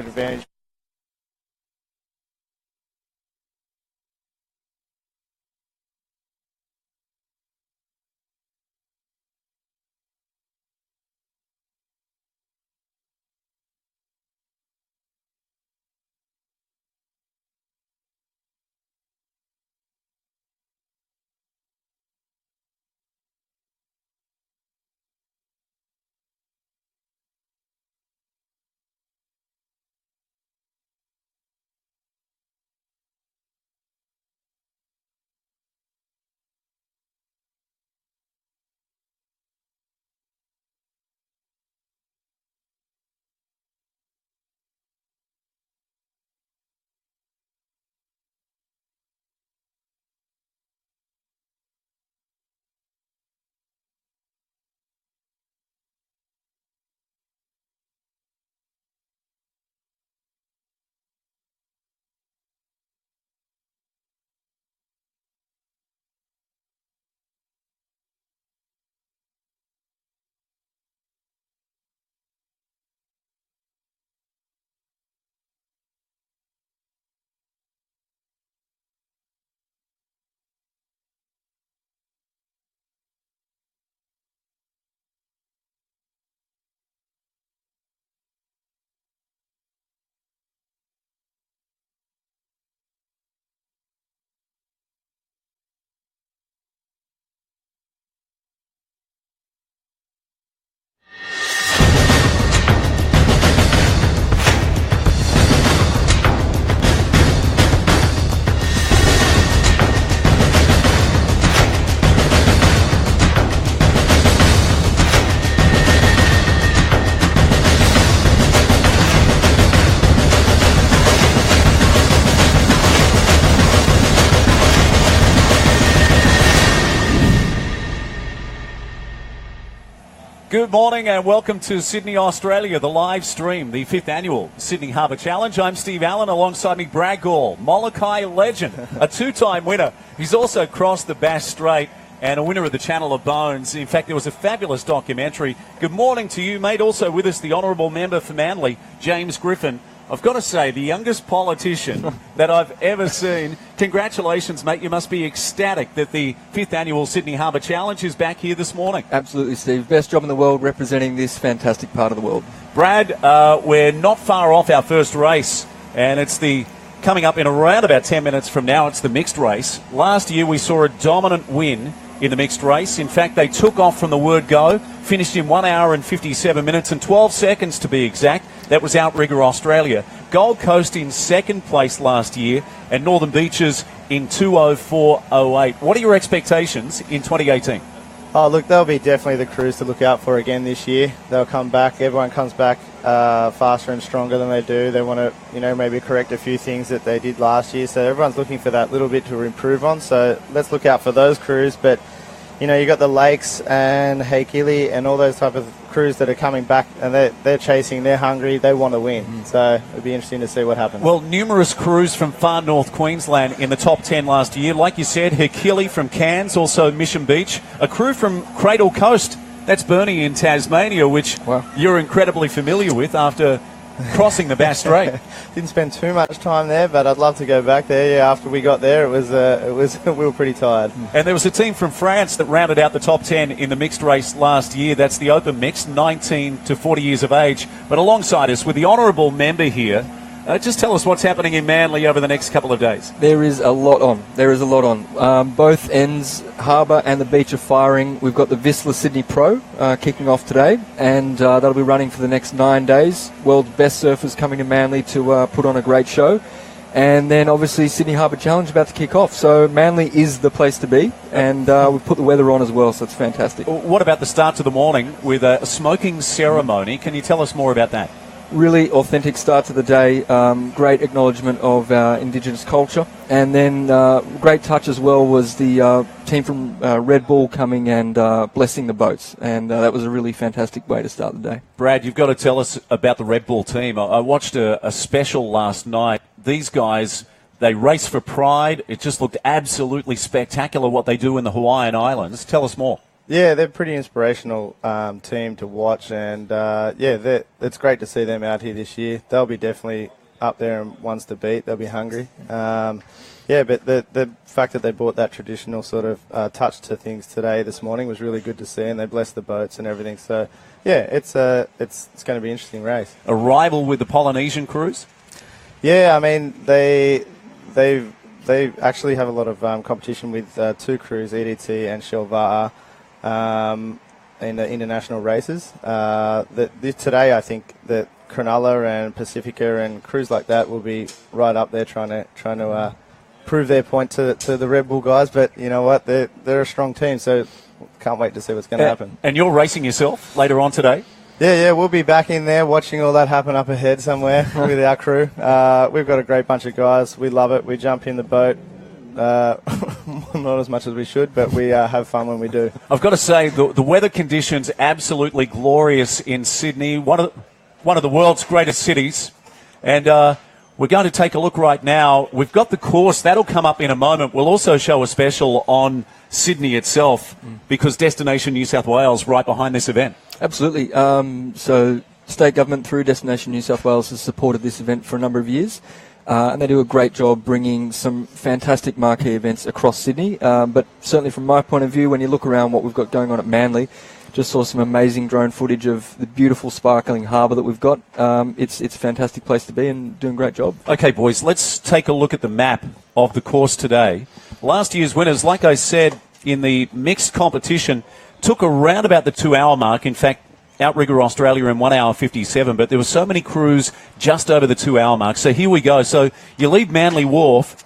advantage. Good morning and welcome to Sydney, Australia, the live stream, the 5th annual Sydney Harbour Challenge. I'm Steve Allen, alongside me Brad Gall, Molokai legend, a two-time winner. He's also crossed the Bass Strait and a winner of the Channel of Bones. In fact, there was a fabulous documentary. Good morning to you, mate. Also with us, the Honourable Member for Manly, James Griffin. I've got to say, the youngest politician that I've ever seen. Congratulations, mate. You must be ecstatic that the 5th annual Sydney Harbour Challenge is back here this morning. Absolutely, Steve. Best job in the world representing this fantastic part of the world. Brad, we're not far off our first race, and it's coming up in around about 10 minutes from now. It's the mixed race. Last year we saw a dominant win in the mixed race. In fact, they took off from the word go, finished in 1 hour and 57 minutes and 12 seconds to be exact. That was Outrigger Australia. Gold Coast in second place last year and Northern Beaches in 2:04.08. What are your expectations in 2018? Oh, look, they'll be definitely the cruise to look out for again this year. They'll come back. Everyone comes back faster and stronger than they do. They want to, maybe correct a few things that they did last year. So everyone's looking for that little bit to improve on. So let's look out for those crews. But, you got the Lakes and Haikili and all those type of crews that are coming back, and they're chasing, they're hungry, they want to win. So it'll be interesting to see what happens. Well, numerous crews from far north Queensland in the top 10 last year. Like you said, Haikili from Cairns, also Mission Beach. A crew from Cradle Coast, that's Burnie in Tasmania, which you're incredibly familiar with after crossing the Bass Strait. Didn't spend too much time there, but I'd love to go back there. Yeah, after we got there, it was we were pretty tired. And there was a team from France that rounded out the top 10 in the mixed race last year. That's the open mixed, 19 to 40 years of age. But alongside us, with the honourable member here, just tell us what's happening in Manly over the next couple of days. There is a lot on. Both ends, Harbour and the beach, are firing. We've got the Whistler Sydney Pro kicking off today, and that'll be running for the next 9 days. World's best surfers coming to Manly to put on a great show. And then obviously Sydney Harbour Challenge about to kick off. So Manly is the place to be, and we've put the weather on as well, so it's fantastic. What about the start to the morning with a smoking ceremony? Can you tell us more about that? Really authentic start to the day, great acknowledgement of our Indigenous culture. And then great touch as well was the team from Red Bull coming and blessing the boats. And that was a really fantastic way to start the day. Brad, you've got to tell us about the Red Bull team. I watched a special last night. These guys, they race for pride. It just looked absolutely spectacular what they do in the Hawaiian Islands. Tell us more. Yeah, they're a pretty inspirational team to watch, and it's great to see them out here this year. They'll be definitely up there and ones to beat. They'll be hungry. But the fact that they brought that traditional sort of touch to things this morning was really good to see, and they blessed the boats and everything. So, yeah, it's going to be an interesting race. A rival with the Polynesian cruise? Yeah, I mean they actually have a lot of competition with two crews, EDT and Shelva'a, in the international races. Today, I think that Cronulla and Pacifica and crews like that will be right up there trying to prove their point to the Red Bull guys. But you know what, they're a strong team, so can't wait to see what's going to happen. And you're racing yourself later on today? Yeah, we'll be back in there watching all that happen up ahead somewhere with our crew. We've got a great bunch of guys. We love it. We jump in the boat. Not as much as we should, but we have fun when we do. I've got to say, the weather conditions absolutely glorious in Sydney, one of the world's greatest cities. And we're going to take a look right now. We've got the course. That'll come up in a moment. We'll also show a special on Sydney itself because Destination New South Wales right behind this event. Absolutely. So state government through Destination New South Wales has supported this event for a number of years. And they do a great job bringing some fantastic marquee events across Sydney. But certainly from my point of view, when you look around what we've got going on at Manly, just saw some amazing drone footage of the beautiful sparkling harbour that we've got. It's a fantastic place to be and doing a great job. Okay, boys, let's take a look at the map of the course today. Last year's winners, like I said, in the mixed competition, took around about the 2 hour mark. In fact, Outrigger Australia in 1 hour 57, but there were so many crews just over the 2 hour mark. So here we go. So you leave Manly Wharf.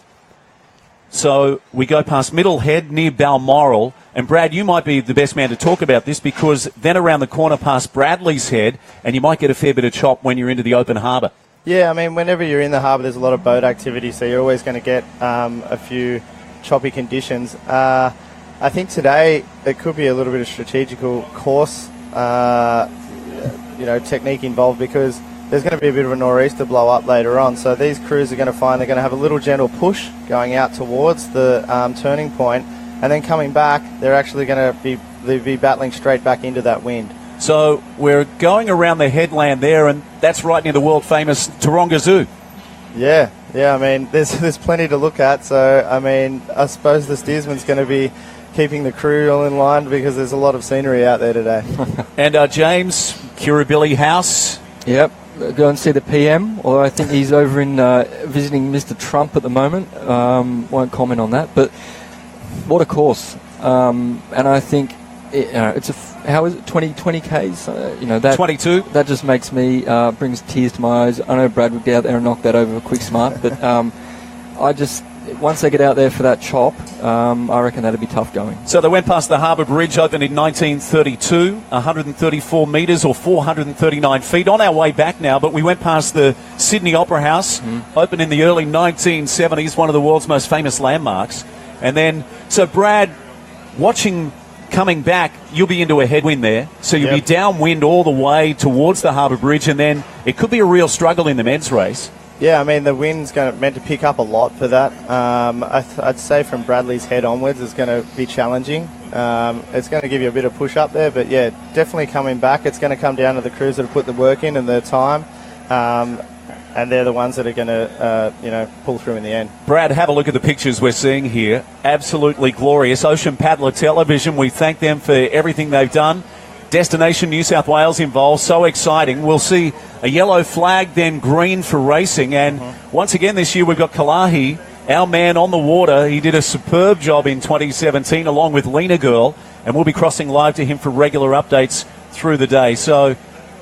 So we go past Middlehead near Balmoral. And Brad, you might be the best man to talk about this because then around the corner past Bradley's Head, and you might get a fair bit of chop when you're into the open harbour. Yeah, I mean, whenever you're in the harbour, there's a lot of boat activity, so you're always going to get a few choppy conditions. I think today it could be a little bit of strategical course technique involved because there's going to be a bit of a nor'easter blow up later on. So these crews are going to find they're going to have a little gentle push going out towards the turning point, and then coming back, they're actually going to be battling straight back into that wind. So we're going around the headland there, and that's right near the world famous Taronga Zoo. Yeah. I mean, there's plenty to look at. So I mean, I suppose the steersman's going to be keeping the crew all in line because there's a lot of scenery out there today. And James, Kirribilli House. Yep, go and see the PM, although I think he's over in visiting Mr. Trump at the moment. Won't comment on that, but what a course. And I think it's how is it, 20 Ks? That 22. That just makes me, brings tears to my eyes. I know Brad would get out there and knock that over quick smart, but once they get out there for that chop, I reckon that'd be tough going. So they went past the Harbour Bridge, opened in 1932, 134 metres or 439 feet. On our way back now, but we went past the Sydney Opera House, opened in the early 1970s, one of the world's most famous landmarks. And then, so Brad, coming back, you'll be into a headwind there. So you'll be downwind all the way towards the Harbour Bridge, and then it could be a real struggle in the men's race. Yeah, I mean, the wind's meant to pick up a lot for that. I'd say from Bradley's Head onwards, it's going to be challenging. It's going to give you a bit of push up there, but yeah, definitely coming back. It's going to come down to the crews that have put the work in and their time, and they're the ones that are going to, pull through in the end. Brad, have a look at the pictures we're seeing here. Absolutely glorious. Ocean Paddler Television, we thank them for everything they've done. Destination New South Wales involved, so exciting. We'll see a yellow flag, then green for racing. And once again this year we've got Kalahi, our man on the water. He did a superb job in 2017 along with Lena Girl, and we'll be crossing live to him for regular updates through the day. So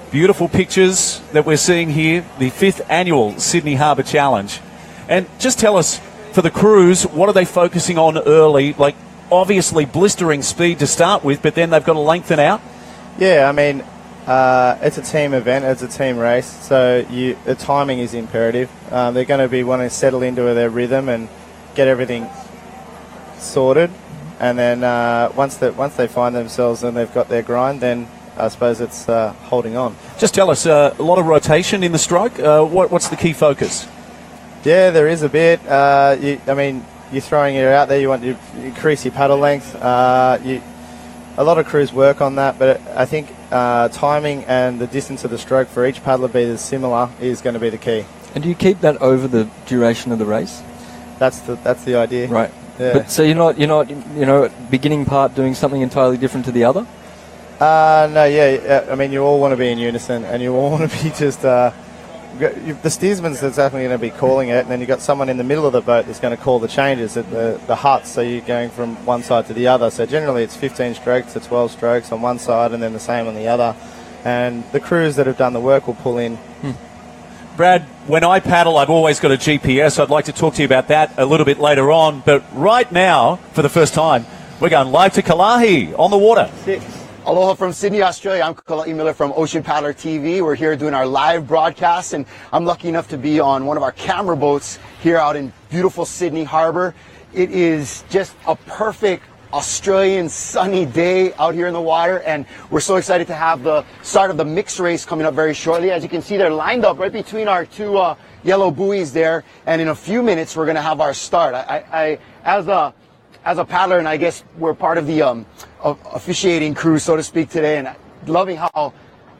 beautiful pictures that we're seeing here, the 5th annual Sydney Harbour Challenge. And just tell us, for the crews, what are they focusing on early? Like, obviously blistering speed to start with, but then they've got to lengthen out. Yeah, I mean, it's a team event, it's a team race, so the timing is imperative. They're going to be wanting to settle into their rhythm and get everything sorted, and then once they find themselves and they've got their grind, then I suppose it's holding on. Just tell us, a lot of rotation in the stroke. What's the key focus? Yeah, there is a bit. You're throwing it out there. You want to increase your paddle length. a lot of crews work on that, but I think timing and the distance of the stroke for each paddler being similar is going to be the key. And do you keep that over the duration of the race? That's the idea. Right. Yeah. But so you're not beginning part doing something entirely different to the other? No, yeah. I mean, you all want to be in unison, and you all want to be just. The steersman's that's definitely going to be calling it, and then you've got someone in the middle of the boat that's going to call the changes at the huts, so you're going from one side to the other. So generally it's 15 strokes to 12 strokes on one side and then the same on the other. And the crews that have done the work will pull in. Brad, when I paddle, I've always got a GPS. I'd like to talk to you about that a little bit later on. But right now, for the first time, we're going live to Kalahi on the water. Aloha from Sydney, Australia. I'm Kala'i Miller from Ocean Paddler TV. We're here doing our live broadcast, and I'm lucky enough to be on one of our camera boats here out in beautiful Sydney Harbour. It is just a perfect Australian sunny day out here in the water, and we're so excited to have the start of the mixed race coming up very shortly. As you can see, they're lined up right between our two yellow buoys there, and in a few minutes we're going to have our start. As a paddler, and I guess we're part of the officiating crew, so to speak, today, and loving how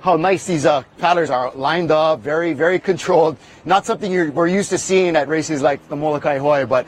nice these paddlers are lined up, very, very controlled. Not something we're used to seeing at races like the Molokai Hoi, but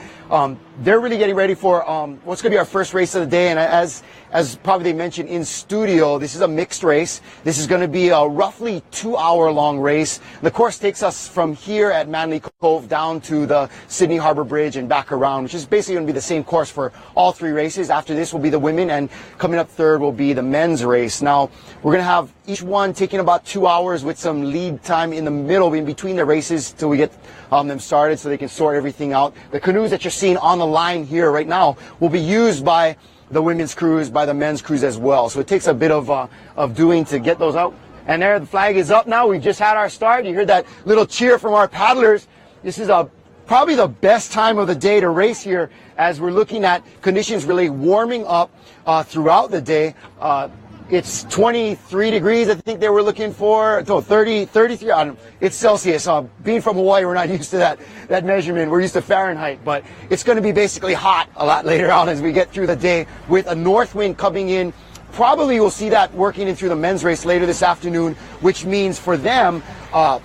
they're really getting ready for what's going to be our first race of the day. And as probably they mentioned in studio, this is a mixed race. This is going to be a roughly 2-hour-long race. The course takes us from here at Manly Cove down to the Sydney Harbour Bridge and back around, which is basically going to be the same course for all three races. After this will be the women, and coming up third will be the men's race. Now, we're going to have each one taking about 2 hours with some lead time in the middle, in between the races, till we get them started so they can sort everything out. The canoes that you're seeing on the line here right now will be used by the women's crews, by the men's crews as well. So it takes a bit of doing to get those out. And there, the flag is up now. We just had our start. You heard that little cheer from our paddlers. This is probably the best time of the day to race here, as we're looking at conditions really warming up throughout the day. It's 23 degrees, I think they were looking for. No, 33, I don't know. It's Celsius. Being from Hawaii, we're not used to that measurement. We're used to Fahrenheit, but it's going to be basically hot a lot later on as we get through the day with a north wind coming in. Probably we'll see that working in through the men's race later this afternoon, which means for them, a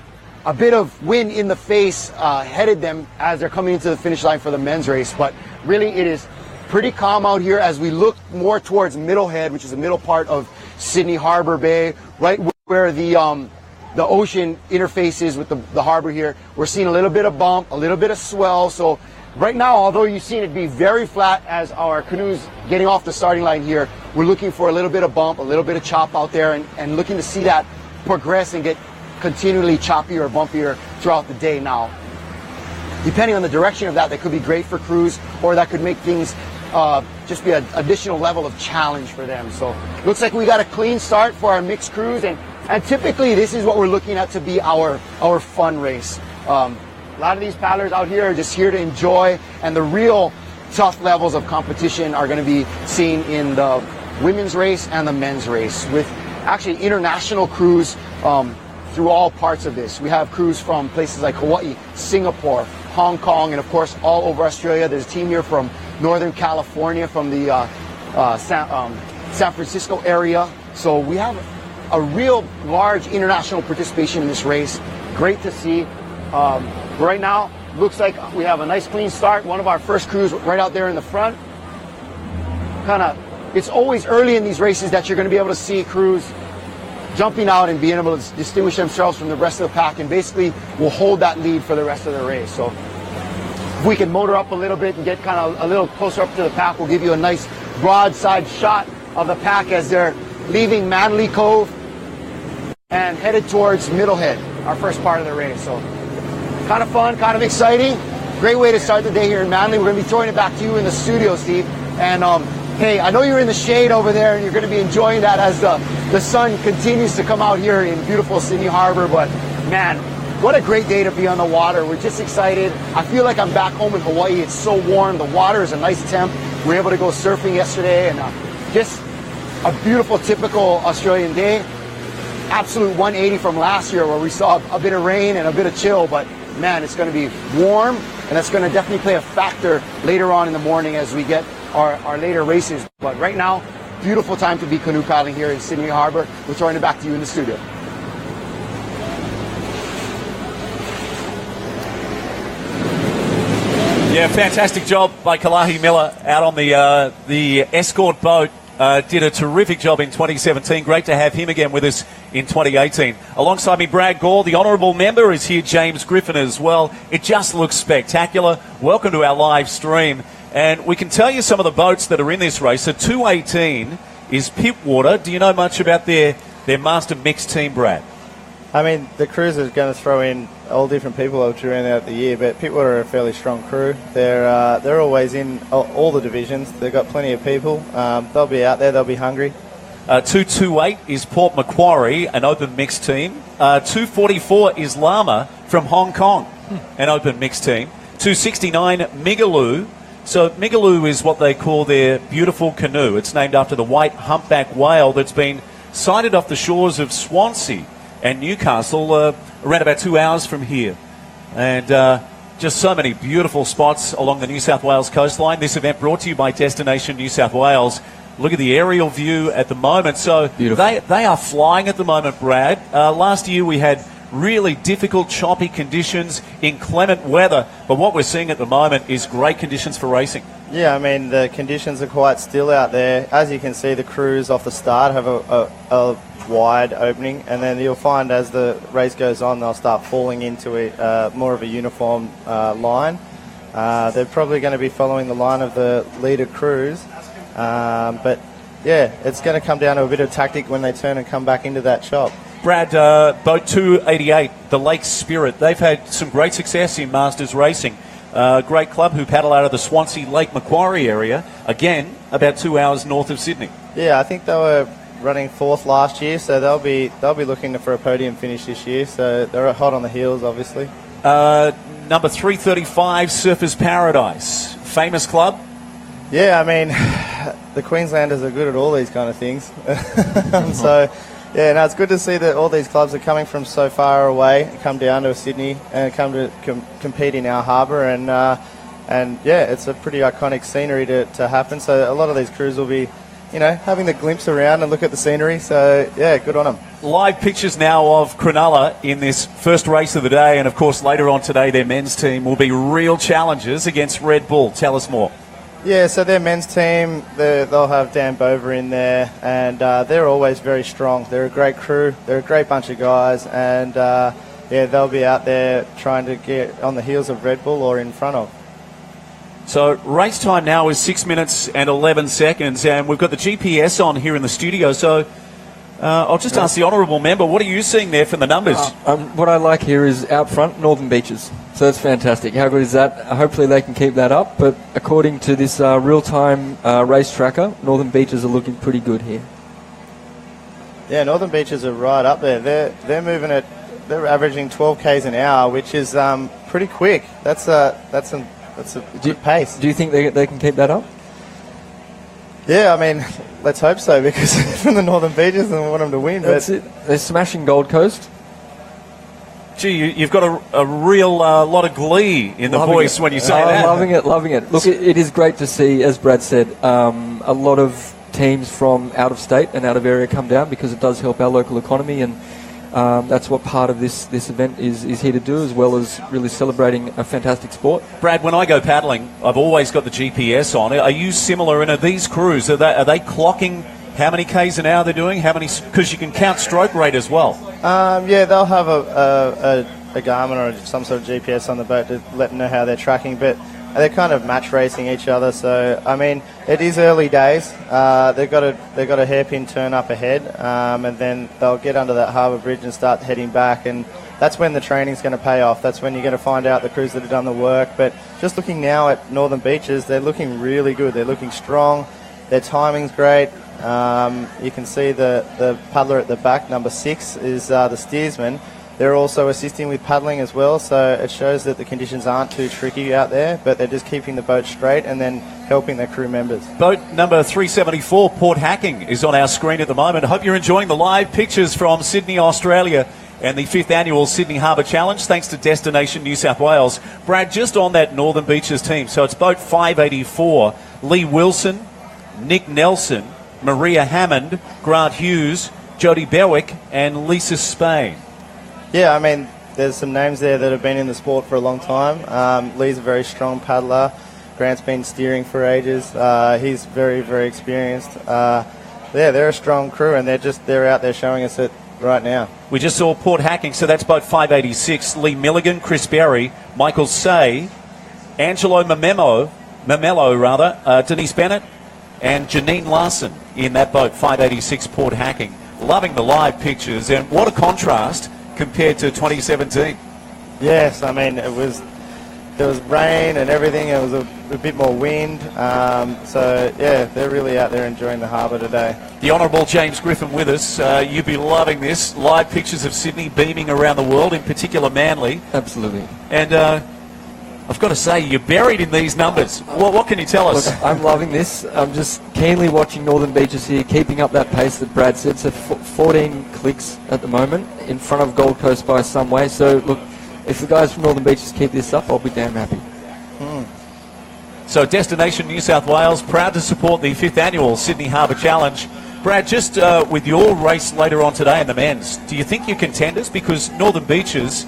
bit of wind in the face headed them as they're coming into the finish line for the men's race. But really, it is pretty calm out here as we look more towards Middlehead, which is the middle part of Sydney Harbour Bay, right where the ocean interfaces with the harbour here. We're seeing a little bit of bump, a little bit of swell. So right now, although you've seen it be very flat as our canoes getting off the starting line here, we're looking for a little bit of bump, a little bit of chop out there, and looking to see that progress and get continually choppier or bumpier throughout the day now. Depending on the direction of that could be great for crews, or that could make things just be an additional level of challenge for them. So looks like we got a clean start for our mixed crews, and typically this is what we're looking at to be our fun race. A lot of these paddlers out here are just here to enjoy, and the real tough levels of competition are going to be seen in the women's race and the men's race, with actually international crews through all parts of this. We have crews from places like Hawaii, Singapore, Hong Kong, and of course all over Australia. There's a team here from Northern California, from the San Francisco area. So we have a real large international participation in this race. Great to see. Right now, looks like we have a nice clean start. One of our first crews right out there in the front. It's always early in these races that you're going to be able to see crews jumping out and being able to distinguish themselves from the rest of the pack, and basically will hold that lead for the rest of the race. So if we can motor up a little bit and get kind of a little closer up to the pack, we'll give you a nice broadside shot of the pack as they're leaving Manly Cove and headed towards Middlehead, our first part of the race. So kind of fun, kind of exciting. Great way to start the day here in Manly. We're going to be throwing it back to you in the studio, Steve. And hey, I know you're in the shade over there, and you're going to be enjoying that as the sun continues to come out here in beautiful Sydney Harbour. But man, what a great day to be on the water. We're just excited. I feel like I'm back home in Hawaii. It's so warm. The water is a nice temp. We were able to go surfing yesterday, and just a beautiful, typical Australian day. Absolute 180 from last year, where we saw a bit of rain and a bit of chill. But man, it's going to be warm, and that's going to definitely play a factor later on in the morning as we get our later races. But right now, Beautiful time to be canoe paddling here in Sydney Harbour. We'll turn it back to you in the studio. Yeah, fantastic job by Kalahi Miller out on the escort boat. Did a terrific job in 2017. Great to have him again with us in 2018. Alongside me, Brad Gore, the honourable member, is here, James Griffin as well. It just looks spectacular. Welcome to our live stream. And we can tell you some of the boats that are in this race. So 218 is Pittwater. Do you know much about their master mixed team, Brad? I mean, the crews are going to throw in all different people throughout the year, but Pittwater are a fairly strong crew. They're always in all the divisions. They've got plenty of people. They'll be out there. They'll be hungry. 228 is Port Macquarie, an open mixed team. 244 is Lama from Hong Kong, an open mixed team. 269 Migaloo. So Migaloo is what they call their beautiful canoe. It's named after the white humpback whale that's been sighted off the shores of Swansea and Newcastle, around about 2 hours from here. And just so many beautiful spots along the New South Wales coastline. This event brought to you by Destination New South Wales. Look at the aerial view at the moment. So they are flying at the moment, Brad. Last year we had really difficult, choppy conditions, inclement weather. But what we're seeing at the moment is great conditions for racing. Yeah, I mean, the conditions are quite still out there. As you can see, the crews off the start have a wide opening, and then you'll find as the race goes on, they'll start falling into more of a uniform line. They're probably going to be following the line of the leader crews. But, yeah, it's going to come down to a bit of tactic when they turn and come back into that chop. Brad, boat 288, the Lake Spirit, they've had some great success in Masters racing. Great club who paddle out of the Swansea Lake Macquarie area, again, about 2 hours north of Sydney. Yeah, I think they were running fourth last year, so they'll be looking for a podium finish this year, so they're hot on the heels, obviously. Number 335, Surfers Paradise, famous club. Yeah, I mean, the Queenslanders are good at all these kind of things. So, yeah, no, it's good to see that all these clubs are coming from so far away, come down to Sydney and come to compete in our harbour, and yeah, it's a pretty iconic scenery to happen. So a lot of these crews will be, having the glimpse around and look at the scenery. So, yeah, good on them. Live pictures now of Cronulla in this first race of the day, and of course later on today their men's team will be real challengers against Red Bull. Tell us more. Yeah, so their men's team, they'll have Dan Bover in there, and they're always very strong. They're a great crew. They're a great bunch of guys, and yeah, they'll be out there trying to get on the heels of Red Bull or in front of. So race time now is 6 minutes and 11 seconds, and we've got the GPS on here in the studio. So I'll just ask the honourable member, what are you seeing there from the numbers? What I like here is out front, Northern Beaches. So that's fantastic. How good is that? Hopefully they can keep that up. But according to this real-time race tracker, Northern Beaches are looking pretty good here. Yeah, Northern Beaches are right up there. They're moving at, they're averaging 12 k's an hour, which is pretty quick. That's a good pace. Do you think they can keep that up? Yeah, I mean, let's hope so, because from the Northern Beaches, and we want them to win. That's it. They're smashing Gold Coast. Gee, you've got a real lot of glee in the voice when you say that. Loving it. Look, it is great to see, as Brad said, a lot of teams from out of state and out of area come down, because it does help our local economy, and that's what part of this event is here to do, as well as really celebrating a fantastic sport. Brad, when I go paddling, I've always got the GPS on. Are you similar? And are these crews, are they clocking how many k's an hour they're doing? How many? Because you can count stroke rate as well. Yeah, they'll have a Garmin or some sort of GPS on the boat to let them know how they're tracking, but they're kind of match racing each other. So I mean, it is early days. They've got a hairpin turn up ahead, and then they'll get under that harbour bridge and start heading back, and that's when the training's going to pay off. That's when you're going to find out the crews that have done the work. But just looking now at Northern Beaches, they're looking really good. They're looking strong. Their timing's great. You can see the paddler at the back, number 6, is the steersman. They're also assisting with paddling as well, so it shows that the conditions aren't too tricky out there, but they're just keeping the boat straight and then helping their crew members. Boat number 374, Port Hacking, is on our screen at the moment. I hope you're enjoying the live pictures from Sydney, Australia, and the 5th annual Sydney Harbour Challenge, thanks to Destination New South Wales. Brad, just on that Northern Beaches team, so it's boat 584, Lee Wilson, Nick Nelson, Maria Hammond, Grant Hughes, Jodie Berwick, and Lisa Spain. Yeah, I mean, there's some names there that have been in the sport for a long time. Lee's a very strong paddler. Grant's been steering for ages. He's very, very experienced. They're a strong crew, and they're out there showing us it right now. We just saw Port Hacking, so that's boat 586. Lee Milligan, Chris Berry, Michael Say, Angelo Mamelo, Denise Bennett, and Janine Larson in that boat 586 Port Hacking. Loving the live pictures, and what a contrast compared to 2017. Yes, I mean, there was rain and everything. It was a bit more wind. So, yeah, they're really out there enjoying the harbour today. The Honourable James Griffin with us. You'd be loving this. Live pictures of Sydney beaming around the world, in particular Manly. Absolutely. And I've got to say, you're buried in these numbers. What can you tell us? Look, I'm loving this. I'm just keenly watching Northern Beaches here, keeping up that pace that Brad said. So 14 clicks at the moment, in front of Gold Coast by some way. So, look, if the guys from Northern Beaches keep this up, I'll be damn happy. So Destination New South Wales, proud to support the 5th annual Sydney Harbour Challenge. Brad, just with your race later on today in the men's, do you think you're contenders? Because Northern Beaches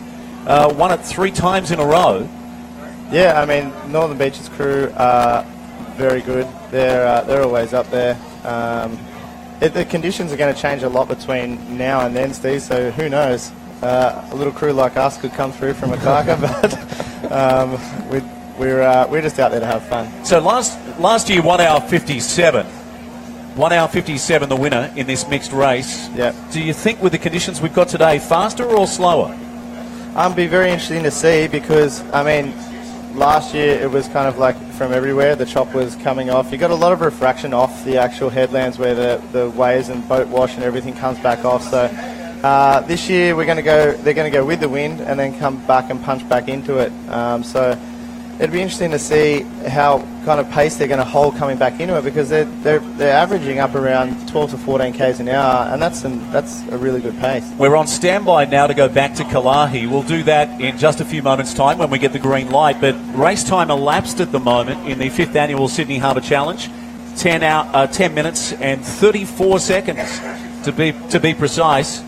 won it 3 times in a row. Yeah, I mean, Northern Beaches crew are very good. They're always up there. The conditions are going to change a lot between now and then, Steve, so who knows? A little crew like us could come through from Akaka, but we're just out there to have fun. So last year, 1 hour 57. 1 hour 57, the winner in this mixed race. Yeah. Do you think with the conditions we've got today, faster or slower? Be very interesting to see because, I mean, last year it was kind of like from everywhere. The chop was coming off. You got a lot of refraction off the actual headlands where the waves and boat wash and everything comes back off. So this year they're going to go with the wind and then come back and punch back into it. So it'd be interesting to see how kind of pace they're going to hold coming back into it because they're averaging up around 12 to 14 k's an hour, and that's a really good pace. We're on standby now to go back to Kalahi. We'll do that in just a few moments' time when we get the green light. But race time elapsed at the moment in the 5th annual Sydney Harbour Challenge, 10 minutes and 34 seconds to be precise.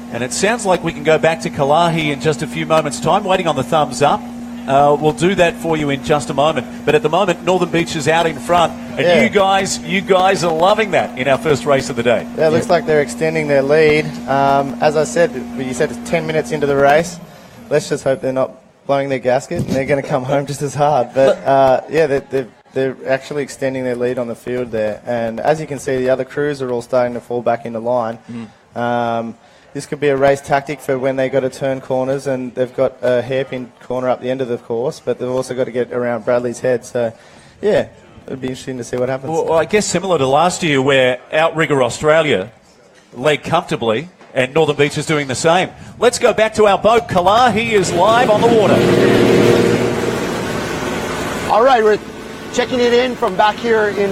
And it sounds like we can go back to Kalahi in just a few moments' time. Waiting on the thumbs up. We'll do that for you in just a moment. But at the moment, Northern Beach is out in front. And you guys are loving that in our first race of the day. Yeah, it looks like they're extending their lead. As I said, you said it's 10 minutes into the race. Let's just hope they're not blowing their gasket and they're going to come home just as hard. But, they're actually extending their lead on the field there. And as you can see, the other crews are all starting to fall back into line. This could be a race tactic for when they got to turn corners, and they've got a hairpin corner up the end of the course, but they've also got to get around Bradley's head. So, yeah, it'd be interesting to see what happens. Well, I guess similar to last year where Outrigger Australia led comfortably and Northern Beach is doing the same. Let's go back to our boat. Kalahi is live on the water. All right, we're checking it in from back here in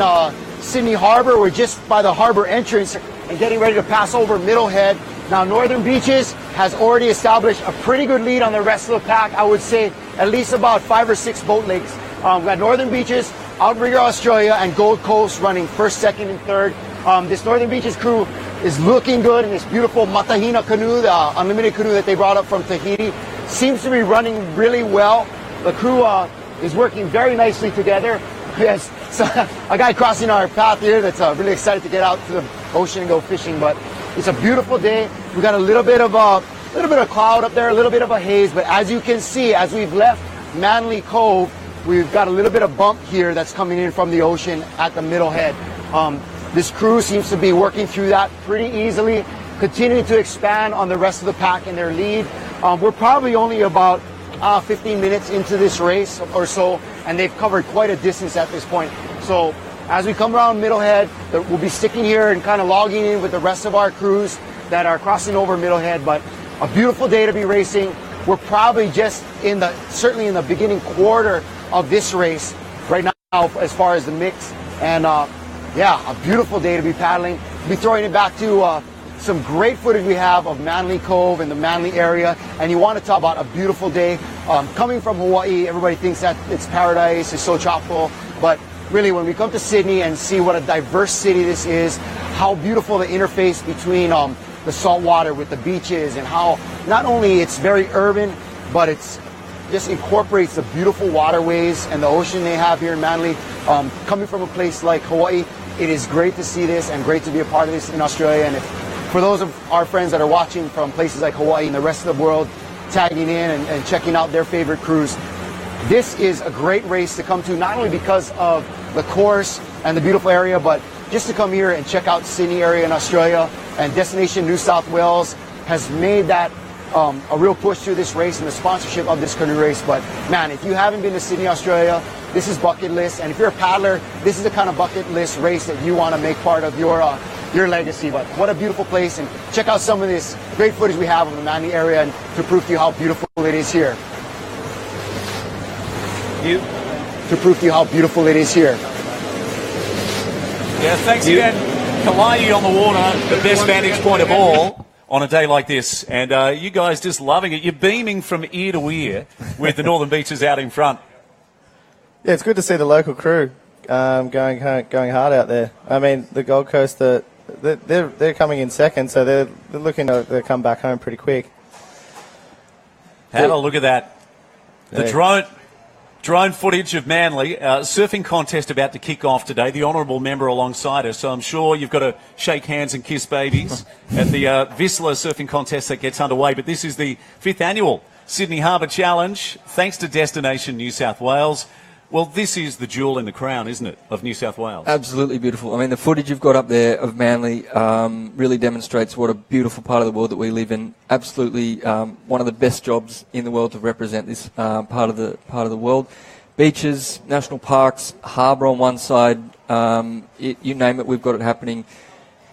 Sydney Harbour. We're just by the harbour entrance and getting ready to pass over Middlehead. Now, Northern Beaches has already established a pretty good lead on the rest of the pack. I would say at least about 5 or 6 boat legs. We've got Northern Beaches, Outrigger Australia, and Gold Coast running first, second, and third. This Northern Beaches crew is looking good in this beautiful Matahina canoe, the unlimited canoe that they brought up from Tahiti. Seems to be running really well. The crew is working very nicely together. Yes, so a guy crossing our path here that's really excited to get out to the ocean and go fishing, but it's a beautiful day. We got a little bit of cloud up there, a little bit of a haze, but as you can see, as we've left Manly Cove, we've got a little bit of bump here that's coming in from the ocean at the Middlehead. This crew seems to be working through that pretty easily, continuing to expand on the rest of the pack in their lead. We're probably only about 15 minutes into this race or so, and they've covered quite a distance at this point. So as we come around Middlehead, we'll be sticking here and kind of logging in with the rest of our crews that are crossing over Middlehead. But a beautiful day to be racing. We're probably just certainly in the beginning quarter of this race right now as far as the mix. And a beautiful day to be paddling. We'll be throwing it back to some great footage we have of Manly Cove and the Manly area. And you want to talk about a beautiful day. Coming from Hawaii, everybody thinks that it's paradise, it's so tropical. But really, when we come to Sydney and see what a diverse city this is, how beautiful the interface between the salt water with the beaches, and how not only it's very urban, but it's just incorporates the beautiful waterways and the ocean they have here in Manly. Coming from a place like Hawaii, it is great to see this and great to be a part of this in Australia. And for those of our friends that are watching from places like Hawaii and the rest of the world, tagging in and checking out their favorite cruise, this is a great race to come to, not only because of the course and the beautiful area, but just to come here and check out Sydney area in Australia. And Destination New South Wales has made that a real push through this race and the sponsorship of this canoe race. But man, if you haven't been to Sydney, Australia, this is bucket list. And if you're a paddler, this is the kind of bucket list race that you want to make part of your legacy. But what a beautiful place, and check out some of this great footage we have of the Manly area and to prove to you how beautiful it is here. To prove to you how beautiful it is here. Yeah, thanks again. Kalai on the water, the best vantage point of all on a day like this. And you guys just loving it. You're beaming from ear to ear with the Northern Beaches out in front. Yeah, it's good to see the local crew going hard out there. I mean, the Gold Coast, they're coming in second, so they're looking to come back home pretty quick. Have a look at that. The drone footage of Manly. Surfing contest about to kick off today. The honourable member alongside us, so I'm sure you've got to shake hands and kiss babies at the Whistler surfing contest that gets underway. But this is the 5th annual Sydney Harbour Challenge, thanks to Destination New South Wales. Well, this is the jewel in the crown, isn't it, of New South Wales? Absolutely beautiful. I mean, the footage you've got up there of Manly really demonstrates what a beautiful part of the world that we live in. Absolutely one of the best jobs in the world to represent this part of the world. Beaches, national parks, harbour on one side, you name it, we've got it happening.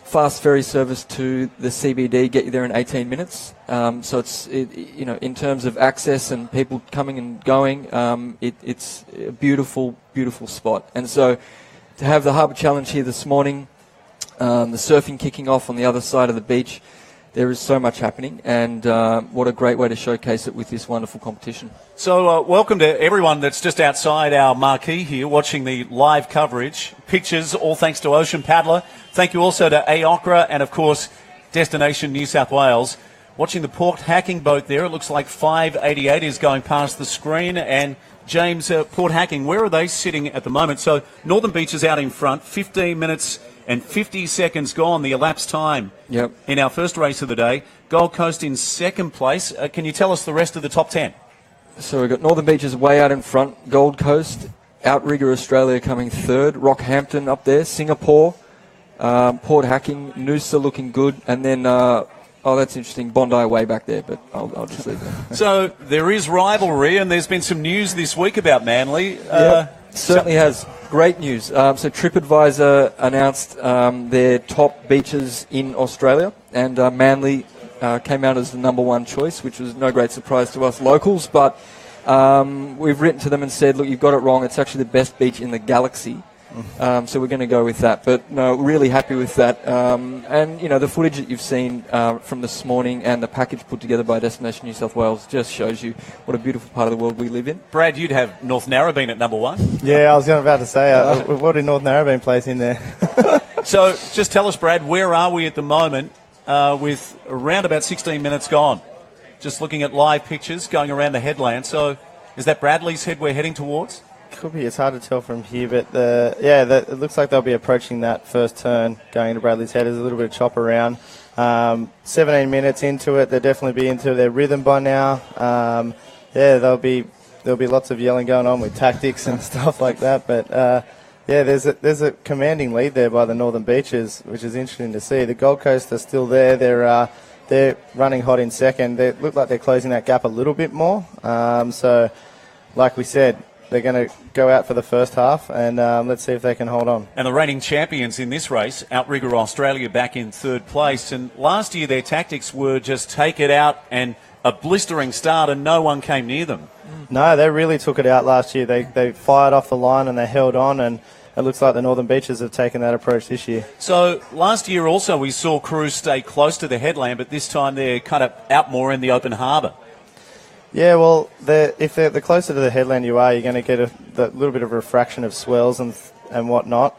Fast ferry service to the CBD, get you there in 18 minutes. So it's, in terms of access and people coming and going, it's a beautiful, beautiful spot. And so to have the Harbour Challenge here this morning, the surfing kicking off on the other side of the beach, there is so much happening, and what a great way to showcase it with this wonderful competition. So welcome to everyone that's just outside our marquee here watching the live coverage. Pictures, all thanks to Ocean Paddler. Thank you also to AOCRA and, of course, Destination New South Wales. Watching the port hacking boat there, it looks like 588 is going past the screen. And James, port hacking, where are they sitting at the moment? So Northern Beach is out in front, 15 minutes and 50 seconds gone, the elapsed time in our first race of the day. Gold Coast in second place. Can you tell us the rest of the top 10? So we've got Northern Beaches way out in front, Gold Coast, Outrigger Australia coming third, Rockhampton up there, Singapore, Port Hacking, Noosa looking good, and then, that's interesting, Bondi way back there, but I'll just leave that. So there is rivalry, and there's been some news this week about Manly. Certainly has. Great news. So TripAdvisor announced their top beaches in Australia, and Manly came out as the number one choice, which was no great surprise to us locals, but we've written to them and said, look, you've got it wrong. It's actually the best beach in the galaxy. So we're going to go with that. But no, really happy with that. And, the footage that you've seen from this morning and the package put together by Destination New South Wales just shows you what a beautiful part of the world we live in. Brad, you'd have North Narrabeen at number one. Yeah, I was about to say, what did North Narrabeen place in there? So just tell us, Brad, where are we at the moment with around about 16 minutes gone? Just looking at live pictures going around the headland. So is that Bradley's Head we're heading towards? Could be. It's hard to tell from here, but it looks like they'll be approaching that first turn going into Bradley's Head. There's a little bit of chop around. 17 minutes into it, they'll definitely be into their rhythm by now. There'll be lots of yelling going on with tactics and stuff like that. But there's a commanding lead there by the Northern Beaches, which is interesting to see. The Gold Coast are still there. They're running hot in second. They look like they're closing that gap a little bit more. So, like we said, they're going to go out for the first half, and let's see if they can hold on. And the reigning champions in this race, Outrigger Australia, back in third place. And last year their tactics were just take it out and a blistering start, and no one came near them. No, they really took it out last year. They fired off the line and they held on, and it looks like the Northern Beaches have taken that approach this year. So last year also we saw crews stay close to the headland, but this time they're kind of out more in the open harbour. Yeah, well, the closer to the headland you are, you're going to get a little bit of refraction of swells and whatnot.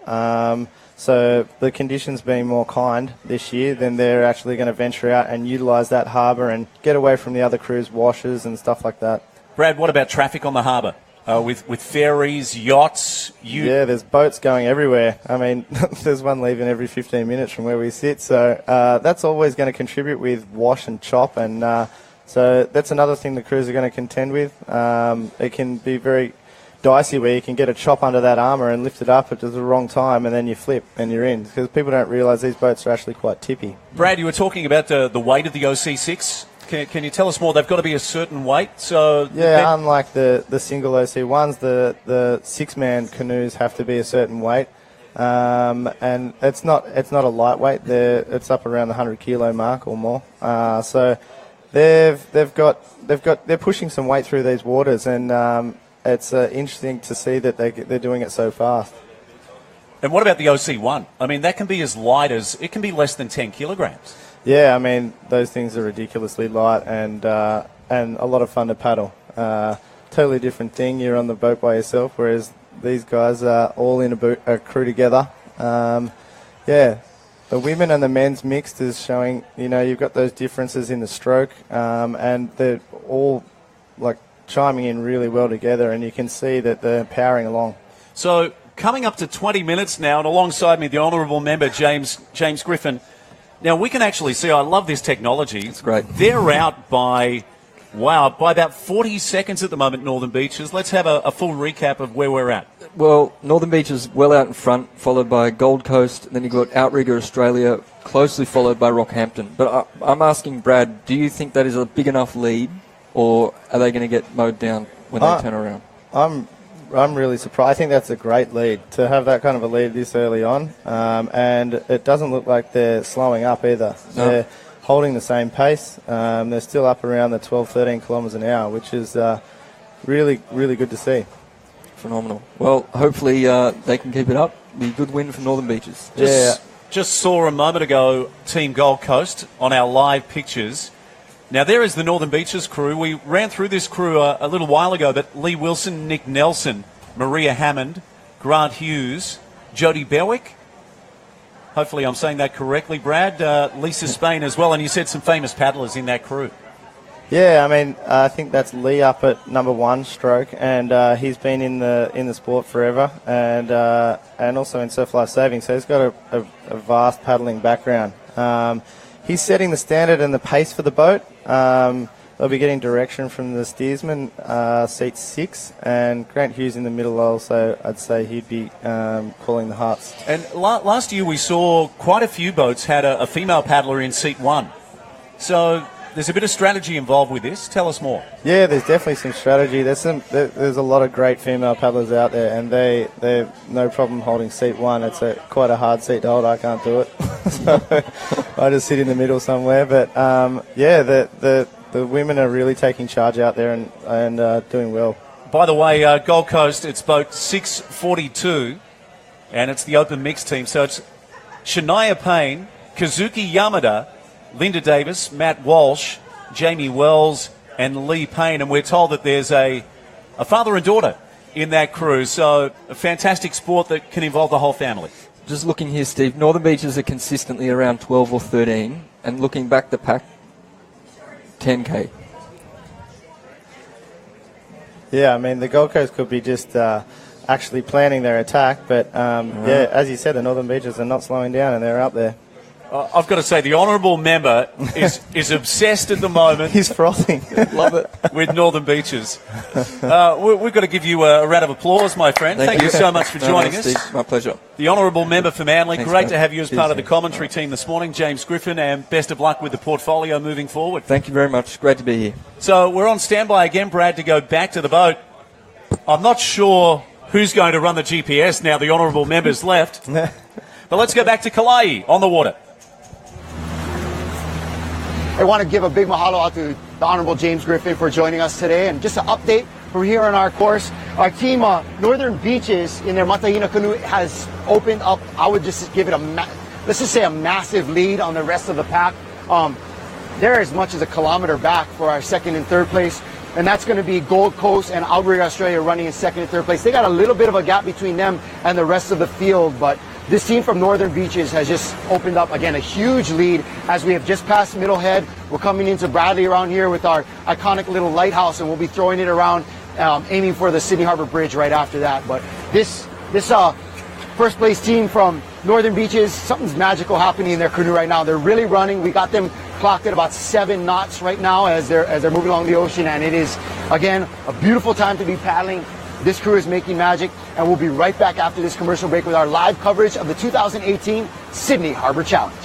So the conditions being more kind this year, then they're actually going to venture out and utilise that harbour and get away from the other cruise washes and stuff like that. Brad, what about traffic on the harbour? With ferries, yachts? Yeah, there's boats going everywhere. I mean, there's one leaving every 15 minutes from where we sit. So that's always going to contribute with wash and chop. And so that's another thing the crews are going to contend with. It can be very dicey where you can get a chop under that armour and lift it up at the wrong time and then you flip and you're in. Because people don't realise these boats are actually quite tippy. Brad, you were talking about the weight of the OC6. Can you tell us more? They've got to be a certain weight. So yeah, unlike the single OC ones, the 6-man canoes have to be a certain weight, and it's not a lightweight. It's up around the 100 kilo mark or more. So they're pushing some weight through these waters, and it's interesting to see that they're doing it so fast. And what about the OC1? I mean, that can be as light as it can be less than 10 kilograms. Yeah, I mean, those things are ridiculously light and a lot of fun to paddle. Totally different thing. You're on the boat by yourself, whereas these guys are all in a crew together. Yeah, the women and the men's mixed is showing, you've got those differences in the stroke, and they're all like chiming in really well together, and you can see that they're powering along. So coming up to 20 minutes now, and alongside me, the honourable member, James Griffin. Now, we can actually see, I love this technology. It's great. They're out by about 40 seconds at the moment, Northern Beaches. Let's have a full recap of where we're at. Well, Northern Beaches well out in front, followed by Gold Coast, and then you've got Outrigger Australia, closely followed by Rockhampton. But I'm asking Brad, do you think that is a big enough lead, or are they going to get mowed down when they turn around? I'm really surprised. I think that's a great lead, to have that kind of a lead this early on. And it doesn't look like they're slowing up either. No. They're holding the same pace. They're still up around the 12, 13 kilometres an hour, which is really, really good to see. Phenomenal. Well, hopefully they can keep it up. Be a good win for Northern Beaches. Just saw a moment ago Team Gold Coast on our live pictures. Now, there is the Northern Beaches crew. We ran through this crew a little while ago, but Lee Wilson, Nick Nelson, Maria Hammond, Grant Hughes, Jodie Berwick. Hopefully I'm saying that correctly, Brad. Lisa Spain as well, and you said some famous paddlers in that crew. Yeah, I mean, I think that's Lee up at number 1 stroke, and he's been in the sport forever, and also in surf life saving, so he's got a vast paddling background. He's setting the standard and the pace for the boat. They'll be getting direction from the steersman, seat 6, and Grant Hughes in the middle also. I'd say he'd be calling the hearts. And last year we saw quite a few boats had a female paddler in seat 1. So there's a bit of strategy involved with this. Tell us more. Yeah, there's definitely some strategy. There's a lot of great female paddlers out there, and they've no problem holding seat 1. It's quite a hard seat to hold. I can't do it. So I just sit in the middle somewhere. But the women are really taking charge out there and doing well. By the way, Gold Coast, it's boat 642, and it's the open mixed team. So it's Shania Payne, Kazuki Yamada, Linda Davis, Matt Walsh, Jamie Wells, and Lee Payne. And we're told that there's a father and daughter in that crew. So a fantastic sport that can involve the whole family. Just looking here, Steve, Northern Beaches are consistently around 12 or 13. And looking back the pack, 10K. Yeah, I mean, the Gold Coast could be just actually planning their attack. But, yeah, as you said, the Northern Beaches are not slowing down, and they're up there. I've got to say, the honourable member is obsessed at the moment. He's frothing. Love it. With Northern Beaches. We've got to give you a round of applause, my friend. Thank you so much for joining us. Steve, my pleasure. The honourable member for Manly. Thanks, great man. to have you as part of the commentary team this morning, James Griffin, and best of luck with the portfolio moving forward. Thank you very much. Great to be here. So we're on standby again, Brad, to go back to the boat. I'm not sure who's going to run the GPS now the honourable member's left. But let's go back to Kalai on the water. I want to give a big mahalo out to the Honorable James Griffin for joining us today. And just an update from here on our course, our team, Northern Beaches, in their Matahina canoe has opened up, I would just give it let's just say a massive lead on the rest of the pack. They're as much as a kilometer back for our second and third place. and that's going to be Gold Coast and Outrigger Australia running in second and third place. They got a little bit of a gap between them and the rest of the field, but this team from Northern Beaches has just opened up, again, a huge lead as we have just passed Middlehead. We're coming into Bradley around here with our iconic little lighthouse, and we'll be throwing it around, aiming for the Sydney Harbour Bridge right after that. But this first place team from Northern Beaches, something's magical happening in their canoe right now. They're really running. We got them clocked at about 7 knots right now as they're moving along the ocean, and it is, again, a beautiful time to be paddling. This crew is making magic, and we'll be right back after this commercial break with our live coverage of the 2018 Sydney Harbour Challenge.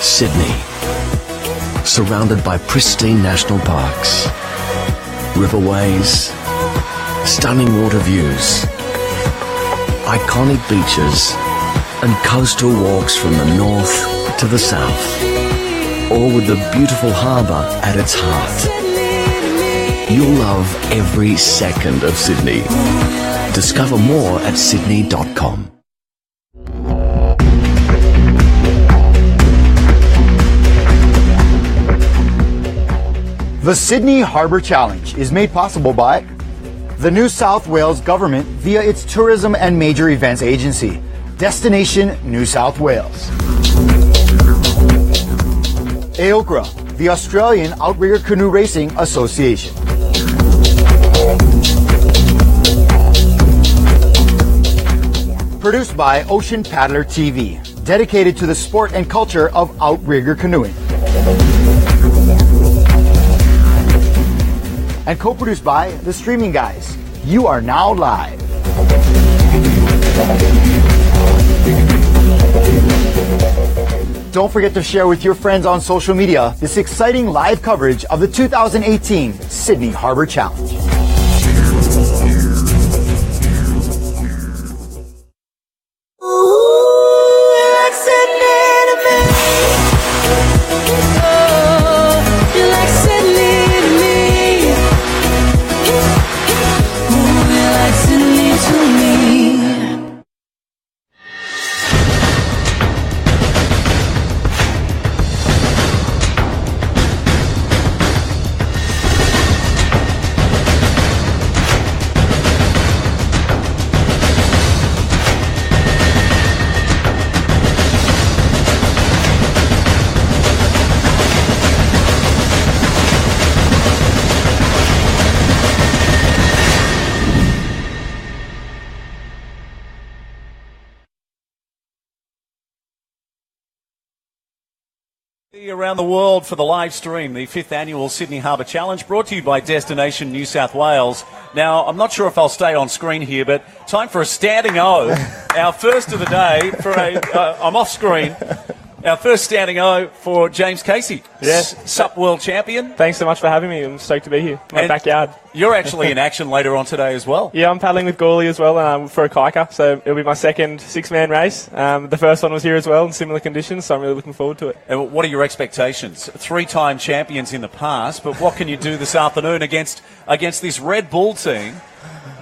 Sydney, surrounded by pristine national parks, riverways, stunning water views, iconic beaches, and coastal walks from the north to the south, all with the beautiful harbour at its heart. You'll love every second of Sydney. Discover more at sydney.com. The Sydney Harbour Challenge is made possible by the New South Wales Government via its Tourism and Major Events Agency, Destination New South Wales. AOCRA, the Australian Outrigger Canoe Racing Association. Produced by Ocean Paddler TV, dedicated to the sport and culture of outrigger canoeing. And co-produced by The Streaming Guys. You are now live. Don't forget to share with your friends on social media this exciting live coverage of the 2018 Sydney Harbour Challenge. Around the world for the live stream, the 5th annual Sydney Harbour Challenge, brought to you by Destination New South Wales. Now, I'm not sure if I'll stay on screen here, but time for a standing O. Our first of the day for I'm off screen. Our first standing O for James Casey. Yes. SUP World Champion. Thanks so much for having me. I'm stoked to be here. My backyard. You're actually in action later on today as well. Yeah, I'm paddling with Gawley as well for a kiker, so it'll be my second 6-man race. The first one was here as well in similar conditions, so I'm really looking forward to it. And what are your expectations? 3-time champions in the past, but what can you do this afternoon against this Red Bull team?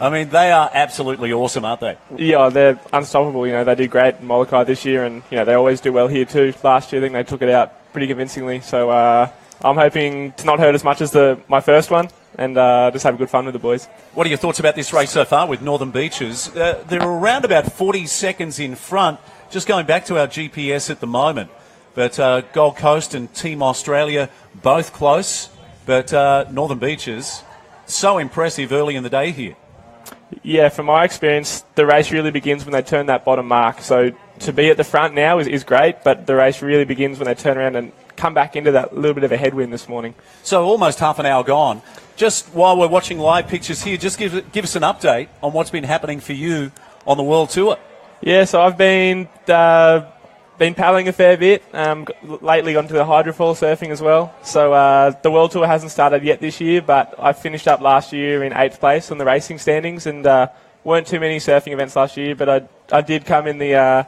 I mean, they are absolutely awesome, aren't they? Yeah, they're unstoppable. You know, they did great in Molokai this year, and you know they always do well here too. Last year, I think they took it out pretty convincingly. So I'm hoping to not hurt as much as my first one, and just have good fun with the boys. What are your thoughts about this race so far with Northern Beaches? They're around about 40 seconds in front, just going back to our GPS at the moment. But Gold Coast and Team Australia both close, but Northern Beaches, so impressive early in the day here. Yeah, from my experience, the race really begins when they turn that bottom mark. So to be at the front now is great, but the race really begins when they turn around and come back into that little bit of a headwind this morning. So almost half an hour gone. Just while we're watching live pictures here, just give us an update on what's been happening for you on the World Tour. Yeah, so I've been paddling a fair bit, lately onto the hydrofoil surfing as well. So the World Tour hasn't started yet this year, but I finished up last year in 8th place on the racing standings, and weren't too many surfing events last year, but I did come in the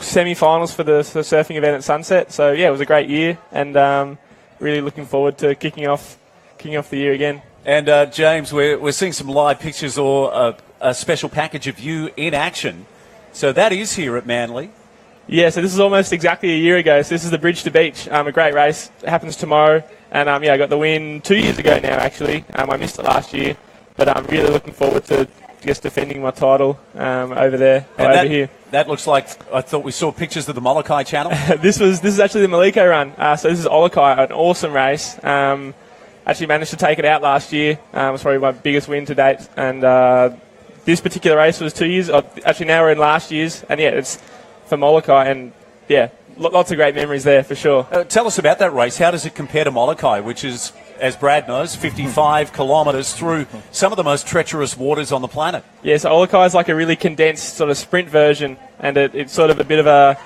semi-finals for the surfing event at Sunset. So yeah, it was a great year, and really looking forward to kicking off the year again. And James, we're seeing some live pictures or a special package of you in action. So that is here at Manly. Yeah, so this is almost exactly a year ago. So this is the Bridge to Beach, a great race. It happens tomorrow. And I got the win 2 years ago now, actually. I missed it last year. But I'm really looking forward to just defending my title over there, over here. That looks like, I thought we saw pictures of the Molokai Channel. This is actually the Maliko run. So this is Molokai, an awesome race. Actually managed to take it out last year. It was probably my biggest win to date. And this particular race was 2 years. Actually, now we're in last year's. And yeah, it's for Molokai. And yeah, lots of great memories there for sure. Tell us about that race. How does it compare to Molokai, which is, as Brad knows, 55 kilometres through some of the most treacherous waters on the planet? Yeah, so Molokai is like a really condensed sort of sprint version. And it's sort of a bit of a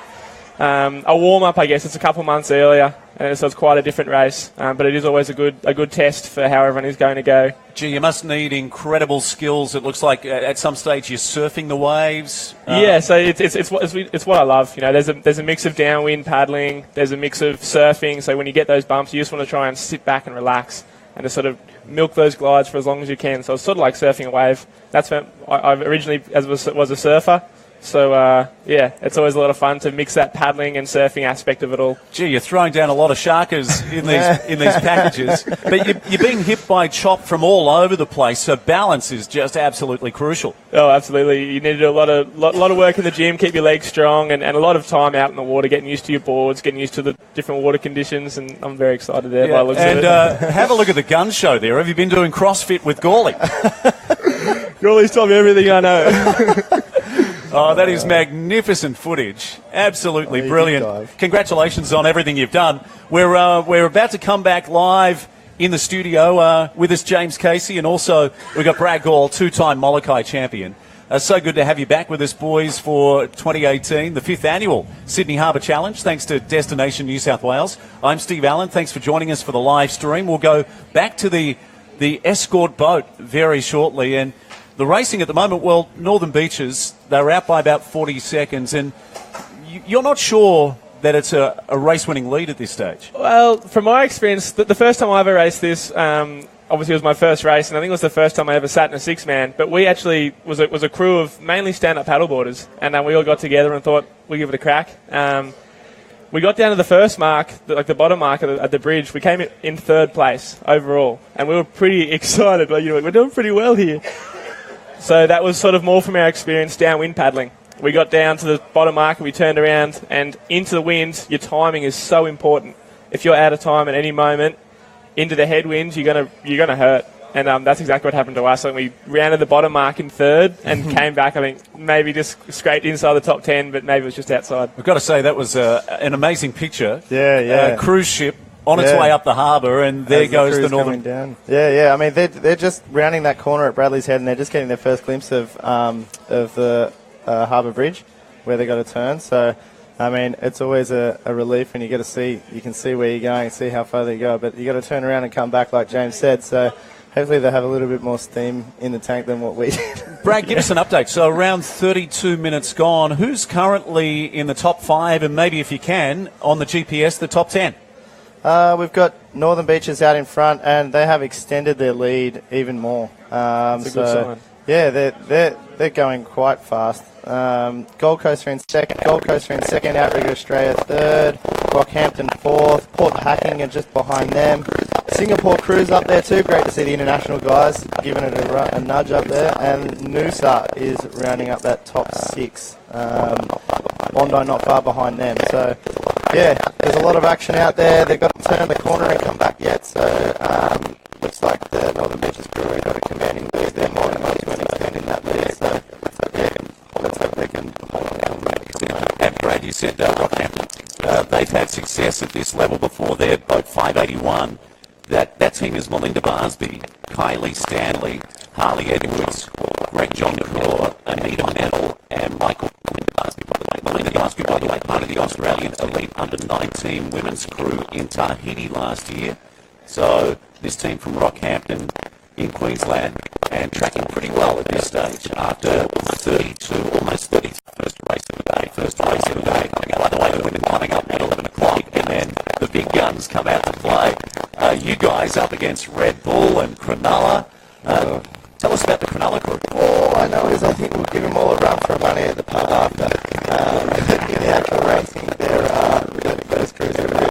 warm-up, I guess. It's a couple months earlier. And so it's quite a different race, but it is always a good test for how everyone is going to go. Gee, you must need incredible skills. It looks like at some stage you're surfing the waves. Yeah, so it's what I love. You know, there's a mix of downwind paddling, there's a mix of surfing. So when you get those bumps, you just want to try and sit back and relax and just sort of milk those glides for as long as you can. So it's sort of like surfing a wave. That's when I originally was a surfer. So, yeah, it's always a lot of fun to mix that paddling and surfing aspect of it all. Gee, you're throwing down a lot of sharkers in these packages. But you're being hit by chop from all over the place, so balance is just absolutely crucial. Oh, absolutely. You need to do a lot of work in the gym, keep your legs strong, and a lot of time out in the water, getting used to your boards, getting used to the different water conditions, and I'm very excited there by the looks of it. And have a look at the gun show there. Have you been doing CrossFit with Gawley? Gawley's told me everything I know. Oh, that is magnificent footage. Absolutely brilliant. Congratulations on everything you've done. We're about to come back live in the studio with us, James Casey, and also we've got Brad Gall, two-time Molokai champion. So good to have you back with us, boys, for 2018, the 5th annual Sydney Harbour Challenge, thanks to Destination New South Wales. I'm Steve Allen. Thanks for joining us for the live stream. We'll go back to the escort boat very shortly, and the racing at the moment, well, Northern Beaches, they're out by about 40 seconds, and you're not sure that it's a race-winning lead at this stage. Well, from my experience, the first time I ever raced this, obviously it was my first race, and I think it was the first time I ever sat in a six-man, but we actually was a crew of mainly stand-up paddleboarders, and we all got together and thought we'd give it a crack. We got down to the first mark, the bottom mark at the bridge. We came in third place overall, and we were pretty excited. Like, we're doing pretty well here. So that was sort of more from our experience downwind paddling. We got down to the bottom mark and we turned around, and into the wind, your timing is so important. If you're out of time at any moment, into the headwinds, you're gonna hurt. And that's exactly what happened to us. And we rounded the bottom mark in third and came back, I think, maybe just scraped inside the top 10, but maybe it was just outside. I've got to say, that was an amazing picture. Yeah. Cruise ship on its way up the harbour, and there goes the Northern. Down. Yeah. I mean, they're just rounding that corner at Bradley's Head, and they're just getting their first glimpse of the Harbour Bridge, where they got to turn. So, I mean, it's always a relief when you can see where you're going, see how far they go. But you got to turn around and come back, like James said. So, hopefully they have a little bit more steam in the tank than what we did. Brad, give us an update. So, around 32 minutes gone. Who's currently in the top 5, and maybe if you can, on the GPS, the top 10? We've got Northern Beaches out in front, and they have extended their lead even more. That's a good sign. Yeah, they're going quite fast. Gold Coast are in second. Outrigger Australia third. Rockhampton fourth. Port Hacking are just behind them. Singapore Cruise up there too. Great to see the international guys giving it a nudge up there. And Noosa is rounding up that top 6. Bondi not far behind them. So, yeah, there's a lot of action out there. They've got to turn the corner and come back yet. So, looks like the Northern Beaches crew have got a commanding lead. They're more than to an extent in that lead. So, yeah, let's hope they can hold on. And Brad, you said Rockhampton, they've had success at this level before. They're boat 581. That team is Melinda Barsby, Kylie Stanley, Harley Edwards, Greg John Kaur, Anita Medal, and Michael. Melinda Barsby, by the way, part of the Australian elite under-19 women's crew in Tahiti last year. So this team from Rockhampton in Queensland, and tracking pretty well at this stage after 32, almost 30 first race of the day. first race of the day. By the way, the winner coming up at 11 o'clock, and then the big guns come out to play. You guys up against Red Bull and Cronulla. Tell us about the Cronulla crew. All I know is I think we'll give them all a run for money at the pub after. In the actual racing, they're those crews are really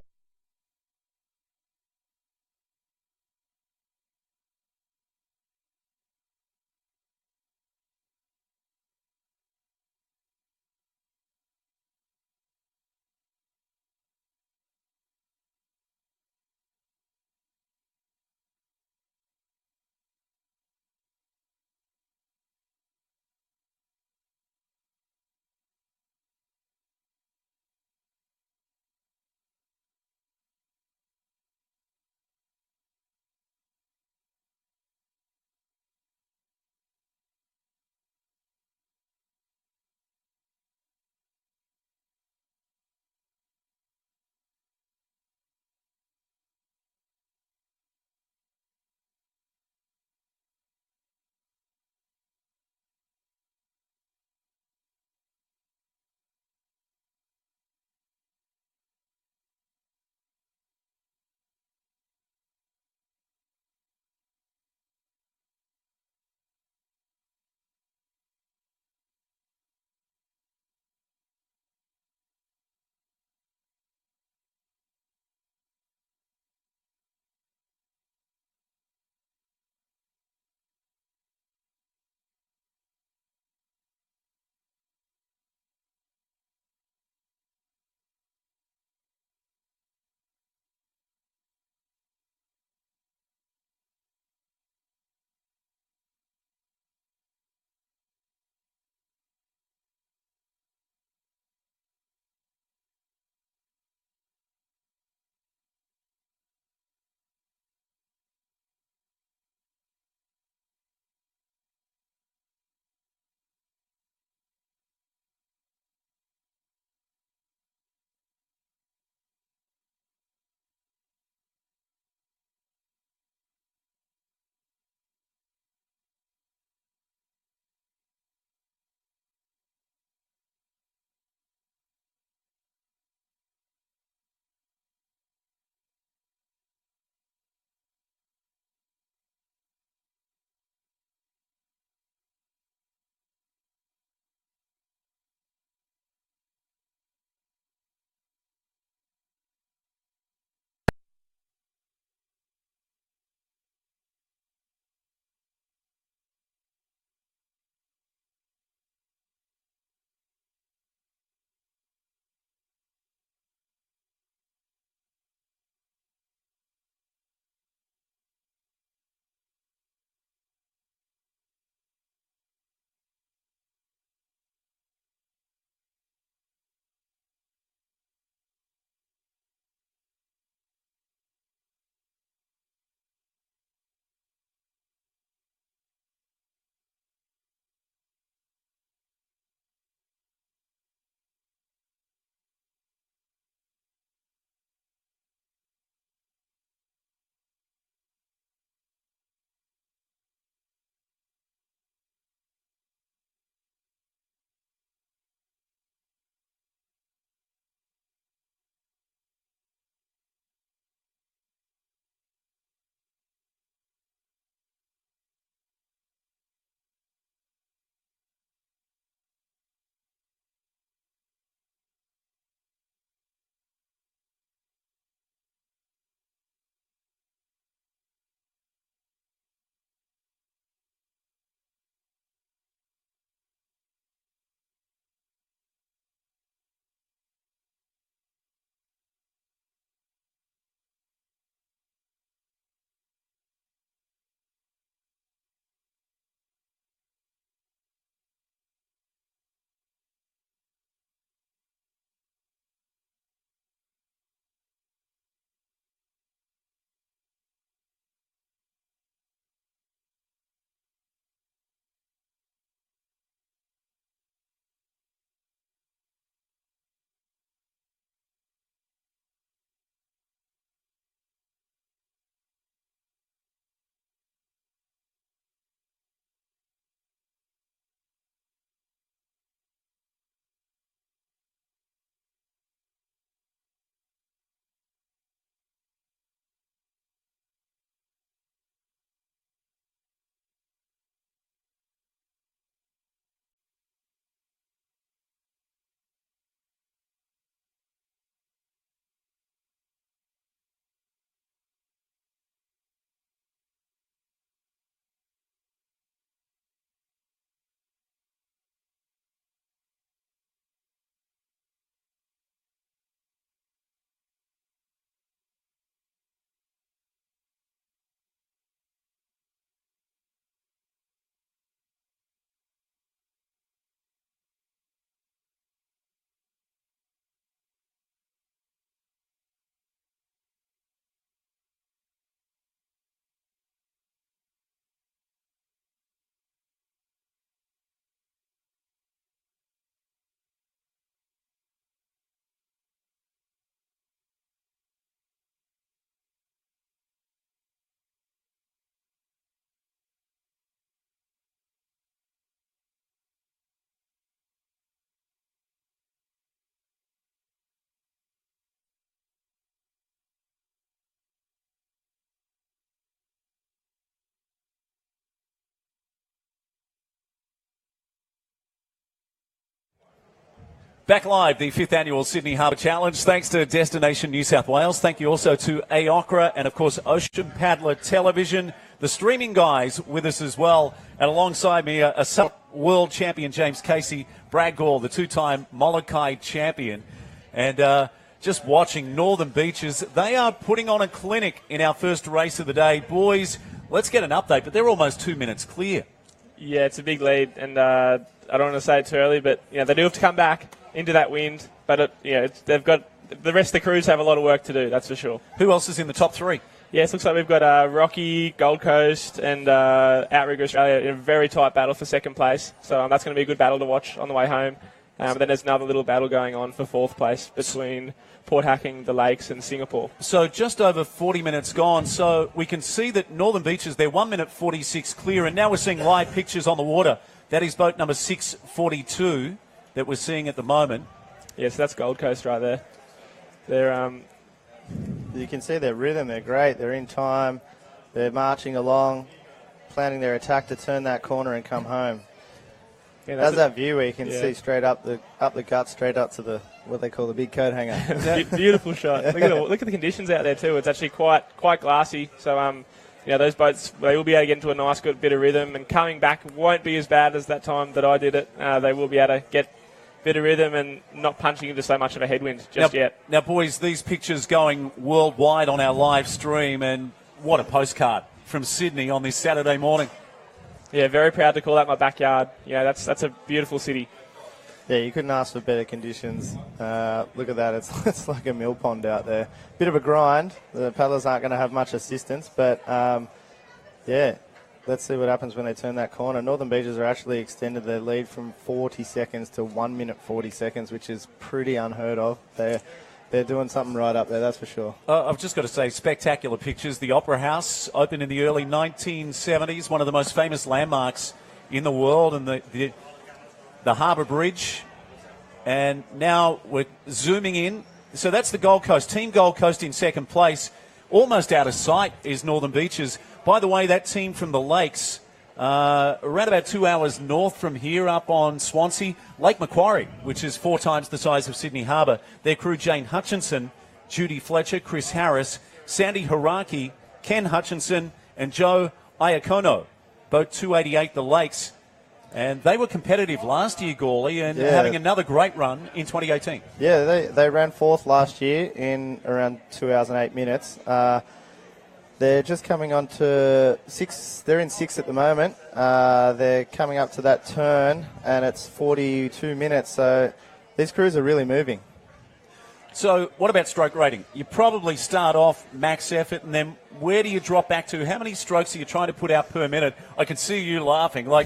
Back live, the 5th annual Sydney Harbour Challenge. Thanks to Destination New South Wales. Thank you also to AOCRA and, of course, Ocean Paddler Television. The streaming guys with us as well. And alongside me, a world champion, James Casey, Brad Gall, the 2-time Molokai champion. And just watching Northern Beaches, they are putting on a clinic in our first race of the day. Boys, let's get an update, but they're almost 2 minutes clear. Yeah, it's a big lead, and I don't want to say it too early, but they do have to come back into that wind. But they've got the rest of the crews have a lot of work to do. That's for sure. Who else is in the top 3? Yes, looks like we've got Rocky, Gold Coast, and Outrigger Australia in a very tight battle for second place. So that's going to be a good battle to watch on the way home. But then there's another little battle going on for fourth place between Port Hacking, the Lakes, and Singapore. So just over 40 minutes gone. So we can see that Northern Beaches, they're 1 minute 46 clear. And now we're seeing live pictures on the water. That is boat number 642 that we're seeing at the moment. Yes, that's Gold Coast right there. They're You can see their rhythm. They're great. They're in time. They're marching along, planning their attack to turn that corner and come home. Yeah, that's that view where you can see straight up the gut, straight up to the what they call the big coat hanger. Beautiful shot. Look at the conditions out there too. It's actually quite glassy. So those boats, they will be able to get into a nice good bit of rhythm, and coming back won't be as bad as that time that I did it. They will be able to get a bit of rhythm and not punching into so much of a headwind yet. Now, boys, these pictures going worldwide on our live stream, and what a postcard from Sydney on this Saturday morning. Yeah, very proud to call that my backyard. Yeah, that's a beautiful city. Yeah, you couldn't ask for better conditions. Look at that. It's like a mill pond out there. Bit of a grind. The paddlers aren't going to have much assistance, but, let's see what happens when they turn that corner. Northern Beaches are actually extended their lead from 40 seconds to 1 minute 40 seconds, which is pretty unheard of. They're doing something right up there, that's for sure. I've just got to say, spectacular pictures. The Opera House opened in the early 1970s, one of the most famous landmarks in the world, and the Harbour Bridge. And now we're zooming in. So that's the Gold Coast. Team Gold Coast in second place. Almost out of sight is Northern Beaches. By the way, that team from the Lakes, around about 2 hours north from here up on Swansea, Lake Macquarie, which is 4 times the size of Sydney Harbour. Their crew, Jane Hutchinson, Judy Fletcher, Chris Harris, Sandy Haraki, Ken Hutchinson, and Joe Iacono. Boat 288, the Lakes. And they were competitive last year, Gawley, and having another great run in 2018. Yeah, they ran 4th last year in around 2 hours and 8 minutes. They're just coming on to 6. They're in 6th at the moment. They're coming up to that turn, and it's 42 minutes. So these crews are really moving. So what about stroke rating? You probably start off max effort, and then where do you drop back to? How many strokes are you trying to put out per minute? I can see you laughing. Oh,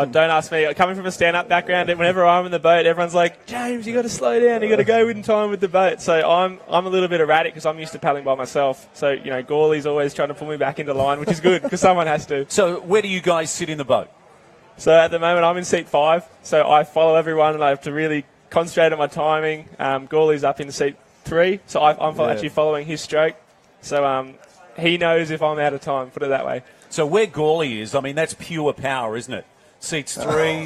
don't ask me. Coming from a stand-up background, whenever I'm in the boat, everyone's like, James, you got to slow down. You got to go in time with the boat. So I'm a little bit erratic because I'm used to paddling by myself. So Gawley's always trying to pull me back into line, which is good because someone has to. So where do you guys sit in the boat? So at the moment, I'm in seat 5. So I follow everyone, and I have to really concentrate on my timing. Gawley's up in seat 3, so I'm actually following his stroke. So he knows if I'm out of time, put it that way. So where Gawley is, I mean, that's pure power, isn't it? Seats 3.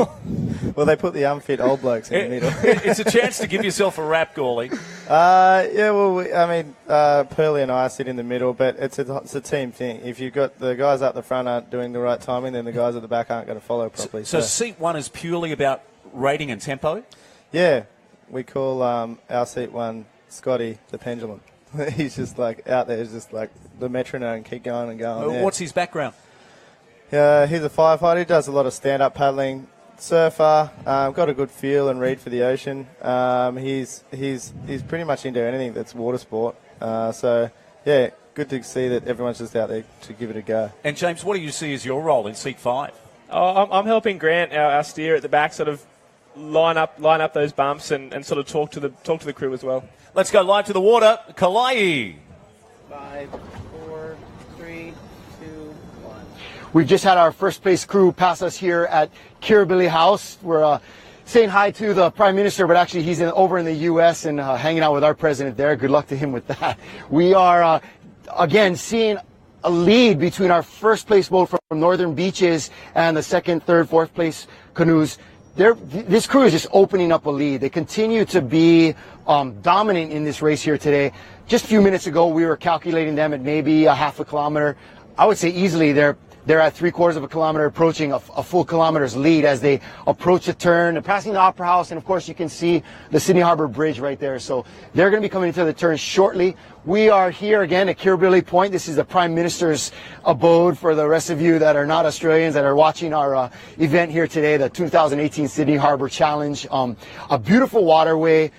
Well, they put the unfit old blokes in the middle. It's a chance to give yourself a rap, Gawley. Pearly and I sit in the middle, but it's a team thing. If you've got the guys up the front aren't doing the right timing, then the guys at the back aren't going to follow properly. So seat 1 is purely about rating and tempo? Yeah, we call our seat 1 Scotty the pendulum. He's just like out there, he's just like the metronome, keep going and going. Yeah. What's his background? He's a firefighter. He does a lot of stand-up paddling, surfer. Got a good feel and read for the ocean. He's pretty much into anything that's water sport. Good to see that everyone's just out there to give it a go. And James, what do you see as your role in seat 5? I'm helping Grant, our steer at the back, sort of line up those bumps and sort of talk to the crew as well. Let's go live to the water. Kalai. 5, 4, 3, 2, 1. We've just had our first place crew pass us here at Kirribilli House. We're saying hi to the Prime Minister, but actually he's over in the U.S. and hanging out with our president there. Good luck to him with that. We are, again, seeing a lead between our first place boat from Northern Beaches and the second, third, fourth place canoes. this crew is just opening up a lead. They continue to be dominant in this race here today. Just a few minutes ago, we were calculating them at maybe a half a kilometer. I would say easily they're at 3/4 of a kilometer, approaching a full kilometer's lead as they approach the turn. They're passing the Opera House, and of course you can see the Sydney Harbour Bridge right there. So they're going to be coming into the turn shortly. We are here again at Kirribilli Point. This is the Prime Minister's abode for the rest of you that are not Australians that are watching our event here today, the 2018 Sydney Harbour Challenge. A beautiful waterway.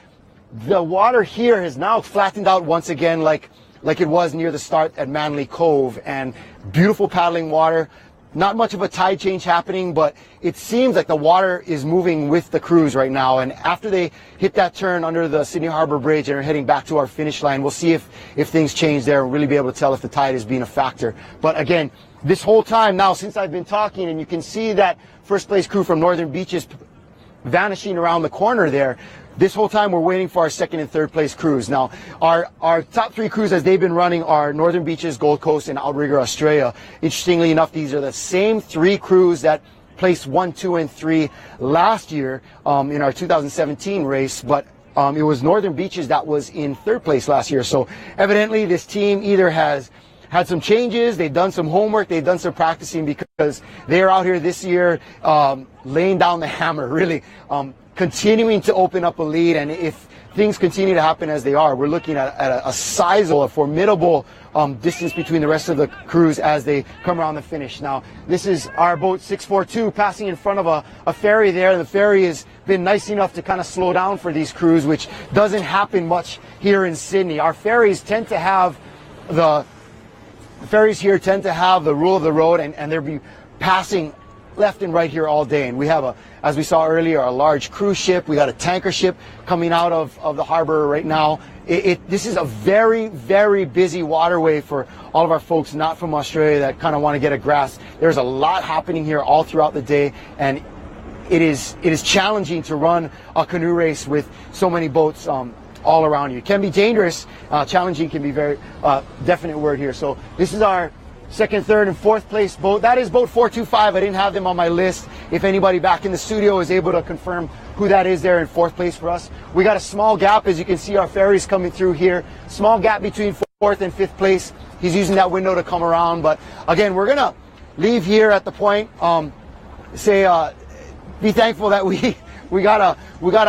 The water here has now flattened out once again like it was near the start at Manly Cove, and beautiful paddling water. Not much of a tide change happening, but it seems like the water is moving with the crews right now. And after they hit that turn under the Sydney Harbour Bridge and are heading back to our finish line, we'll see if things change there and really be able to tell if the tide is being a factor. But again, this whole time now since I've been talking, and you can see that first place crew from Northern Beaches vanishing around the corner there. This whole time we're waiting for our second and third place crews. Now, our top three crews as they've been running are Northern Beaches, Gold Coast, and Outrigger Australia. Interestingly enough, these are the same three crews that placed 1, 2, and 3 last year in our 2017 race, but it was Northern Beaches that was in third place last year. So evidently this team either has had some changes, they've done some homework, they've done some practicing, because they're out here this year laying down the hammer, really continuing to open up a lead. And if things continue to happen as they are, we're looking at a sizable, a formidable distance between the rest of the crews as they come around the finish. Now, this is our boat 642 passing in front of a ferry there. The ferry has been nice enough to kind of slow down for these crews, which doesn't happen much here in Sydney. Our ferries tend to have the ferries here tend to have the rule of the road, and they'll be passing left and right here all day. And we have as we saw earlier, a large cruise ship. We got a tanker ship coming out of the harbor right now. This is a very, very busy waterway for all of our folks not from Australia that kind of want to get a grasp. There's a lot happening here all throughout the day, and it is challenging to run a canoe race with so many boats all around you. It can be dangerous. Challenging can be very definite word here. So this is our second, third, and fourth place boat. That is boat 425. I didn't have them on my list. If anybody back in the studio is able to confirm who that is there in fourth place for us. We got a small gap, as you can see our ferries coming through here. Small gap between fourth and fifth place. He's using that window to come around. But again, we're gonna leave here at the point. Be thankful that we got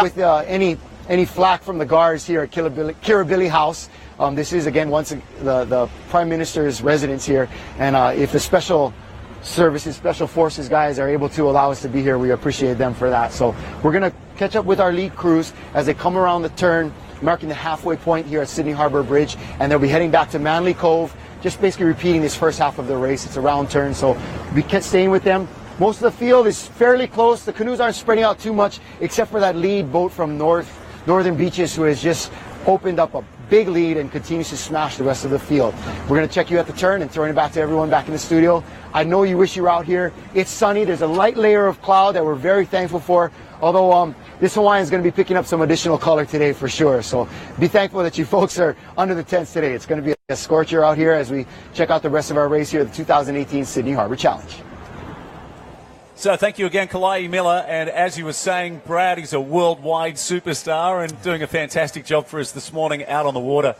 with any flack from the guards here at Kirribilli House. This is, again, once the Prime Minister's residence here, and if the Special Services, Special Forces guys are able to allow us to be here, we appreciate them for that. So we're going to catch up with our lead crews as they come around the turn, marking the halfway point here at Sydney Harbour Bridge, and they'll be heading back to Manly Cove, just basically repeating this first half of the race. It's a round turn, so we kept staying with them. Most of the field is fairly close. The canoes aren't spreading out too much, except for that lead boat from Northern Beaches, who has just opened up a big lead and continues to smash the rest of the field. We're going to check you at the turn and throwing it back to everyone back in the studio. I know you wish you were out here. It's sunny. There's a light layer of cloud that we're very thankful for, although this Hawaiian is going to be picking up some additional color today for sure. So be thankful that you folks are under the tents today. It's going to be a scorcher out here as we check out the rest of our race here, the 2018 Sydney Harbour Challenge. So thank you again, Kalai Miller. And as you were saying, Brad is a worldwide superstar and doing a fantastic job for us this morning out on the water.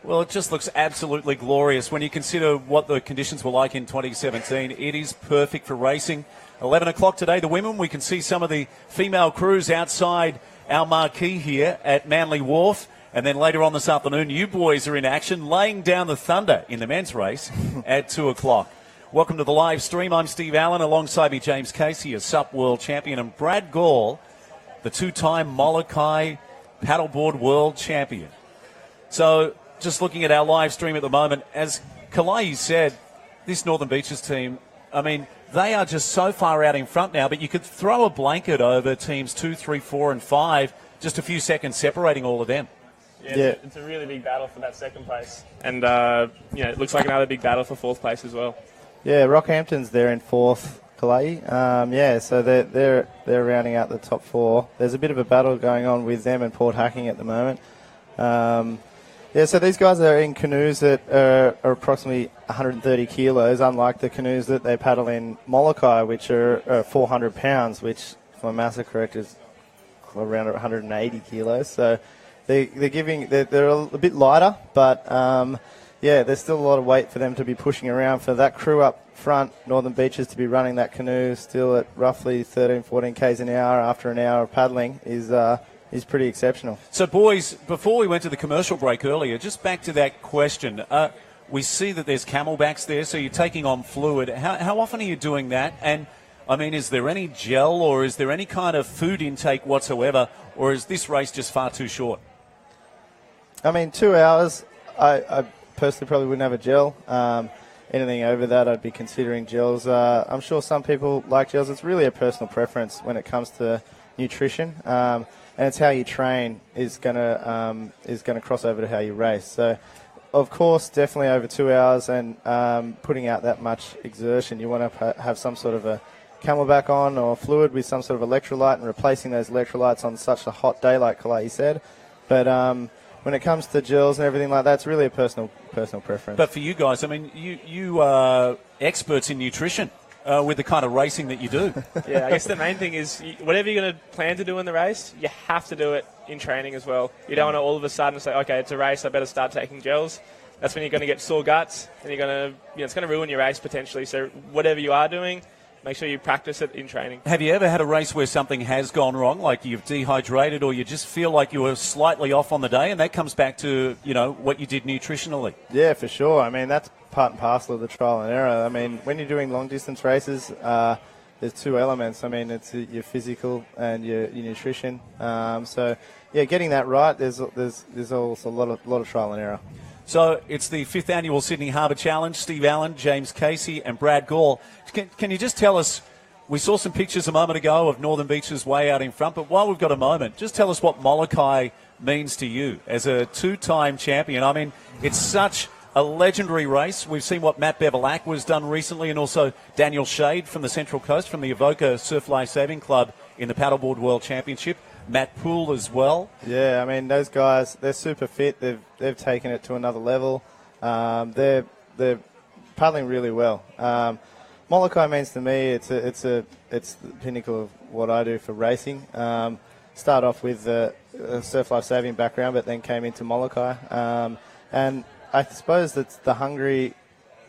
Well, it just looks absolutely glorious. When you consider what the conditions were like in 2017, it is perfect for racing. 11 o'clock today, the women, we can see some of the female crews outside our marquee here at Manly Wharf. And then later on this afternoon, you boys are in action, laying down the thunder in the men's race at 2 o'clock. Welcome to the live stream. I'm Steve Allen. Alongside me, James Casey, a SUP world champion, and Brad Gall, the two-time Molokai paddleboard world champion. So just looking at our live stream at the moment, as Kalai said, this Northern Beaches team, I mean, they are just so far out in front now, but you could throw a blanket over teams 2, 3, 4, and 5, just a few seconds separating all of them. Yeah, it's a really big battle for that second place. And, it looks like another big battle for fourth place as well. Yeah, Rockhampton's there in fourth, Kalai. So they're rounding out the top 4. There's a bit of a battle going on with them and Port Hacking at the moment. So these guys are in canoes that are approximately 130 kilos, unlike the canoes that they paddle in Molokai, which are 400 pounds, which if my maths are correct, is around 180 kilos. So they're a bit lighter, but yeah, there's still a lot of weight for them to be pushing around. For that crew up front, Northern Beaches, to be running that canoe still at roughly 13, 14 k's an hour after an hour of paddling is pretty exceptional. So, boys, before we went to the commercial break earlier, just back to that question. We see that there's camelbacks there, so you're taking on fluid. How often are you doing that? And, I mean, is there any gel or is there any kind of food intake whatsoever, or is this race just far too short? I mean, 2 hours, I personally probably wouldn't have a gel. Anything over that, I'd be considering gels. I'm sure some people like gels. It's really a personal preference when it comes to nutrition, and it's how you train is gonna cross over to how you race. So, of course, definitely over 2 hours and putting out that much exertion, you want to have some sort of a camelback on or fluid with some sort of electrolyte and replacing those electrolytes on such a hot day, like Kalai said. But when it comes to gels and everything like that, it's really a personal preference. But for you guys, I mean, you are experts in nutrition with the kind of racing that you do. Yeah, I guess the main thing is whatever you're going to plan to do in the race, you have to do it in training as well. You don't want to all of a sudden say, okay, it's a race, I better start taking gels. That's when you're going to get sore guts, and you're going to, it's going to ruin your race potentially. So whatever you are doing, make sure you practice it in training. Have you ever had a race where something has gone wrong, like you've dehydrated or you just feel like you were slightly off on the day, and that comes back to, what you did nutritionally? Yeah, for sure. I mean, that's part and parcel of the trial and error. I mean, when you're doing long-distance races, there's two elements. I mean, it's your physical and your nutrition. So, yeah, getting that right, there's also a lot of trial and error. So it's the 5th annual Sydney Harbour Challenge. Steve Allen, James Casey and Brad Gall. Can you just tell us, we saw some pictures a moment ago of Northern Beaches way out in front, but while we've got a moment, just tell us what Molokai means to you as a 2-time champion. I mean, it's such a legendary race. We've seen what Matt Bevelak was done recently, and also Daniel Shade from the Central Coast, from the Avoca Surf Life Saving Club in the Paddleboard World Championship. Matt Poole as well. Yeah, I mean, those guys, they're super fit. They've taken it to another level. They're paddling really well. Molokai means to me, it's the pinnacle of what I do for racing. Start off with a surf life saving background, but then came into Molokai. And I suppose that's the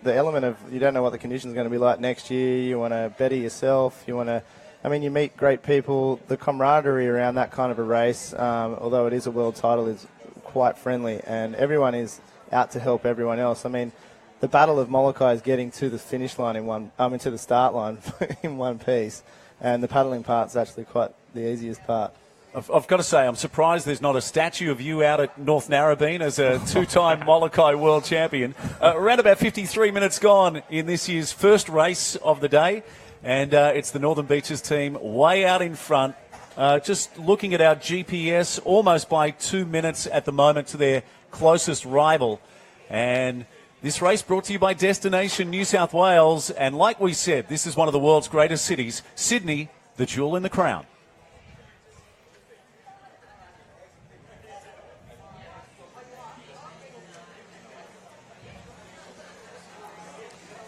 element of you don't know what the conditions are going to be like next year. You want to better yourself. You meet great people. The camaraderie around that kind of a race, although it is a world title, is quite friendly, and everyone is out to help everyone else. I mean, the Battle of Molokai is getting to the finish line to the start line in one piece, and the paddling part's actually quite the easiest part. I've got to say, I'm surprised there's not a statue of you out at North Narrabeen as a 2-time Molokai world champion. Around about 53 minutes gone in this year's first race of the day. And it's the Northern Beaches team way out in front. Just looking at our GPS, almost by 2 minutes at the moment to their closest rival. And this race brought to you by Destination New South Wales. And like we said, this is one of the world's greatest cities, Sydney, the jewel in the crown.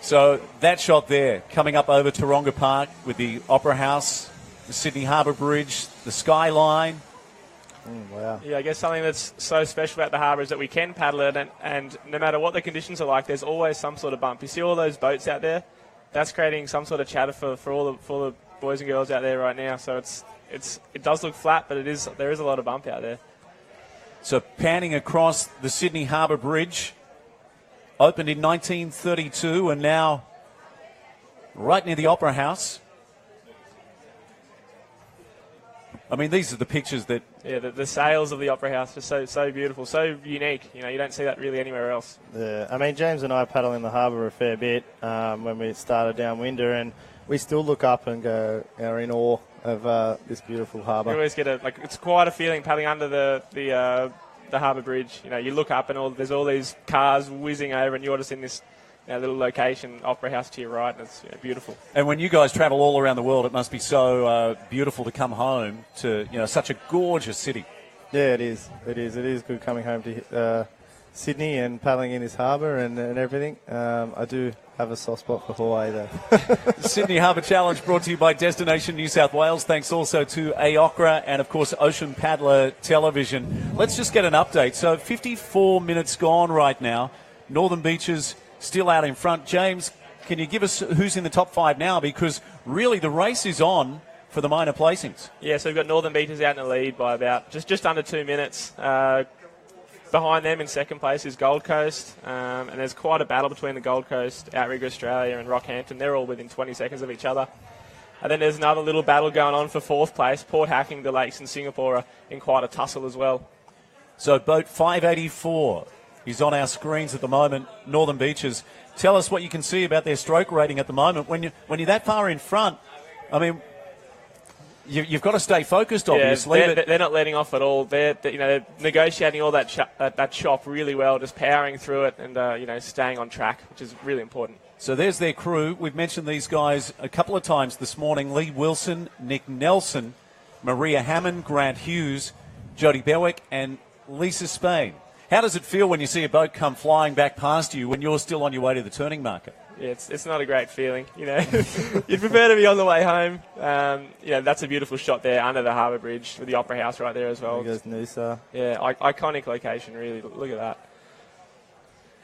So that shot there, coming up over Taronga Park with the Opera House, the Sydney Harbour Bridge, the skyline. Wow. Yeah, I guess something that's so special about the harbour is that we can paddle it, and no matter what the conditions are like, there's always some sort of bump. You see all those boats out there? That's creating some sort of chatter for all the boys and girls out there right now. So it does look flat, but there is a lot of bump out there. So panning across the Sydney Harbour Bridge, opened in 1932 and now right near the Opera House. I mean, these are the pictures that... Yeah, the sails of the Opera House are so beautiful, so unique. You don't see that really anywhere else. Yeah, I mean, James and I paddle in the harbour a fair bit when we started downwinder, and we still look up and are in awe of this beautiful harbour. You always get it's quite a feeling paddling under the Harbour Bridge. You look up and there's all these cars whizzing over, and you're just in this little location, Opera House to your right, and it's beautiful. And when you guys travel all around the world, it must be so beautiful to come home to such a gorgeous city. Yeah, it is. It is good coming home to Sydney and paddling in this harbour and everything. I do have a soft spot for Hawaii, though. Sydney Harbour Challenge brought to you by Destination New South Wales. Thanks also to AOCRA and, of course, Ocean Paddler Television. Let's just get an update. So 54 minutes gone right now. Northern Beaches still out in front. James, can you give us who's in the top 5 now? Because really the race is on for the minor placings. Yeah, so we've got Northern Beaches out in the lead by about just under 2 minutes. Behind them in second place is Gold Coast, and there's quite a battle between the Gold Coast, Outrigger Australia and Rockhampton. They're all within 20 seconds of each other. And then there's another little battle going on for fourth place. Port Hacking, the Lakes and Singapore are in quite a tussle as well. So boat 584 is on our screens at the moment, Northern Beaches. Tell us what you can see about their stroke rating at the moment. When you're that far in front, I mean, you've got to stay focused, obviously. Yeah, they're not letting off at all. They're negotiating all that chop really well, just powering through it and staying on track, which is really important. So there's their crew. We've mentioned these guys a couple of times this morning. Lee Wilson, Nick Nelson, Maria Hammond, Grant Hughes, Jodie Bewick and Lisa Spain. How does it feel when you see a boat come flying back past you when you're still on your way to the turning market? Yeah, it's not a great feeling, You'd prefer to be on the way home. That's a beautiful shot there under the Harbour Bridge with the Opera House right there as well. There goes Noosa. Yeah, iconic location, really. Look at that.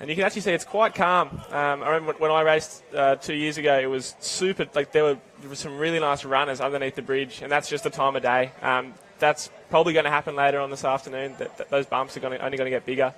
And you can actually see it's quite calm. I remember when I raced 2 years ago, it was super, there were some really nice runners underneath the bridge, and that's just the time of day. That's probably going to happen later on this afternoon. Those bumps are only going to get bigger.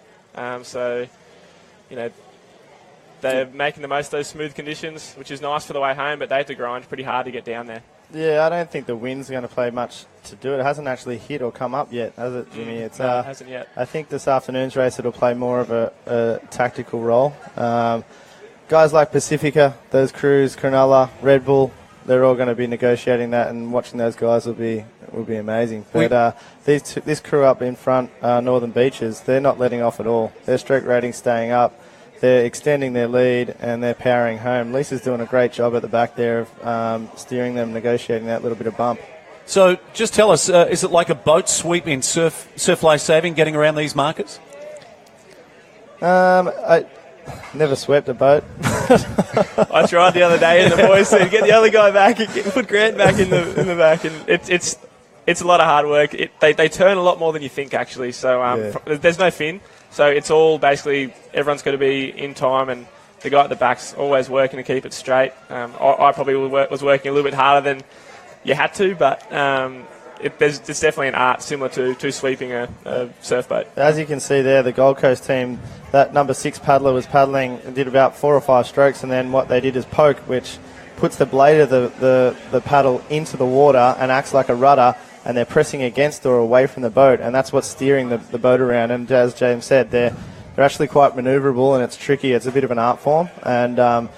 They're making the most of those smooth conditions, which is nice for the way home, but they have to grind pretty hard to get down there. Yeah, I don't think the wind's going to play much to do it. It hasn't actually hit or come up yet, has it, Jimmy? No, it hasn't yet. I think this afternoon's race it'll play more of a tactical role. Guys like Pacifica, those crews, Cronulla, Red Bull, they're all going to be negotiating that, and watching those guys will be amazing. But this crew up in front, Northern Beaches, they're not letting off at all. Their stroke rating's staying up. They're extending their lead and they're powering home. Lisa's doing a great job at the back there of steering them, negotiating that little bit of bump. So just tell us, is it like a boat sweep in surf life saving getting around these markers? I never swept a boat. I tried the other day and the boys said, get the other guy back, put Grant back in the back. And it's a lot of hard work. They turn a lot more than you think, actually. So there's no fin. So it's all basically everyone's got to be in time, and the guy at the back's always working to keep it straight. I probably was working a little bit harder than you had to, but it's definitely an art similar to sweeping a surf boat. As you can see there, the Gold Coast team, that number 6 paddler was paddling and did about 4 or 5 strokes, and then what they did is poke, which puts the blade of the paddle into the water and acts like a rudder, and they're pressing against or away from the boat, and that's what's steering the boat around. And as James said, they're actually quite manoeuvrable, and it's tricky. It's a bit of an art form, and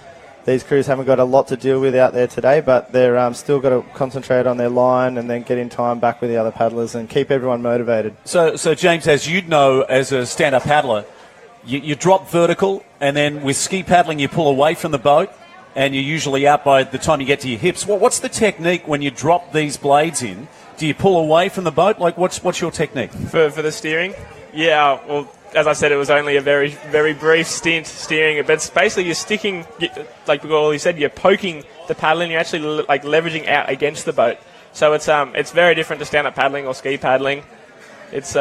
these crews haven't got a lot to deal with out there today, but they're still got to concentrate on their line and then get in time back with the other paddlers and keep everyone motivated. So James, as you'd know as a stand-up paddler, you drop vertical, and then with ski paddling you pull away from the boat, and you're usually out by the time you get to your hips. What's the technique when you drop these blades in? Do you pull away from the boat? Like, what's your technique? For the steering? Yeah, well, as I said, it was only a very, very brief stint steering it. But it's basically you're sticking, like you said, you're poking the paddle and you're actually like leveraging out against the boat. So it's very different to stand-up paddling or ski paddling. It's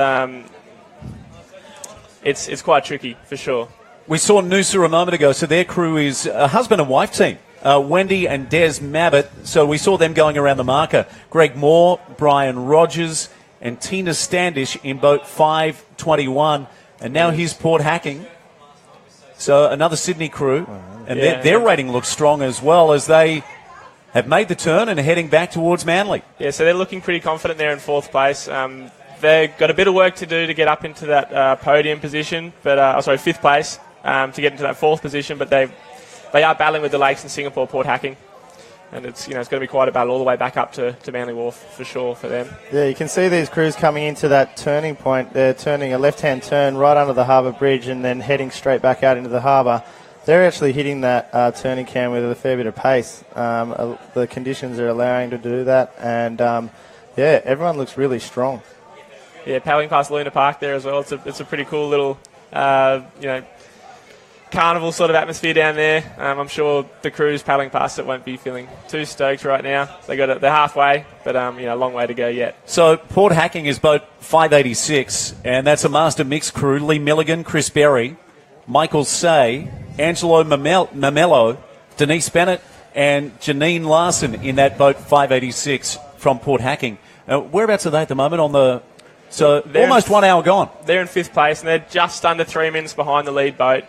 quite tricky, for sure. We saw Noosa a moment ago, so their crew is a husband and wife team. Wendy and Des Mabbitt, so we saw them going around the marker. Greg Moore, Brian Rogers, and Tina Standish in boat 521. And now here's Port Hacking. So another Sydney crew. And their rating looks strong as well, as they have made the turn and are heading back towards Manly. Yeah, so they're looking pretty confident there in fourth place. They've got a bit of work to do to get up into that podium position, but fifth place to get into that fourth position, but they are battling with the Lakes in Singapore, Port Hacking. And it's going to be quite a battle all the way back up to Manly Wharf for sure for them. Yeah, you can see these crews coming into that turning point. They're turning a left-hand turn right under the Harbour Bridge and then heading straight back out into the harbour. They're actually hitting that turning cam with a fair bit of pace. The conditions are allowing to do that, and everyone looks really strong. Yeah, paddling past Luna Park there as well. It's a pretty cool little Carnival sort of atmosphere down there. I'm sure the crews paddling past it won't be feeling too stoked right now. They're halfway, but a long way to go yet. So Port Hacking is boat 586, and that's a master mix crew. Lee Milligan, Chris Berry, Michael Say, Angelo Mamello, Denise Bennett, and Janine Larson in that boat 586 from Port Hacking. Whereabouts are they at the moment on the... So they're almost 1 hour gone. They're in 5th place, and they're just under 3 minutes behind the lead boat.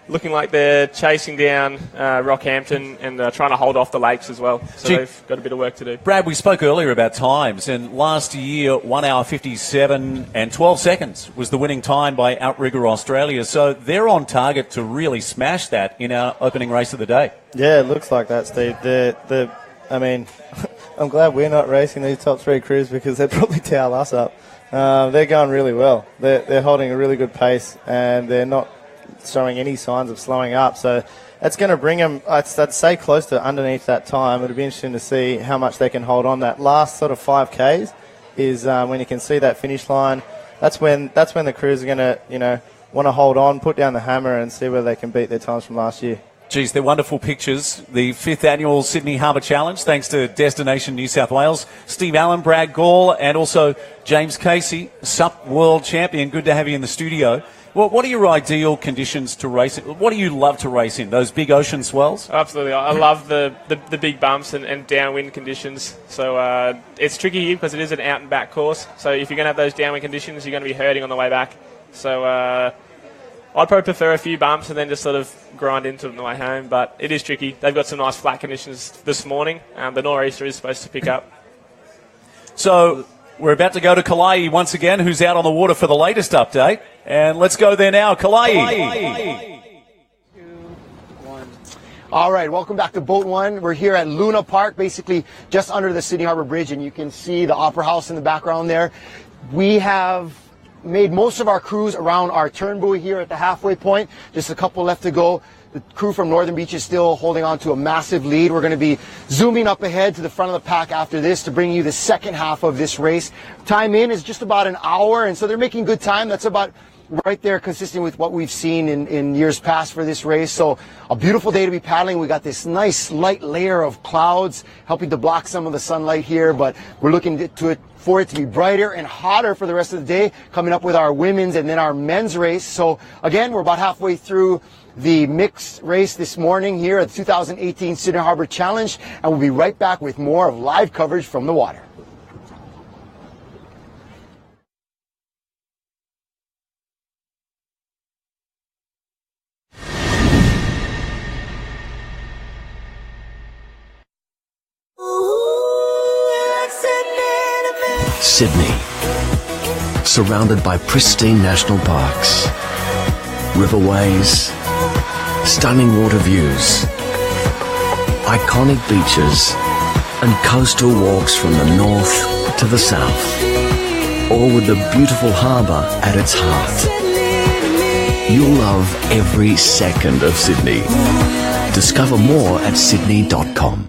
Looking like they're chasing down Rockhampton and trying to hold off the Lakes as well. So they've got a bit of work to do. Brad, we spoke earlier about times, and last year 1 hour 57 and 12 seconds was the winning time by Outrigger Australia. So they're on target to really smash that in our opening race of the day. Yeah, it looks like that, Steve. I'm glad we're not racing these top 3 crews because they'd probably towel us up. They're going really well. They're holding a really good pace, and they're not showing any signs of slowing up. So that's going to bring them, I'd say, close to underneath that time. It'll be interesting to see how much they can hold on. That last sort of 5Ks is when you can see that finish line. That's when the crews are going to, want to hold on, put down the hammer, and see whether they can beat their times from last year. Geez, they're wonderful pictures. The 5th annual Sydney Harbour Challenge, thanks to Destination New South Wales. Steve Allen, Brad Gall, and also James Casey, SUP World Champion. Good to have you in the studio. Well, what are your ideal conditions to race in? What do you love to race in? Those big ocean swells? Absolutely. I love the big bumps and downwind conditions. So it's tricky here because it is an out and back course. So if you're going to have those downwind conditions, you're going to be hurting on the way back. So I'd probably prefer a few bumps and then just sort of grind into it on the way home, but it is tricky. They've got some nice flat conditions this morning. The nor'easter is supposed to pick up. So we're about to go to Kalai once again, who's out on the water for the latest update. And let's go there now. Kalai. 2, 1. All right, welcome back to Boat 1. We're here at Luna Park, basically just under the Sydney Harbour Bridge, and you can see the Opera House in the background there. We have made most of our crews around our turn buoy here at the halfway point. Just a couple left to go. The crew from Northern Beach is still holding on to a massive lead. We're going to be zooming up ahead to the front of the pack after this to bring you the second half of this race. Time in is just about an hour, and so they're making good time. That's about right there, consistent with what we've seen in years past for this race. So a beautiful day to be paddling. We got this nice light layer of clouds helping to block some of the sunlight here, but we're looking for it to be brighter and hotter for the rest of the day, coming up with our women's and then our men's race. So again, we're about halfway through the mixed race this morning here at the 2018 Sydney Harbour Challenge, and we'll be right back with more of live coverage from the water. Sydney, surrounded by pristine national parks, riverways, stunning water views, iconic beaches, and coastal walks from the north to the south, all with the beautiful harbour at its heart. You'll love every second of Sydney. Discover more at sydney.com.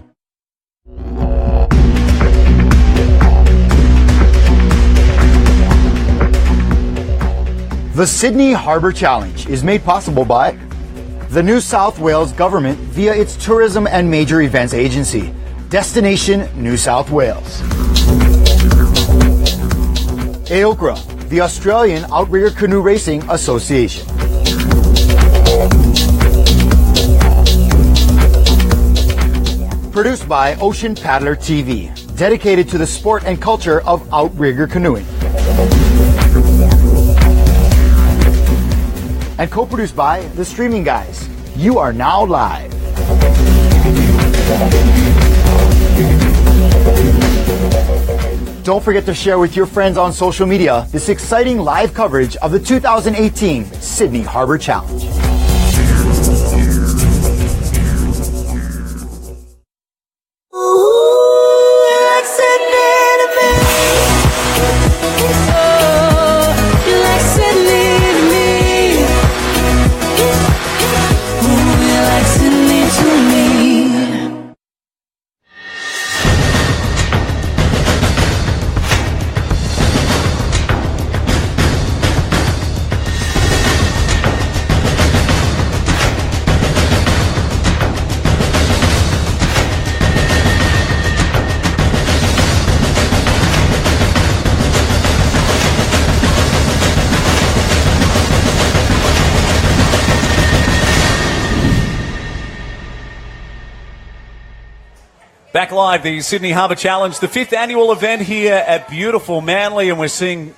The Sydney Harbour Challenge is made possible by the New South Wales Government via its Tourism and Major Events Agency, Destination New South Wales. AOCRA, the Australian Outrigger Canoe Racing Association. Produced by Ocean Paddler TV, dedicated to the sport and culture of outrigger canoeing. And co-produced by The Streaming Guys. You are now live. Don't forget to share with your friends on social media this exciting live coverage of the 2018 Sydney Harbour Challenge. Back live, the Sydney Harbour Challenge, the 5th annual event here at beautiful Manly, and we're seeing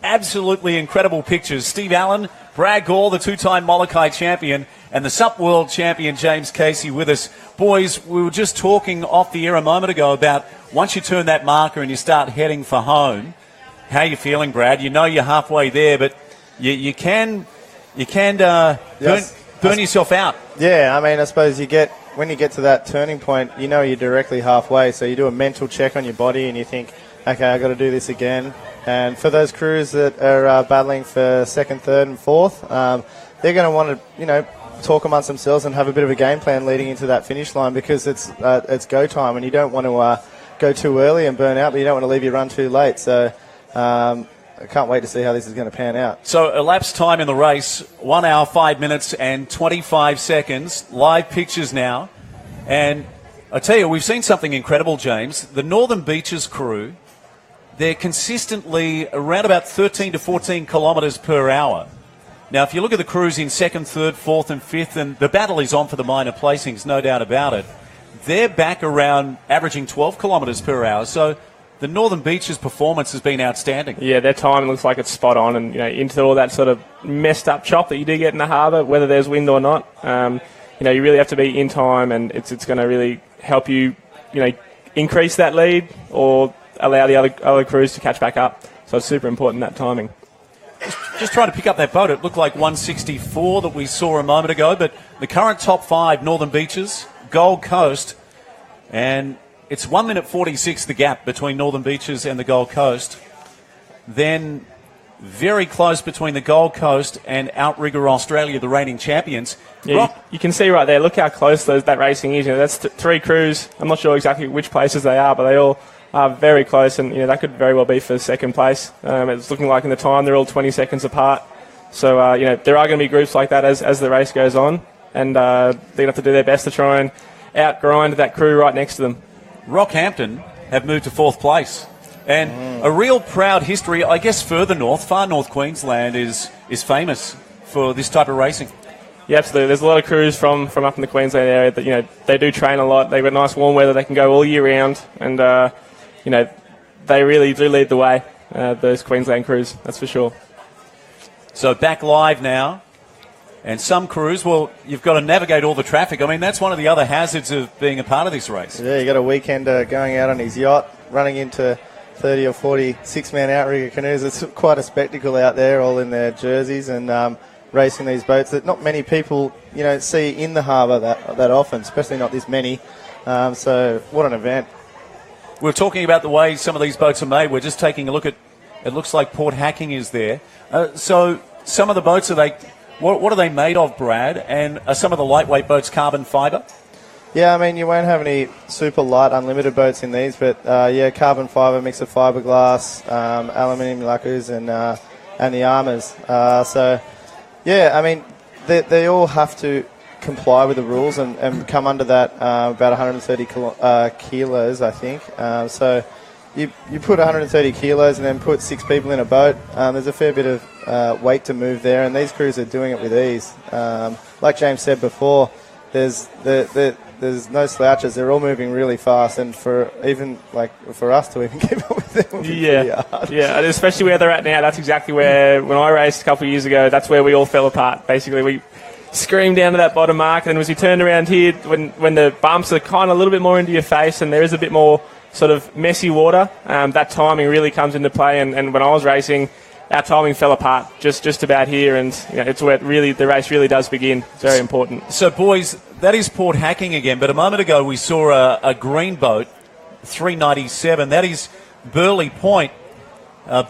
absolutely incredible pictures. Steve Allen, Brad Gall, the 2-time Molokai champion, and the SUP World champion James Casey with us. Boys, we were just talking off the air a moment ago about once you turn that marker and you start heading for home, how are you feeling, Brad? You know you're halfway there, but you can burn yourself out. Yeah, I mean, I suppose when you get to that turning point, you know you're directly halfway, so you do a mental check on your body and you think, okay, I've got to do this again. And for those crews that are battling for second, third and fourth, they're going to want to, talk amongst themselves and have a bit of a game plan leading into that finish line, because it's go time and you don't want to go too early and burn out, but you don't want to leave your run too late. So I can't wait to see how this is going to pan out. So elapsed time in the race, 1 hour, 5 minutes and 25 seconds. Live pictures now. And I tell you, we've seen something incredible, James. The Northern Beaches crew, they're consistently around about 13 to 14 kilometres per hour. Now, if you look at the crews in second, third, fourth and fifth, and the battle is on for the minor placings, no doubt about it, they're back around averaging 12 kilometres per hour. So the Northern Beaches performance has been outstanding. Yeah, their timing looks like it's spot on, and into all that sort of messed up chop that you do get in the harbour, whether there's wind or not. You really have to be in time, and it's going to really help you, increase that lead or allow the other crews to catch back up. So it's super important, that timing. Just trying to pick up that boat. It looked like 164 that we saw a moment ago, but the current top 5, Northern Beaches, Gold Coast, and it's 1 minute 46 the gap between Northern Beaches and the Gold Coast. Then very close between the Gold Coast and Outrigger Australia, the reigning champions. Yeah, you can see right there, look how close that racing is. That's 3 crews. I'm not sure exactly which places they are, but they all are very close, and that could very well be for second place. It's looking like in the time they're all 20 seconds apart. So, there are going to be groups like that as the race goes on, and they're going to have to do their best to try and outgrind that crew right next to them. Rockhampton have moved to 4th place. And a real proud history, I guess further north, far north Queensland is famous for this type of racing. Yeah, absolutely. There's a lot of crews from up in the Queensland area that, they do train a lot. They've got nice warm weather. They can go all year round. And, they really do lead the way, those Queensland crews, that's for sure. So back live now. And some crews, well, you've got to navigate all the traffic. I mean, that's one of the other hazards of being a part of this race. Yeah, you got a weekender going out on his yacht, running into 30 or 40 6-man outrigger canoes. It's quite a spectacle out there, all in their jerseys and racing these boats that not many people, see in the harbour that often, especially not this many. So what an event. We're talking about the way some of these boats are made. We're just taking a look at, it looks like Port Hacking is there. So some of the boats, what are they made of, Brad? And are some of the lightweight boats carbon fibre? Yeah, I mean, you won't have any super light unlimited boats in these, but carbon fibre, mix of fiberglass, aluminium lacquers and the armours. I mean, they all have to comply with the rules and come under that about 130 kilos, I think. So you put 130 kilos and then put 6 people in a boat. There's a fair bit of weight to move there, and these crews are doing it with ease. Like James said before, there's no slouches. They're all moving really fast, and for us to even keep up with them would be pretty hard. Yeah, and especially where they're at now. That's exactly where, when I raced a couple of years ago, that's where we all fell apart. Basically, we screamed down to that bottom mark, and as we turned around here, when the bumps are kind of a little bit more into your face and there is a bit more sort of messy water, that timing really comes into play. And when I was racing, our timing fell apart just about here, and it's where the race really does begin. It's very important. So, boys, that is Port Hacking again, but a moment ago we saw a green boat, 397. That is Burleigh Point.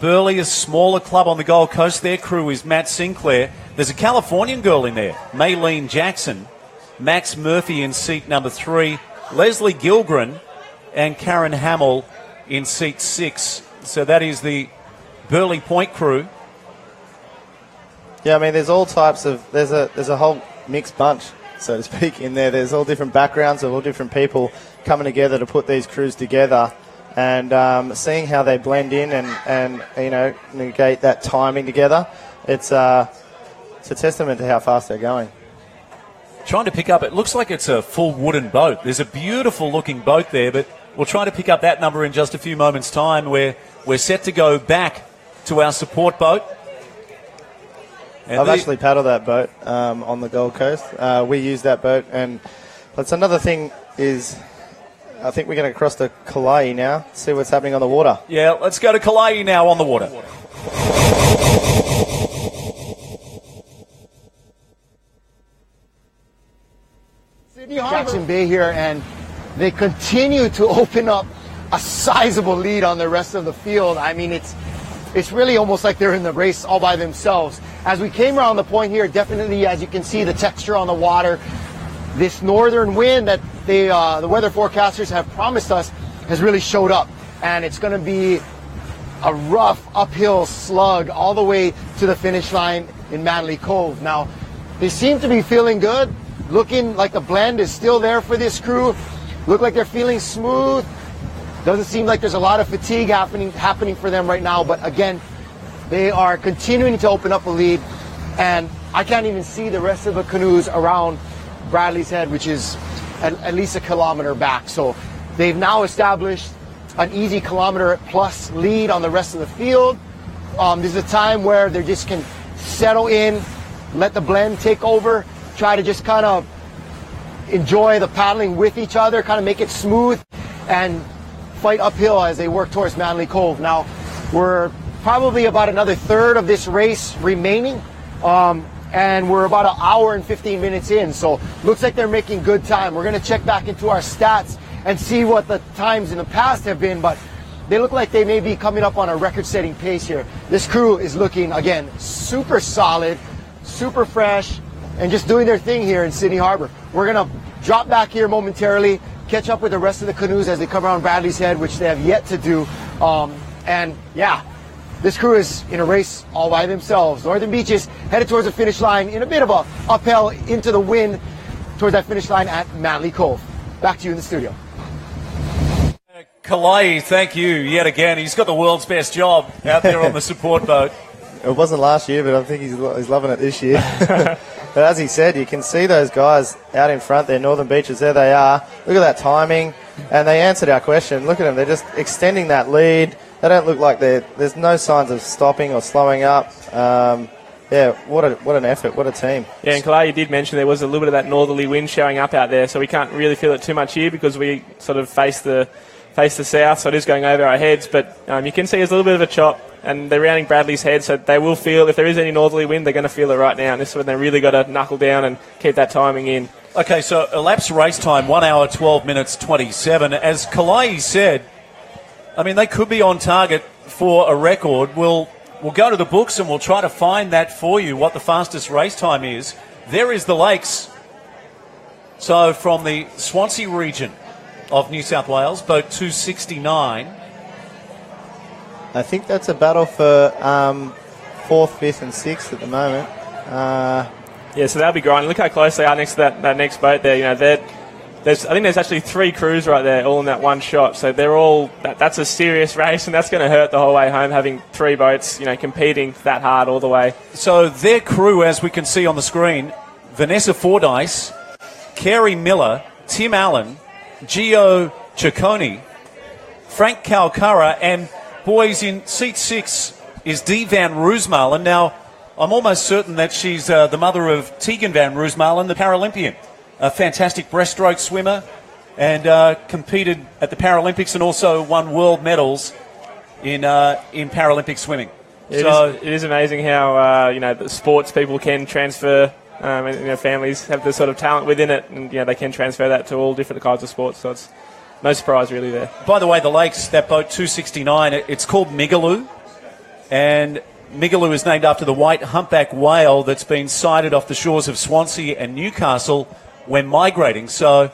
Burleigh, a smaller club on the Gold Coast. Their crew is Matt Sinclair. There's a Californian girl in there, Maylene Jackson. Max Murphy in seat number 3. Leslie Gilgren and Karen Hamill in seat 6. So that is the Burleigh Point crew. Yeah, I mean, there's all types of... There's a whole mixed bunch, so to speak, in there. There's all different backgrounds of all different people coming together to put these crews together. And seeing how they blend in and negate that timing together, it's a testament to how fast they're going. trying to pick up, it looks like it's a full wooden boat. There's a beautiful looking boat there, but we'll try to pick up that number in just a few moments' time. We're set to go back to our support boat. And I've actually paddled that boat on the Gold Coast. We use that boat, and that's another thing is I think we're going to cross to Kauai now, see what's happening on the water. Yeah, let's go to Kauai now on the water. Jackson Bay here, and they continue to open up a sizable lead on the rest of the field. I mean, it's really almost like they're in the race all by themselves. As we came around the point here, definitely, as you can see, the texture on the water, this northern wind that the weather forecasters have promised us has really showed up, and it's going to be a rough uphill slug all the way to the finish line in Manly Cove. Now, they seem to be feeling good. Looking like the blend is still there for this crew. Look like they're feeling smooth. Doesn't seem like there's a lot of fatigue happening for them right now. But again, they are continuing to open up a lead. And I can't even see the rest of the canoes around Bradley's Head, which is at least a kilometer back. So they've now established an easy kilometer plus lead on the rest of the field. This is a time where they just can settle in, let the blend take over, try to just kind of enjoy the paddling with each other, kind of make it smooth and fight uphill as they work towards Manly Cove. Now, we're probably about another third of this race remaining, and we're about an hour and 15 minutes in, so looks like they're making good time. We're going to check back into our stats and see what the times in the past have been, but they look like they may be coming up on a record-setting pace here. This crew is looking, again, super solid, super fresh, and just doing their thing here in Sydney Harbour. We're going to drop back here momentarily, catch up with the rest of the canoes as they come around Bradley's Head, which they have yet to do. And yeah, this crew is in a race all by themselves. Northern Beaches headed towards the finish line in a bit of a uphill into the wind towards that finish line at Manly Cove. Back to you in the studio. Kauai, thank you yet again. He's got the world's best job out there on the support boat. It wasn't last year, but I think he's loving it this year. But as he said, you can see those guys out in front there, Northern Beaches, there they are. Look at that timing. And they answered our question. Look at them. They're just extending that lead. They don't look like there's no signs of stopping or slowing up. Yeah, what an effort. What a team. Yeah, and Kauai, you did mention there was a little bit of that northerly wind showing up out there, so we can't really feel it too much here because we sort of face the south, so it is going over our heads. But you can see there's a little bit of a chop, and they're rounding Bradley's Head, so they will feel, if there is any northerly wind, they're going to feel it right now. And this is when they really got to knuckle down and keep that timing in. Okay, so elapsed race time, 1 hour, 12 minutes, 27. As Kauai said, I mean, they could be on target for a record. We'll go to the books and we'll try to find that for you, what the fastest race time is. There is the lakes. So from the Swansea region of New South Wales, boat 269. I think that's a battle for 4th, 5th and 6th at the moment. Yeah, so they'll be grinding. Look how close they are next to that next boat there. You know, I think there's actually 3 crews right there, all in that one shot. So they're all that's a serious race, and that's going to hurt the whole way home, having 3 boats, you know, competing that hard all the way. So their crew, as we can see on the screen, Vanessa Fordyce, Carey Miller, Tim Allen, Gio Ciccone, Frank Calcara, and boys in seat 6 is Dee Van Roosmalen. Now, I'm almost certain that she's the mother of Tegan Van Roosmalen, the Paralympian. A fantastic breaststroke swimmer and competed at the Paralympics and also won world medals in Paralympic swimming. It is amazing how the sports people can transfer. And, families have this sort of talent within it, and they can transfer that to all different kinds of sports. So it's no surprise really there. By the way, the lakes, that boat 269, it's called Migaloo, and Migaloo is named after the white humpback whale that's been sighted off the shores of Swansea and Newcastle when migrating. So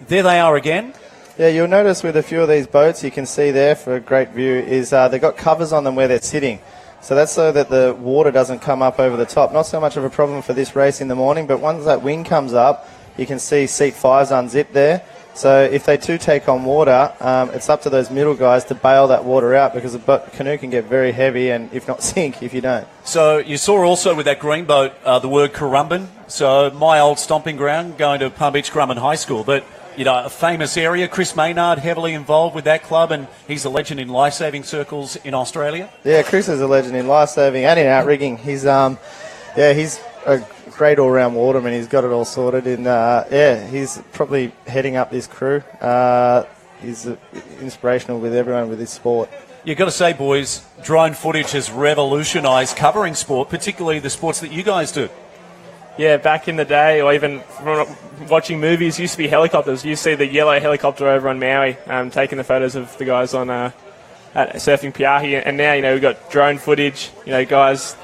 there they are again. Yeah, you'll notice with a few of these boats, you can see there for a great view, is they've got covers on them where they're sitting. So that's so that the water doesn't come up over the top. Not so much of a problem for this race in the morning, but once that wind comes up, you can see seat 5's unzipped there. So if they do take on water, it's up to those middle guys to bail that water out, because the canoe can get very heavy and, if not, sink if you don't. So you saw also with that green boat the word Currumbin. So my old stomping ground, going to Palm Beach Currumbin High School, but a famous area. Chris Maynard heavily involved with that club, and he's a legend in lifesaving circles in Australia. Yeah, Chris is a legend in lifesaving and in outrigging. He's he's a great all-round waterman. He's got it all sorted, and he's probably heading up this crew. He's inspirational with everyone with his sport. You've got to say, boys, drone footage has revolutionised covering sport, particularly the sports that you guys do. Yeah, back in the day, or even watching movies, used to be helicopters. You see the yellow helicopter over on Maui, taking the photos of the guys on at Surfing Piahi, and now we've got drone footage. Guys,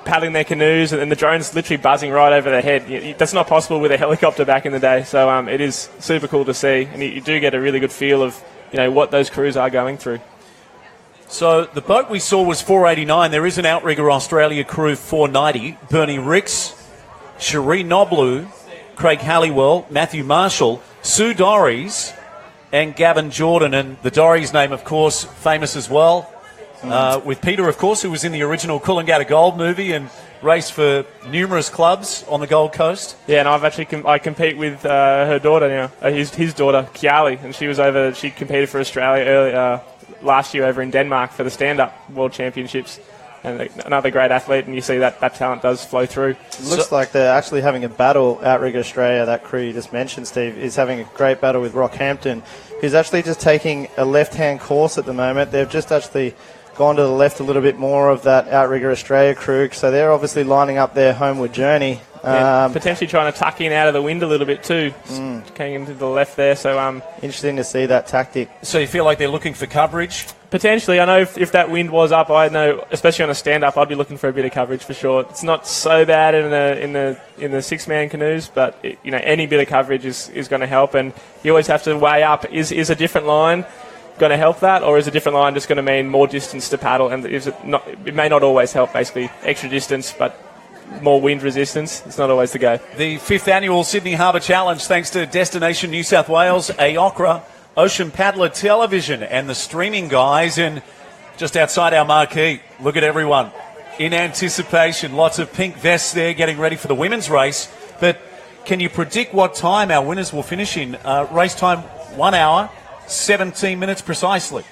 paddling their canoes, and the drone's literally buzzing right over their head. That's not possible with a helicopter back in the day. So it is super cool to see, and you do get a really good feel of what those crews are going through. So the boat we saw was 489. There is an Outrigger Australia crew 490. Bernie Ricks, Cherie Noblu, Craig Halliwell, Matthew Marshall, Sue Dorries, and Gavin Jordan. And the Dorries name, of course, famous as well. With Peter, of course, who was in the original Coolangatta Gold movie and raced for numerous clubs on the Gold Coast. Yeah, and I've actually I compete with her daughter now, his daughter, Kiali, and she competed for Australia earlier last year over in Denmark for the stand-up World Championships. And another great athlete, and you see that talent does flow through. It looks like they're actually having a battle. Outrigger Australia, that crew you just mentioned, Steve, is having a great battle with Rockhampton, who's actually just taking a left-hand course at the moment. They've just actually gone to the left a little bit more of that Outrigger Australia crew, so they're obviously lining up their homeward journey. Potentially trying to tuck in out of the wind a little bit too, coming into the left there. So interesting to see that tactic. So you feel like they're looking for coverage? Potentially. I know if that wind was up, I know, especially on a stand-up, I'd be looking for a bit of coverage for sure. It's not so bad in the six-man canoes, but any bit of coverage is going to help, and you always have to weigh up: is a different line going to help that, or is a different line just going to mean more distance to paddle? And it may not always help. Basically, extra distance, but more wind resistance. It's not always the go. The 5th annual Sydney Harbour Challenge, thanks to Destination New South Wales, AOCRA, Ocean Paddler Television, and the streaming guys. And just outside our marquee, look at everyone in anticipation. Lots of pink vests there getting ready for the women's race. But can you predict what time our winners will finish in? Race time, 1 hour, 17 minutes precisely.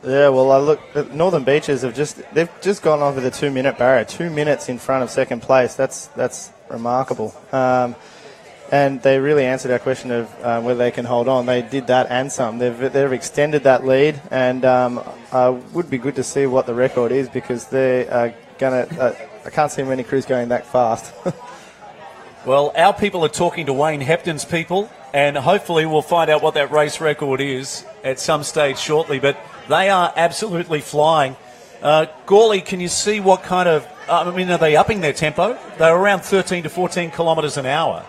Yeah, well, I look at Northern Beaches they've just gone over the 2-minute barrier, 2 minutes in front of second place. That's remarkable. And they really answered our question of whether they can hold on. They did that and some. They've extended that lead, and would be good to see what the record is, because they are gonna. I can't see many crews going that fast. Well, our people are talking to Wayne Hepton's people, and hopefully we'll find out what that race record is at some stage shortly. But they are absolutely flying. Gawley, can you see what kind of... are they upping their tempo? They're around 13 to 14 kilometres an hour.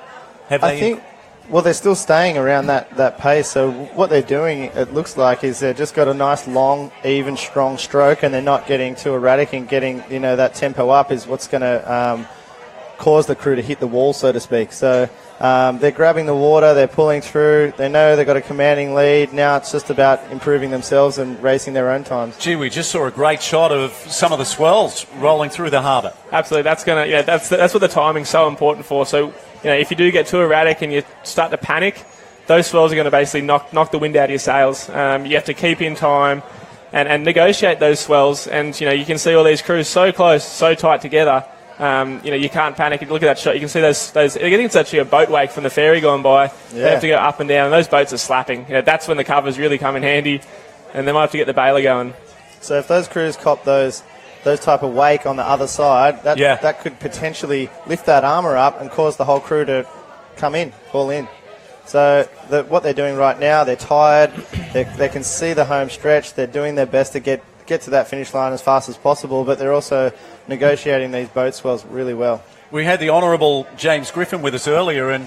I think, they're still staying around that pace. So what they're doing, it looks like, is they've just got a nice, long, even, strong stroke, and they're not getting too erratic, and getting, that tempo up is what's going to cause the crew to hit the wall, so to speak. So they're grabbing the water, they're pulling through, they know they've got a commanding lead. Now it's just about improving themselves and racing their own times. Gee, we just saw a great shot of some of the swells rolling through the harbour. Absolutely, that's what the timing's so important for. So, if you do get too erratic and you start to panic, those swells are going to basically knock the wind out of your sails. You have to keep in time and negotiate those swells. And, you can see all these crews so close, so tight together. You can't panic. Look at that shot. You can see those. I think it's actually a boat wake from the ferry going by. Yeah. They have to go up and down, and those boats are slapping. That's when the covers really come in handy, and they might have to get the bailer going. So if those crews cop those type of wake on the other side, that could potentially lift that armour up and cause the whole crew to fall in. So what they're doing right now, they're tired. They can see the home stretch. They're doing their best to get to that finish line as fast as possible, but they're also negotiating these boat swells really well. We had the Honourable James Griffin with us earlier, and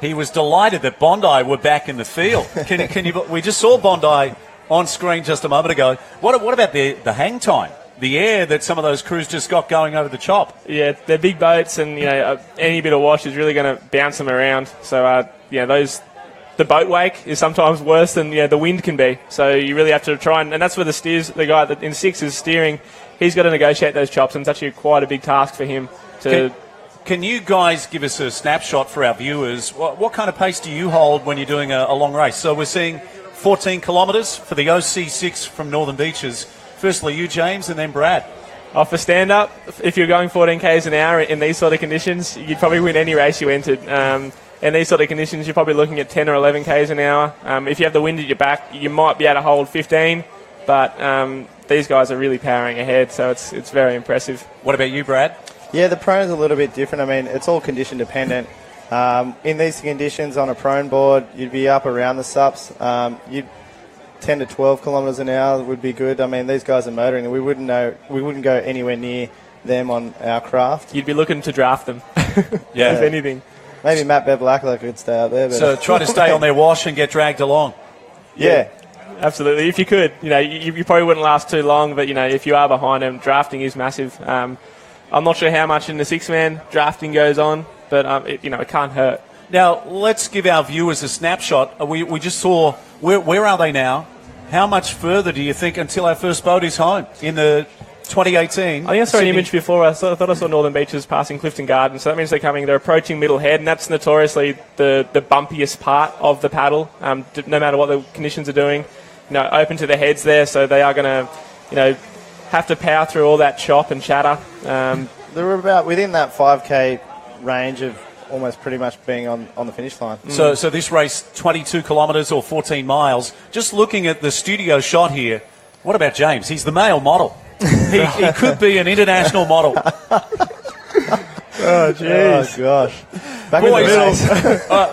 he was delighted that Bondi were back in the field. We just saw Bondi on screen just a moment ago. What about the hang time? The air that some of those crews just got going over the chop. Yeah, they're big boats, and any bit of wash is really going to bounce them around. So those the boat wake is sometimes worse than the wind can be. So you really have to try and that's where the guy that in 6 is steering. He's got to negotiate those chops, and it's actually quite a big task for him to. Can you guys give us a snapshot for our viewers? What kind of pace do you hold when you're doing a long race? So we're seeing 14 kilometres for the OC6 from Northern Beaches. Firstly, you, James, and then Brad. For stand-up, if you're going 14 k's an hour in these sort of conditions, you'd probably win any race you entered. In these sort of conditions, you're probably looking at 10 or 11 k's an hour. If you have the wind at your back, you might be able to hold 15, but these guys are really powering ahead, so it's very impressive. What about you, Brad? Yeah, the prone's a little bit different. I mean, it's all condition dependent. In these conditions on a prone board, you'd be up around the sups. 10 to 12 kilometres an hour would be good. I mean, these guys are motoring. We wouldn't go anywhere near them on our craft. You'd be looking to draft them, yeah. if anything. Maybe Matt Bevilacqua could stay out there. But so try to stay on their wash and get dragged along. Yeah. Absolutely. If you could, you probably wouldn't last too long, but, if you are behind them, drafting is massive. I'm not sure how much in the 6-man drafting goes on, but, it can't hurt. Now, let's give our viewers a snapshot. We just saw, where are they now? How much further do you think until our first boat is home in the 2018? I think I saw an image before. I thought I saw Northern Beaches passing Clifton Gardens, so that means they're approaching Middle Head, and that's notoriously the bumpiest part of the paddle, no matter what the conditions are doing. Open to the heads there, so they are going to, have to power through all that chop and chatter. They were about within that 5K range of almost pretty much being on the finish line. So this race, 22 kilometres or 14 miles. Just looking at the studio shot here, what about James? He's the male model. He could be an international model. Oh, jeez. Oh, gosh. Back Boys, in the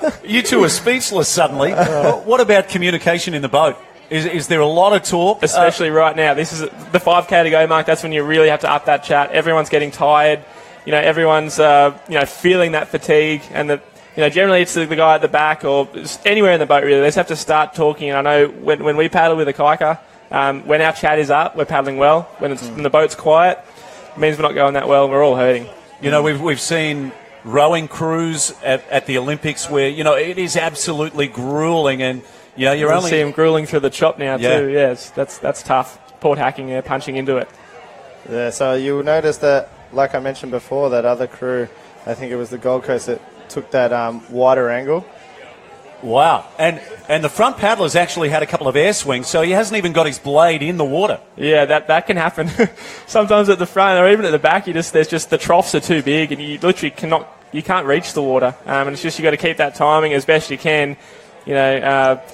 race. You two are speechless suddenly. What about communication in the boat? Is there a lot of talk? Especially right now. This is the 5K to go mark. That's when you really have to up that chat. Everyone's getting tired. Everyone's feeling that fatigue, and generally it's the guy at the back or anywhere in the boat really. They just have to start talking. And I know when we paddle with a kayaker, when our chat is up, we're paddling well. When the boat's quiet, it means we're not going that well. We're all hurting. We've seen rowing crews at the Olympics where it is absolutely grueling, and you're only see them grueling through the chop now too. Yeah, that's tough. Port hacking there, punching into it. Yeah, so you'll notice that, like I mentioned before, that other crew, I think it was the Gold Coast that took that wider angle. Wow. And the front paddler's actually had a couple of air swings, so he hasn't even got his blade in the water. Yeah, that can happen. Sometimes at the front or even at the back, there's just the troughs are too big and you literally can't reach the water. And it's just you got to keep that timing as best you can. At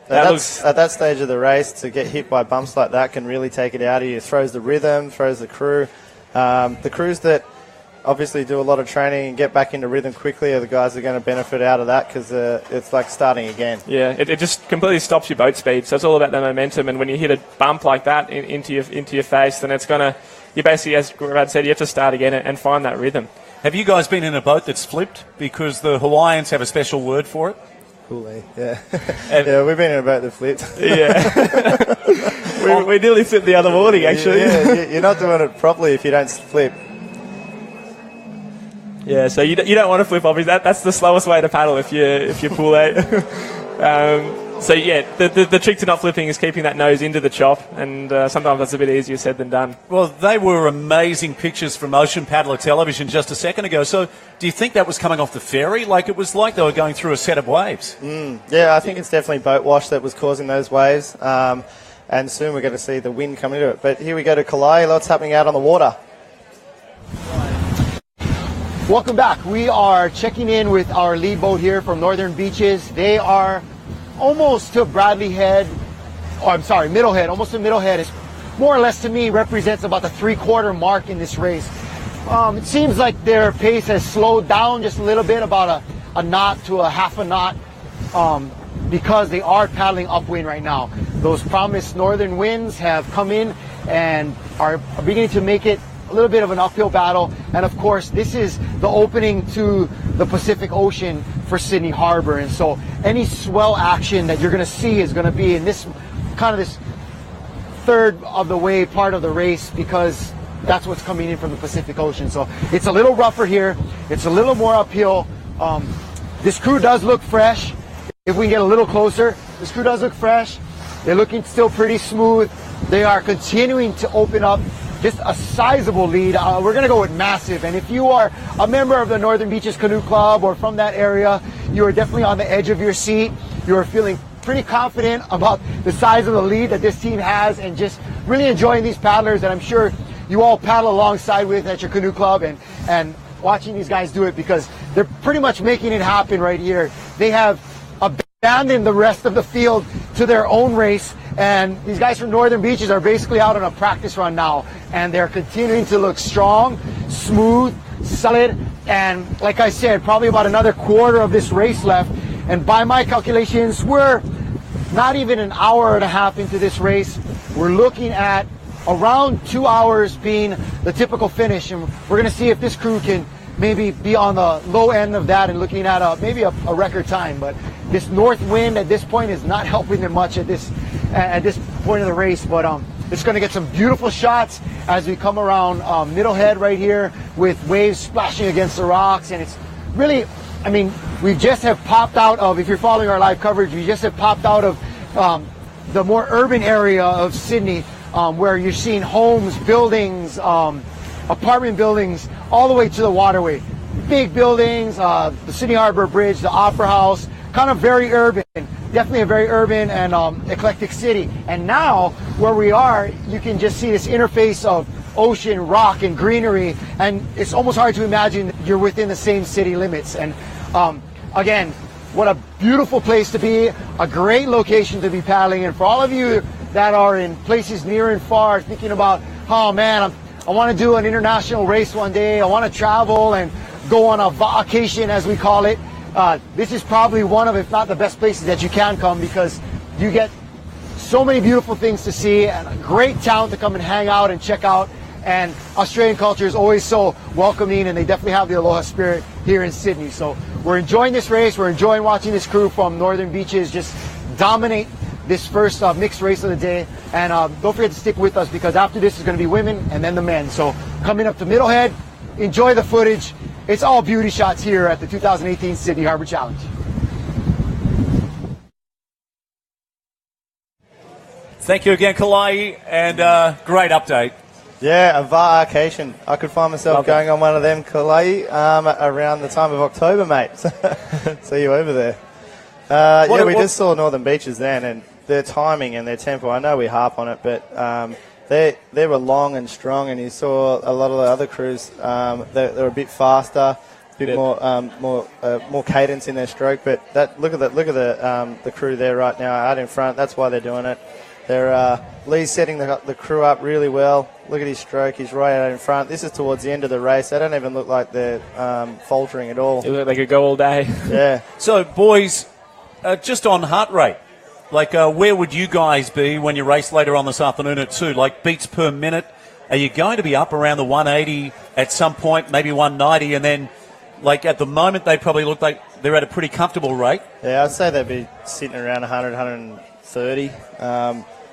that stage of the race, to get hit by bumps like that can really take it out of you. It throws the rhythm, throws the crew. The crews that obviously do a lot of training and get back into rhythm quickly are the guys that are going to benefit out of that, because it's like starting again. Yeah, it just completely stops your boat speed. So it's all about the momentum, and when you hit a bump like that into your face, then you basically, as Brad said, you have to start again and find that rhythm. Have you guys been in a boat that's flipped? Because the Hawaiians have a special word for it. Cool, yeah. Yeah, we've been in a boat that flipped. Yeah. we nearly flipped the other morning, actually. Yeah, you're not doing it properly if you don't flip. Yeah, so you don't want to flip, obviously. That's the slowest way to paddle if you pull out. So yeah, the trick to not flipping is keeping that nose into the chop, and sometimes that's a bit easier said than done. Well, they were amazing pictures from Ocean Paddler Television just a second ago. So do you think that was coming off the ferry? Like, it was like they were going through a set of waves. Yeah, I think it's definitely boat wash that was causing those waves. And soon we're going to see the wind come into it. But here we go to Kalai. Lots happening out on the water. Welcome back. We are checking in with our lead boat here from Northern Beaches. They are almost to Bradley Head, Middle Head, almost to Middle Head. It's more or less, to me, represents about the 3/4 mark in this race. It seems like their pace has slowed down just a little bit, about a knot to a half a knot, because they are paddling upwind right now. Those promised northern winds have come in and are beginning to make it a little bit of an uphill battle. And of course, this is the opening to the Pacific Ocean for Sydney Harbour, and so any swell action that you're going to see is going to be in this third of the way part of the race, because that's what's coming in from the Pacific Ocean. So it's a little rougher here, it's a little more uphill. This crew does look fresh. if we can get a little closer, this crew does look fresh. They're looking still pretty smooth. They are continuing to open up just a sizable lead. We're going to go with massive. And if you are a member of the Northern Beaches Canoe Club or from that area, you are definitely on the edge of your seat. You are feeling pretty confident about the size of the lead that this team has and just really enjoying these paddlers that I'm sure you all paddle alongside with at your canoe club and watching these guys do it, because they're pretty much making it happen right here. They have abandoned the rest of the field to their own race, and these guys from Northern Beaches are basically out on a practice run now, and they're continuing to look strong, smooth, solid, and like I said, probably about another quarter of this race left. And by my calculations, we're not even an hour and a half into this race. We're looking at around 2 hours being the typical finish, and we're going to see if this crew can maybe be on the low end of that and looking at maybe a record time. But this north wind at this point is not helping them much at this point of the race. But it's going to get some beautiful shots as we come around Middlehead right here with waves splashing against the rocks, and it's really, I mean, we just have popped out of, if you're following our live coverage, we just have popped out of the more urban area of Sydney, where you're seeing homes, buildings, apartment buildings, all the way to the waterway. Big buildings, the Sydney Harbour Bridge, the Opera House, kind of very urban, definitely a very urban and eclectic city. And now, where we are, you can just see this interface of ocean, rock, and greenery, and it's almost hard to imagine you're within the same city limits. And again, what a beautiful place to be, a great location to be paddling. And for all of you that are in places near and far thinking about, oh man, I want to do an international race one day, I want to travel and go on a vacation, as we call it, this is probably one of, if not the best places that you can come, because you get so many beautiful things to see and a great town to come and hang out and check out. And Australian culture is always so welcoming, and they definitely have the aloha spirit here in Sydney. So we're enjoying this race. We're enjoying watching this crew from Northern Beaches just dominate this first mixed race of the day. And don't forget to stick with us, because after this is going to be women and then the men. So coming up to Middlehead, enjoy the footage. It's all beauty shots here at the 2018 Sydney Harbour Challenge. Thank you again, Kalai, and great update. Yeah, a vacation. I could find myself going on one of them, Kalai, around the time of October, mate. See you over there. We just saw Northern Beaches then, and their timing and their tempo, I know we harp on it, but they were long and strong, and you saw a lot of the other crews, they're a bit faster, a bit more cadence in their stroke. But look at the crew there right now out in front. That's why they're doing it. They're Lee's setting the crew up really well. Look at his stroke. He's right out in front. This is towards the end of the race. They don't even look like they're faltering at all. They look like they could go all day. Yeah. So, boys, just on heart rate, like where would you guys be when you race later on this afternoon at 2? Like beats per minute, are you going to be up around the 180 at some point, maybe 190, and then, like at the moment, they probably look like they're at a pretty comfortable rate? Yeah, I'd say they'd be sitting around 100, 130.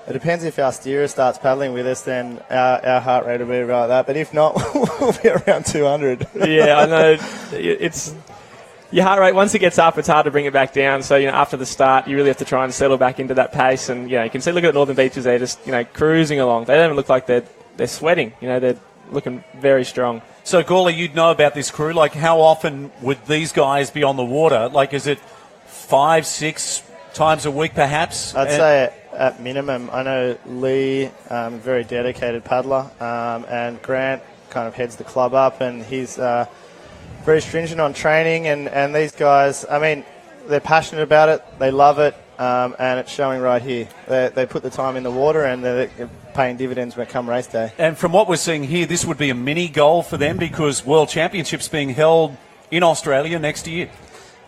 It depends if our steerer starts paddling with us, then our heart rate will be about that. But if not, we'll be around 200. Yeah, I know. It's your heart rate, once it gets up, it's hard to bring it back down. So, after the start, you really have to try and settle back into that pace. And, you can see, look at the Northern Beaches, they're just, cruising along. They don't even look like they're sweating. They're looking very strong. So, Gawley, you'd know about this crew. Like, how often would these guys be on the water? Like, is it 5, 6 times a week, perhaps? I'd say at minimum. I know Lee, very dedicated paddler, and Grant kind of heads the club up, and he's very stringent on training. And these guys, I mean, they're passionate about it, they love it, and it's showing right here. They put the time in the water, and they're paying dividends when it come race day. And from what we're seeing here, this would be a mini goal for them, because World Championships being held in Australia next year.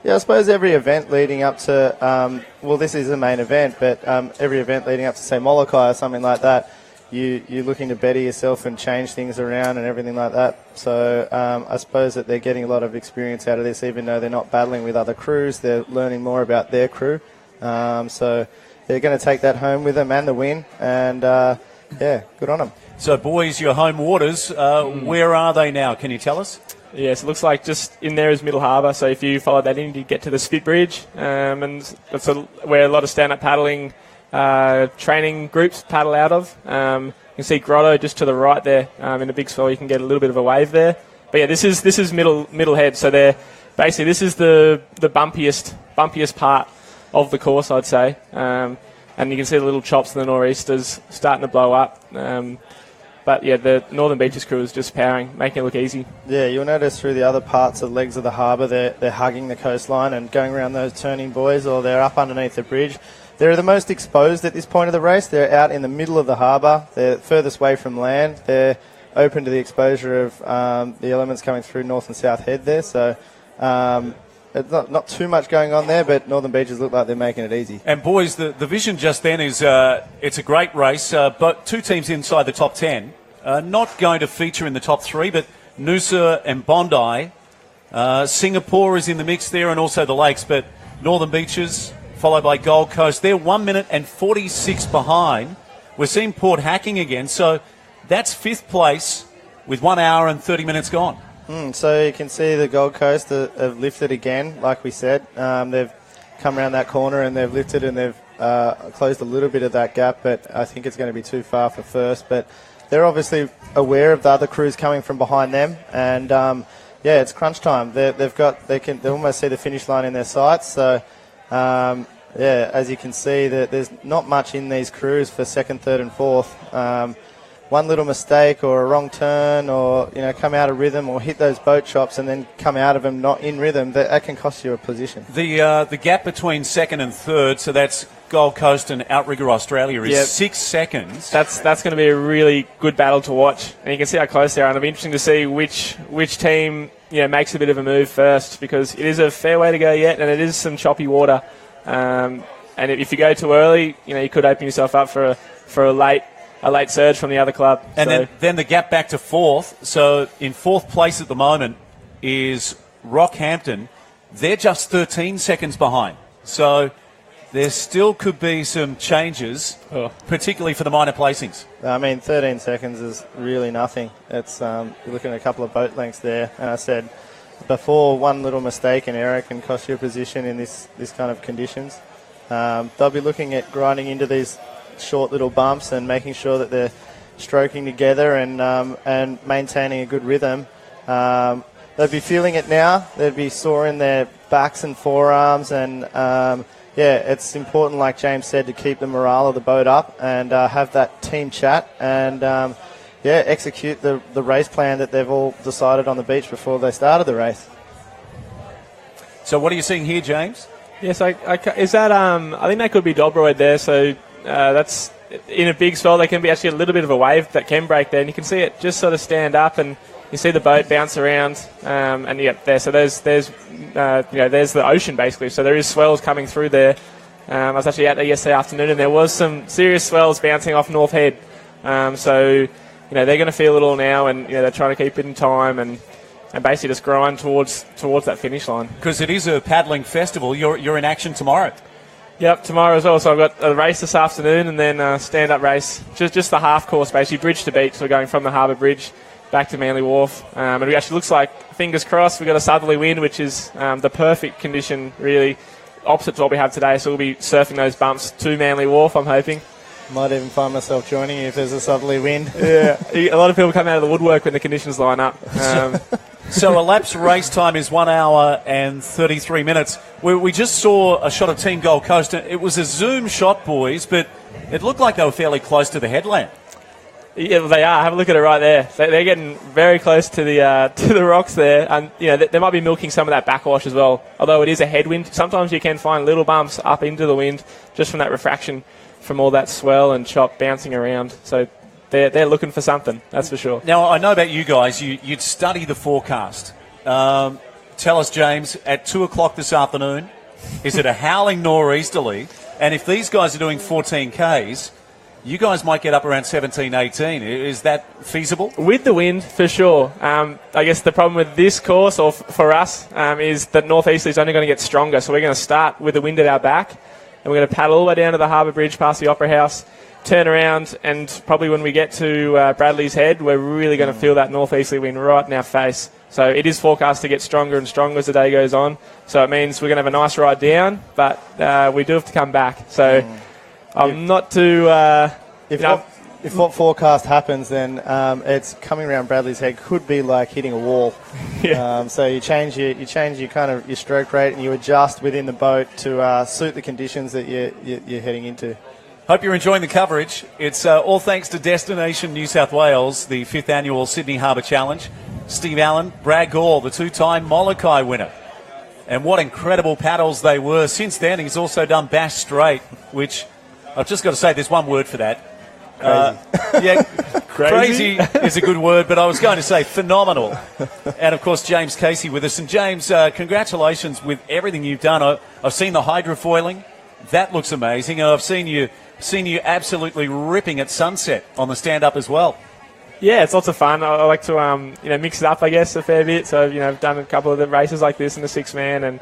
Yeah, I suppose every event leading up to, this is the main event, but every event leading up to, say, Molokai or something like that, you're looking to better yourself and change things around and everything like that. So I suppose that they're getting a lot of experience out of this, even though they're not battling with other crews. They're learning more about their crew. So they're going to take that home with them and the win, and, good on them. So, boys, your home waters, where are they now? Can you tell us? Yes, it looks like just in there is Middle Harbour. So if you follow that in, you get to the Spit Bridge, and that's where a lot of stand-up paddling training groups paddle out of. You can see Grotto just to the right there in a big swell. You can get a little bit of a wave there. But yeah, this is middle head. So this is the bumpiest part of the course, I'd say. And you can see the little chops and the nor'easters starting to blow up. But yeah, the Northern Beaches crew is just powering, making it look easy. Yeah, you'll notice through the other parts of legs of the harbour, they're hugging the coastline and going around those turning buoys, or they're up underneath the bridge. They're the most exposed at this point of the race. They're out in the middle of the harbour. They're furthest away from land. They're open to the exposure of the elements coming through North and South Head there. So it's not too much going on there, but Northern Beaches look like they're making it easy. And boys, the vision just then is it's a great race, but two teams inside the top 10. Not going to feature in the top 3, but Noosa and Bondi. Singapore is in the mix there, and also the Lakes, but Northern Beaches followed by Gold Coast. They're 1 minute and 46 behind. We're seeing Port Hacking again, so that's 5th place with 1 hour and 30 minutes gone. So you can see the Gold Coast have lifted again, like we said. They've come around that corner and they've lifted and they've closed a little bit of that gap, but I think it's going to be too far for first. But they're obviously aware of the other crews coming from behind them, and yeah, it's crunch time. They almost see the finish line in their sights. So yeah, as you can see, there's not much in these crews for second, third, and fourth. One little mistake or a wrong turn, or come out of rhythm, or hit those boat chops and then come out of them not in rhythm, that can cost you a position. The gap between second and third, so that's Gold Coast and Outrigger Australia, is 6 seconds. That's going to be a really good battle to watch, and you can see how close they are. And it'll be interesting to see which team makes a bit of a move first, because it is a fair way to go yet, and it is some choppy water. And if you go too early, you could open yourself up for a late surge from the other club. And then the gap back to fourth. So in fourth place at the moment is Rockhampton. They're just 13 seconds behind. So there still could be some changes, particularly for the minor placings. I mean, 13 seconds is really nothing. It's you're looking at a couple of boat lengths there. And I said before, one little mistake and error can cost you a position in this kind of conditions. They'll be looking at grinding into these short little bumps and making sure that they're stroking together and maintaining a good rhythm. They'll be feeling it now. They'll be sore in their backs and forearms, and it's important, like James said, to keep the morale of the boat up and have that team chat and execute the race plan that they've all decided on the beach before they started the race. So what are you seeing here, James? Yes, I think that could be Dobroyd there. So that's in a big swell. There can be actually a little bit of a wave that can break there, and you can see it just sort of stand up, and you see the boat bounce around, there. So there's the ocean basically. So there is swells coming through there. I was actually out there yesterday afternoon, and there was some serious swells bouncing off North Head. So they're going to feel it all now, and they're trying to keep it in time and basically just grind towards that finish line. Because it is a paddling festival. You're in action tomorrow. Yep, tomorrow as well. So I've got a race this afternoon and then a stand-up race. Just the half course, basically, bridge to beach. So we're going from the Harbour Bridge back to Manly Wharf. And it actually looks like, fingers crossed, we've got a southerly wind, which is the perfect condition, really, opposite to what we have today. So we'll be surfing those bumps to Manly Wharf, I'm hoping. Might even find myself joining you if there's a southerly wind. Yeah, a lot of people come out of the woodwork when the conditions line up. So elapsed race time is 1 hour and 33 minutes. We just saw a shot of Team Gold Coast. It was a zoom shot, boys, but it looked like they were fairly close to the headland. Yeah, they are. Have a look at it right there. They're getting very close to the rocks there, and they might be milking some of that backwash as well. Although it is a headwind, sometimes you can find little bumps up into the wind just from that refraction from all that swell and chop bouncing around. So they're looking for something, that's for sure. Now, I know about you guys. You'd study the forecast. Tell us, James, at 2 o'clock this afternoon, is it a howling nor'easterly? And if these guys are doing 14 Ks, you guys might get up around 17, 18. Is that feasible? With the wind, for sure. I guess the problem with this course, or for us, is that northeasterly is only going to get stronger. So we're going to start with the wind at our back, and we're going to paddle all the way down to the Harbour Bridge past the Opera House, turn around, and probably when we get to Bradley's Head, we're really going to feel that northeasterly wind right in our face. So it is forecast to get stronger and stronger as the day goes on. So it means we're going to have a nice ride down, but we do have to come back. So I'm not too... If what forecast happens, then it's coming around Bradley's Head could be like hitting a wall. Yeah. So you change your kind of your stroke rate and you adjust within the boat to suit the conditions that you're heading into. Hope you're enjoying the coverage. It's all thanks to Destination New South Wales, the 5th annual Sydney Harbour Challenge. Steve Allen, Brad Gall, the 2-time Molokai winner. And what incredible paddles they were. Since then, he's also done Bass Strait, which I've just got to say there's one word for that. Crazy is a good word, but I was going to say phenomenal. And, of course, James Casey with us. And, James, congratulations with everything you've done. I've seen the hydrofoiling. That looks amazing. And I've seen you absolutely ripping at sunset on the stand-up as well. Yeah, it's lots of fun. I like to mix it up, I guess, a fair bit. So, I've done a couple of the races like this in the 6-man, and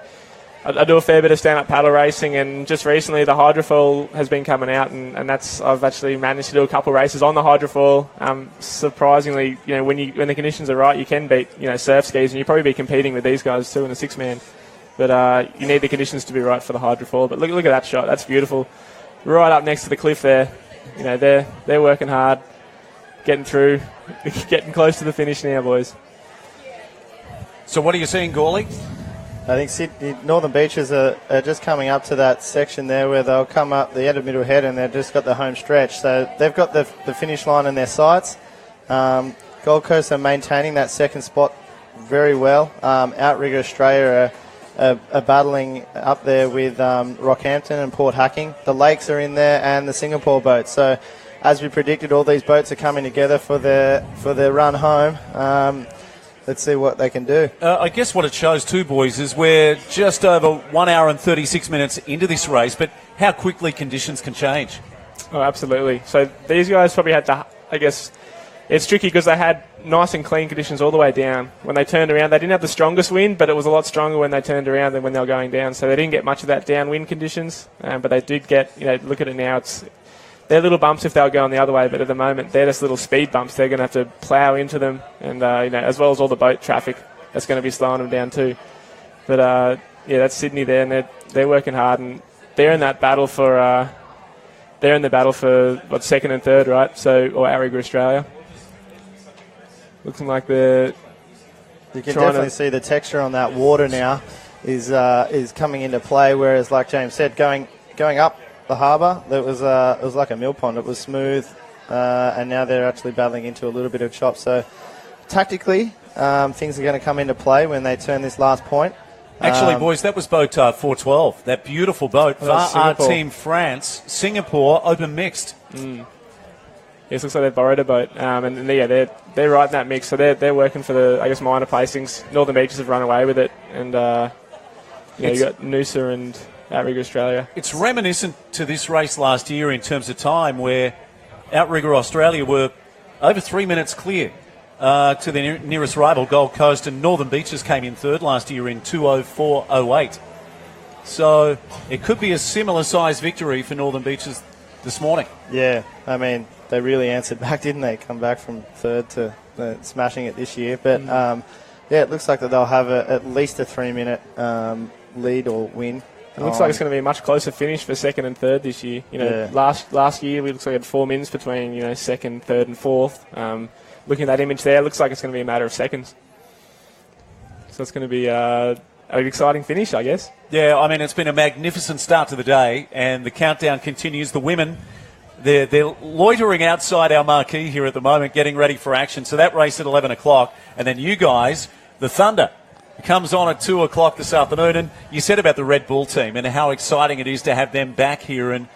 I do a fair bit of stand-up paddle racing, and just recently the hydrofoil has been coming out, and I've actually managed to do a couple of races on the hydrofoil. Surprisingly, when the conditions are right, you can beat surf skis, and you'll probably be competing with these guys too in a 6-man. But you need the conditions to be right for the hydrofoil. But look at that shot. That's beautiful. Right up next to the cliff there. They're working hard, getting through, getting close to the finish now, boys. So what are you seeing, Gawley? I think Sydney, Northern Beaches are just coming up to that section there where they'll come up the end of Middle Head and they've just got the home stretch. So they've got the finish line in their sights. Gold Coast are maintaining that second spot very well. Outrigger Australia are battling up there with Rockhampton and Port Hacking. The Lakes are in there and the Singapore boat. So as we predicted, all these boats are coming together for their run home. Let's see what they can do. I guess what it shows too, boys, is we're just over 1 hour and 36 minutes into this race, but how quickly conditions can change. Oh, absolutely. So these guys probably had to, I guess, it's tricky because they had nice and clean conditions all the way down. When they turned around, they didn't have the strongest wind, but it was a lot stronger when they turned around than when they were going down. So they didn't get much of that downwind conditions, but they did get, look at it now, they're little bumps if they were going the other way, but at the moment they're just little speed bumps. They're going to have to plough into them, and as well as all the boat traffic that's going to be slowing them down too. But that's Sydney there, and they're working hard, and they're in that battle for second and third, right? So or Outrigger Australia. Looking like they're. You can definitely see the texture on that water now is coming into play. Whereas, like James said, going up the harbour, it was like a mill pond. It was smooth, and now they're actually battling into a little bit of chop. So tactically, things are going to come into play when they turn this last point. Actually, boys, that was boat 412. That beautiful boat. Our Team France, Singapore, open mixed. Yes, looks like they've borrowed a boat, and they're right in that mix. So they're working for the minor placings. Northern Beaches have run away with it, and you got Noosa and Outrigger Australia. It's reminiscent to this race last year in terms of time, where Outrigger Australia were over 3 minutes clear to the nearest rival, Gold Coast, and Northern Beaches came in third last year in 2:04.08. So it could be a similar size victory for Northern Beaches this morning. Yeah, I mean, they really answered back, didn't they? Come back from third to smashing it this year. But, it looks like that they'll have at least a 3-minute lead or win. It looks like it's going to be a much closer finish for second and third this year. Last year we looks like we had 4 mins between second, third, and fourth. Looking at that image there, it looks like it's going to be a matter of seconds. So it's going to be an exciting finish, I guess. Yeah, I mean, it's been a magnificent start to the day, and the countdown continues. The women, they're loitering outside our marquee here at the moment, getting ready for action. So that race at 11 o'clock, and then you guys, the Thunder, comes on at 2 o'clock this afternoon. And you said about the Red Bull team and how exciting it is to have them back here, and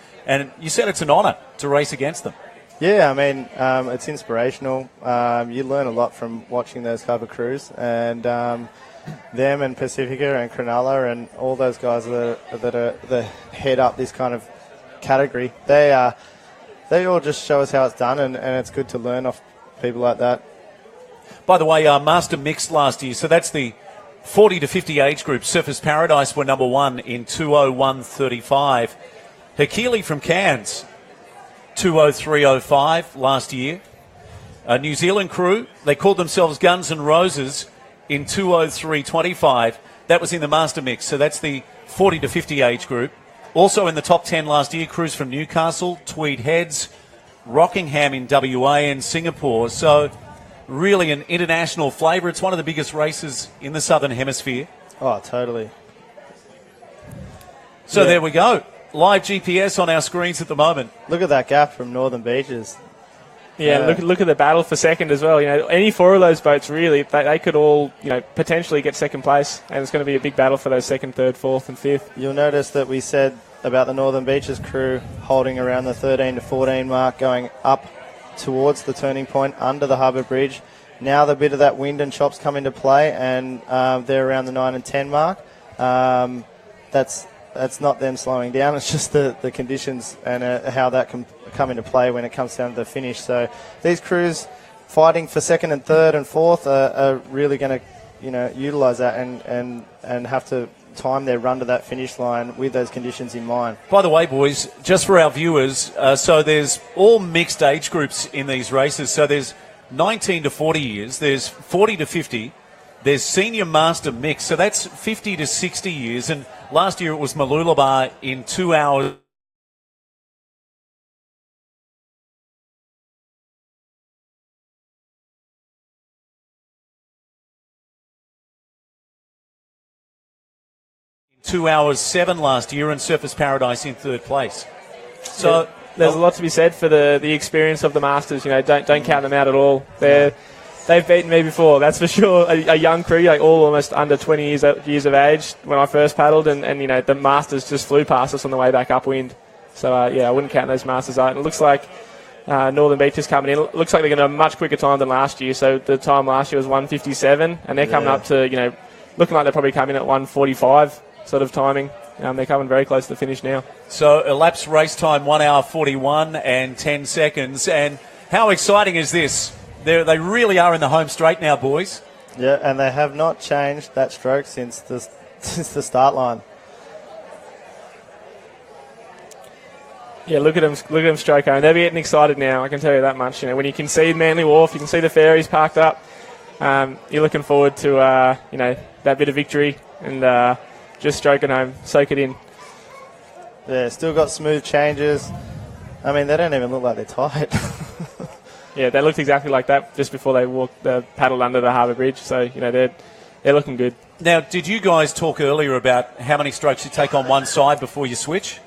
you said it's an honour to race against them. Yeah, I mean, it's inspirational. You learn a lot from watching those Harbour crews, and them and Pacifica and Cronulla and all those guys that head up this kind of category. They all just show us how it's done, and it's good to learn off people like that. By the way, Master Mixed last year, so that's the 40 to 50 age group. Surfers Paradise were number one in 2:01.35. Hakili from Cairns, 2:03.05 last year. A New Zealand crew, they called themselves Guns N' Roses, in 2:03.25. That was in the master mix, so that's the 40 to 50 age group. Also in the top 10 last year, crews from Newcastle, Tweed Heads, Rockingham in WA and Singapore. So really an international flavour. It's one of the biggest races in the Southern Hemisphere. Oh, totally. So there we go. Live GPS on our screens at the moment. Look at that gap from Northern Beaches. Yeah, look at the battle for second as well. You know, any four of those boats really, they could all, you know, potentially get second place, and it's going to be a big battle for those second, third, fourth, and fifth. You'll notice that we said about the Northern Beaches crew holding around the 13 to 14 mark, going up towards the turning point under the Harbour Bridge. Now the bit of that wind and chops come into play, and they're around the 9 and 10 mark. That's not them slowing down. It's just the conditions and how that can come into play when it comes down to the finish. So these crews fighting for second and third and fourth are really going to, you know, utilise that and have to time their run to that finish line with those conditions in mind. By the way, boys, just for our viewers, so there's all mixed age groups in these races. So there's 19 to 40 years, there's 40 to 50, there's senior master mix, so that's 50 to 60 years. And last year it was Mooloolaba in 2 hours. In 2 hours 7 last year, and Surfers Paradise in third place. So there's a lot to be said for the experience of the Masters. You know, don't count them out at all. They've beaten me before, that's for sure. A young crew, like all almost under 20 years of age when I first paddled, and you know, the Masters just flew past us on the way back upwind. So I wouldn't count those Masters out. And it looks like Northern Beach is coming in. It looks like they're going to have a much quicker time than last year. So the time last year was 1:57, and they're coming up to, you know, looking like they're probably coming at 1:45 sort of timing. They're coming very close to the finish now. So elapsed race time 1 hour 41 and 10 seconds. And how exciting is this? They really are in the home straight now, boys. Yeah, and they have not changed that stroke since the start line. Yeah, look at them stroke home. They're getting excited now, I can tell you that much. You know, when you can see Manly Wharf, you can see the ferries parked up. You're looking forward to you know, that bit of victory and just stroking home, soak it in. Yeah, still got smooth changes. I mean, they don't even look like they're tired. Yeah, they looked exactly like that just before they paddled under the Harbour Bridge. So, you know, they're looking good. Now, did you guys talk earlier about how many strokes you take on one side before you switch?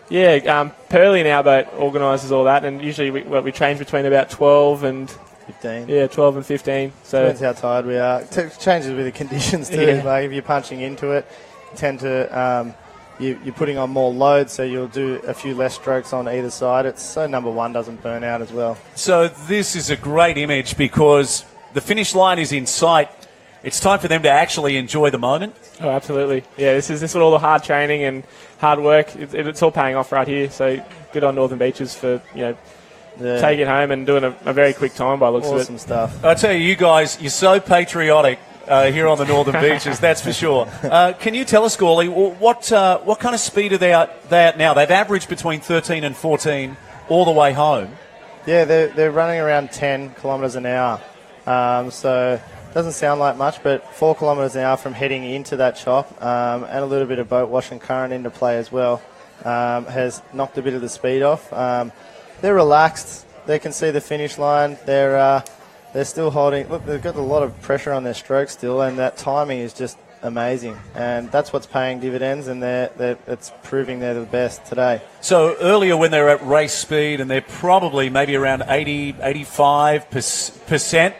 Yeah, Pearly in our boat organises all that, and usually we change between about 12 and 15. Yeah, 12 and 15. So depends how tired we are. It changes with the conditions too. Yeah. Like if you're punching into it, you tend to you're putting on more load, so you'll do a few less strokes on either side. It's so number one doesn't burn out as well. So this is a great image because the finish line is in sight. It's time for them to actually enjoy the moment. Oh, absolutely. Yeah, this is all the hard training and hard work. It's all paying off right here. So good on Northern Beaches for, you know, taking it home and doing a very quick time by the looks of it. Awesome stuff. I tell you guys, you're so patriotic here on the Northern Beaches, that's for sure. Can you tell us, Gawley, what kind of speed are they at now? They've averaged between 13 and 14 all the way home. Yeah, they're running around 10 kilometres an hour. So doesn't sound like much, but 4 kilometres an hour from heading into that chop, and a little bit of boat wash and current into play as well, has knocked a bit of the speed off. They're relaxed. They can see the finish line. They're still holding. Look, they've got a lot of pressure on their stroke still, and that timing is just amazing. And that's what's paying dividends, and it's proving they're the best today. So earlier when they're at race speed, and they're probably maybe around 85%,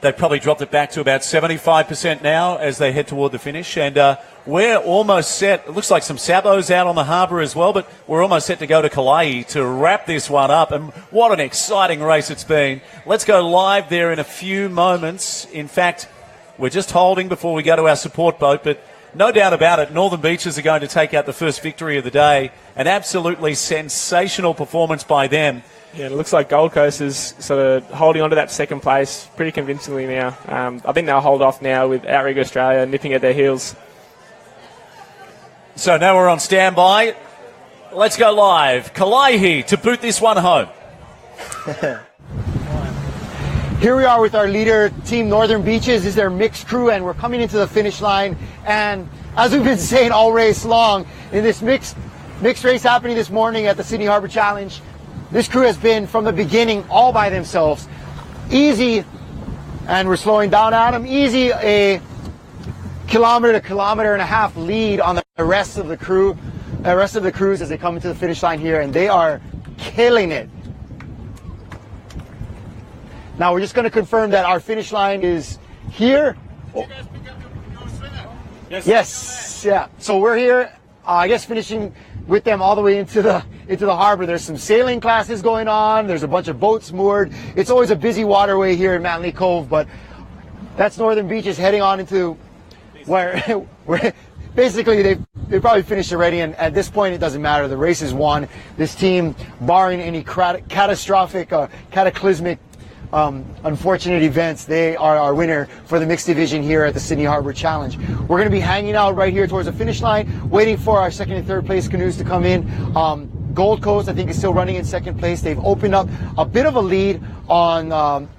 they've probably dropped it back to about 75% now as they head toward the finish. And we're almost set. It looks like some Sabos out on the harbour as well, but we're almost set to go to Kalai to wrap this one up. And what an exciting race it's been. Let's go live there in a few moments. In fact, we're just holding before we go to our support boat, but no doubt about it, Northern Beaches are going to take out the first victory of the day. An absolutely sensational performance by them. Yeah, it looks like Gold Coast is sort of holding on to that second place pretty convincingly now. I think they'll hold off now with Outrigger Australia nipping at their heels. So now we're on standby. Let's go live. Kalaihi to boot this one home. Here we are with our leader, Team Northern Beaches. This is their mixed crew, and we're coming into the finish line. And as we've been saying all race long, in this mixed race happening this morning at the Sydney Harbour Challenge, this crew has been from the beginning all by themselves. Easy, and we're slowing down, Adam, easy a kilometer to kilometer and a half lead on the rest of the crews as they come into the finish line here, and they are killing it. Now we're just going to confirm that our finish line is here. Yes, yeah. So we're here, I guess, finishing with them all the way into the harbor. There's some sailing classes going on. There's a bunch of boats moored. It's always a busy waterway here in Manly Cove, but that's Northern Beaches heading on into where basically they probably finished already, and at this point it doesn't matter. The race is won. This team, barring any catastrophic or cataclysmic unfortunate events, they are our winner for the mixed division here at the Sydney Harbour Challenge. We're going to be hanging out right here towards the finish line, waiting for our second and third place canoes to come in. Gold Coast, I think, is still running in second place. They've opened up a bit of a lead on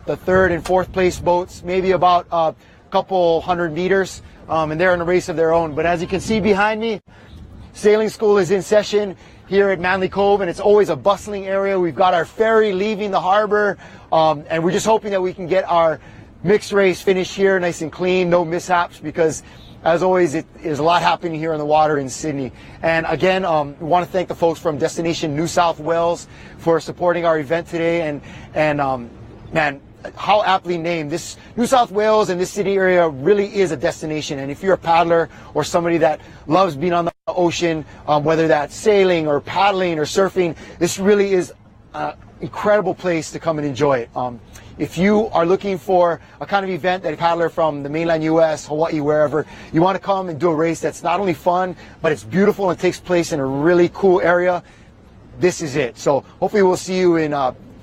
the third and fourth place boats, maybe about a couple 100 meters, and they're in a race of their own. But as you can see behind me, sailing school is in session here at Manly Cove, and it's always a bustling area. We've got our ferry leaving the harbor, and we're just hoping that we can get our mixed race finish here nice and clean, no mishaps, because as always, there's a lot happening here on the water in Sydney. And again, we want to thank the folks from Destination New South Wales for supporting our event today. And man, how aptly named. This New South Wales and this Sydney area really is a destination. And if you're a paddler or somebody that loves being on the ocean, whether that's sailing or paddling or surfing, this really is an incredible place to come and enjoy it. If you are looking for a kind of event that a paddler from the mainland US, Hawaii, wherever, you want to come and do a race that's not only fun, but it's beautiful and takes place in a really cool area, this is it. So hopefully we'll see you in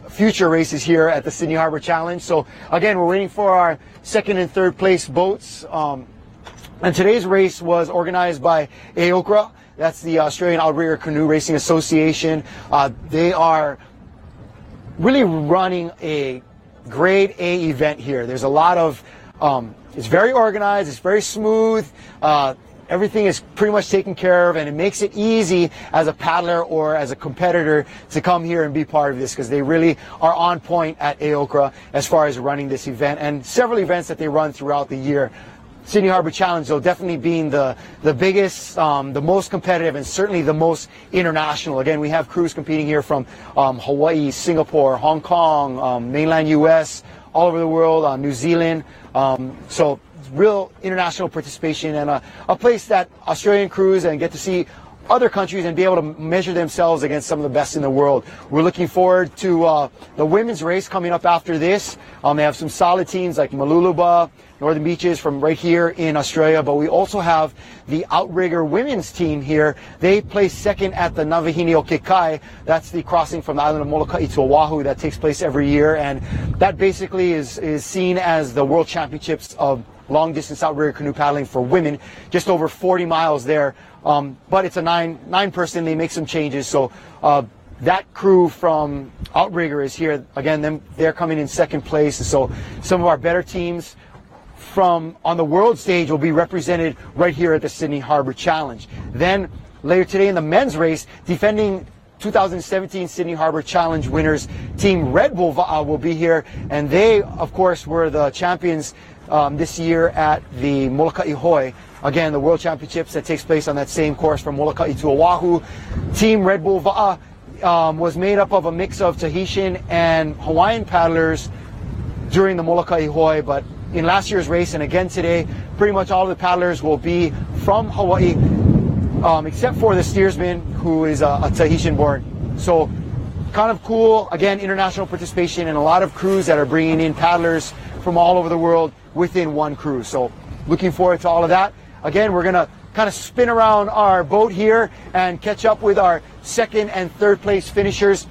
future races here at the Sydney Harbour Challenge. So again, we're waiting for our second and third place boats. And today's race was organized by AOCRA. That's the Australian Outrigger Canoe Racing Association. They are really running a grade A event here. There's a lot of, it's very organized, it's very smooth. Everything is pretty much taken care of, and it makes it easy as a paddler or as a competitor to come here and be part of this, because they really are on point at AOCRA as far as running this event and several events that they run throughout the year. Sydney Harbour Challenge, though, definitely being the biggest, the most competitive, and certainly the most international. Again, we have crews competing here from Hawaii, Singapore, Hong Kong, mainland US, all over the world, New Zealand. So real international participation, and a place that Australian crews and get to see other countries and be able to measure themselves against some of the best in the world. We're looking forward to the women's race coming up after this. They have some solid teams like Maluluba, Northern Beaches from right here in Australia, but we also have the Outrigger women's team here. They placed second at the Navahini o Kekai. That's the crossing from the island of Molokai to Oahu that takes place every year, and that basically is seen as the World Championships of long distance outrigger canoe paddling for women, just over 40 miles there. But it's a nine person. They make some changes. So that crew from Outrigger is here again. They're coming in second place. So some of our better teams from on the world stage will be represented right here at the Sydney Harbour Challenge. Then later today in the men's race, defending 2017 Sydney Harbour Challenge winners, Team Red Bull will be here, and they, of course, were the champions this year at the Molokai Hoi. Again, the World Championships that takes place on that same course from Molokai to Oahu. Team Red Bull Va'a was made up of a mix of Tahitian and Hawaiian paddlers during the Molokai Hoi, but in last year's race and again today, pretty much all of the paddlers will be from Hawaii, except for the steersman, who is a Tahitian born. So kind of cool, again, international participation, and a lot of crews that are bringing in paddlers from all over the world within one crew. So looking forward to all of that. Again, we're going to kind of spin around our boat here and catch up with our second and third place finishers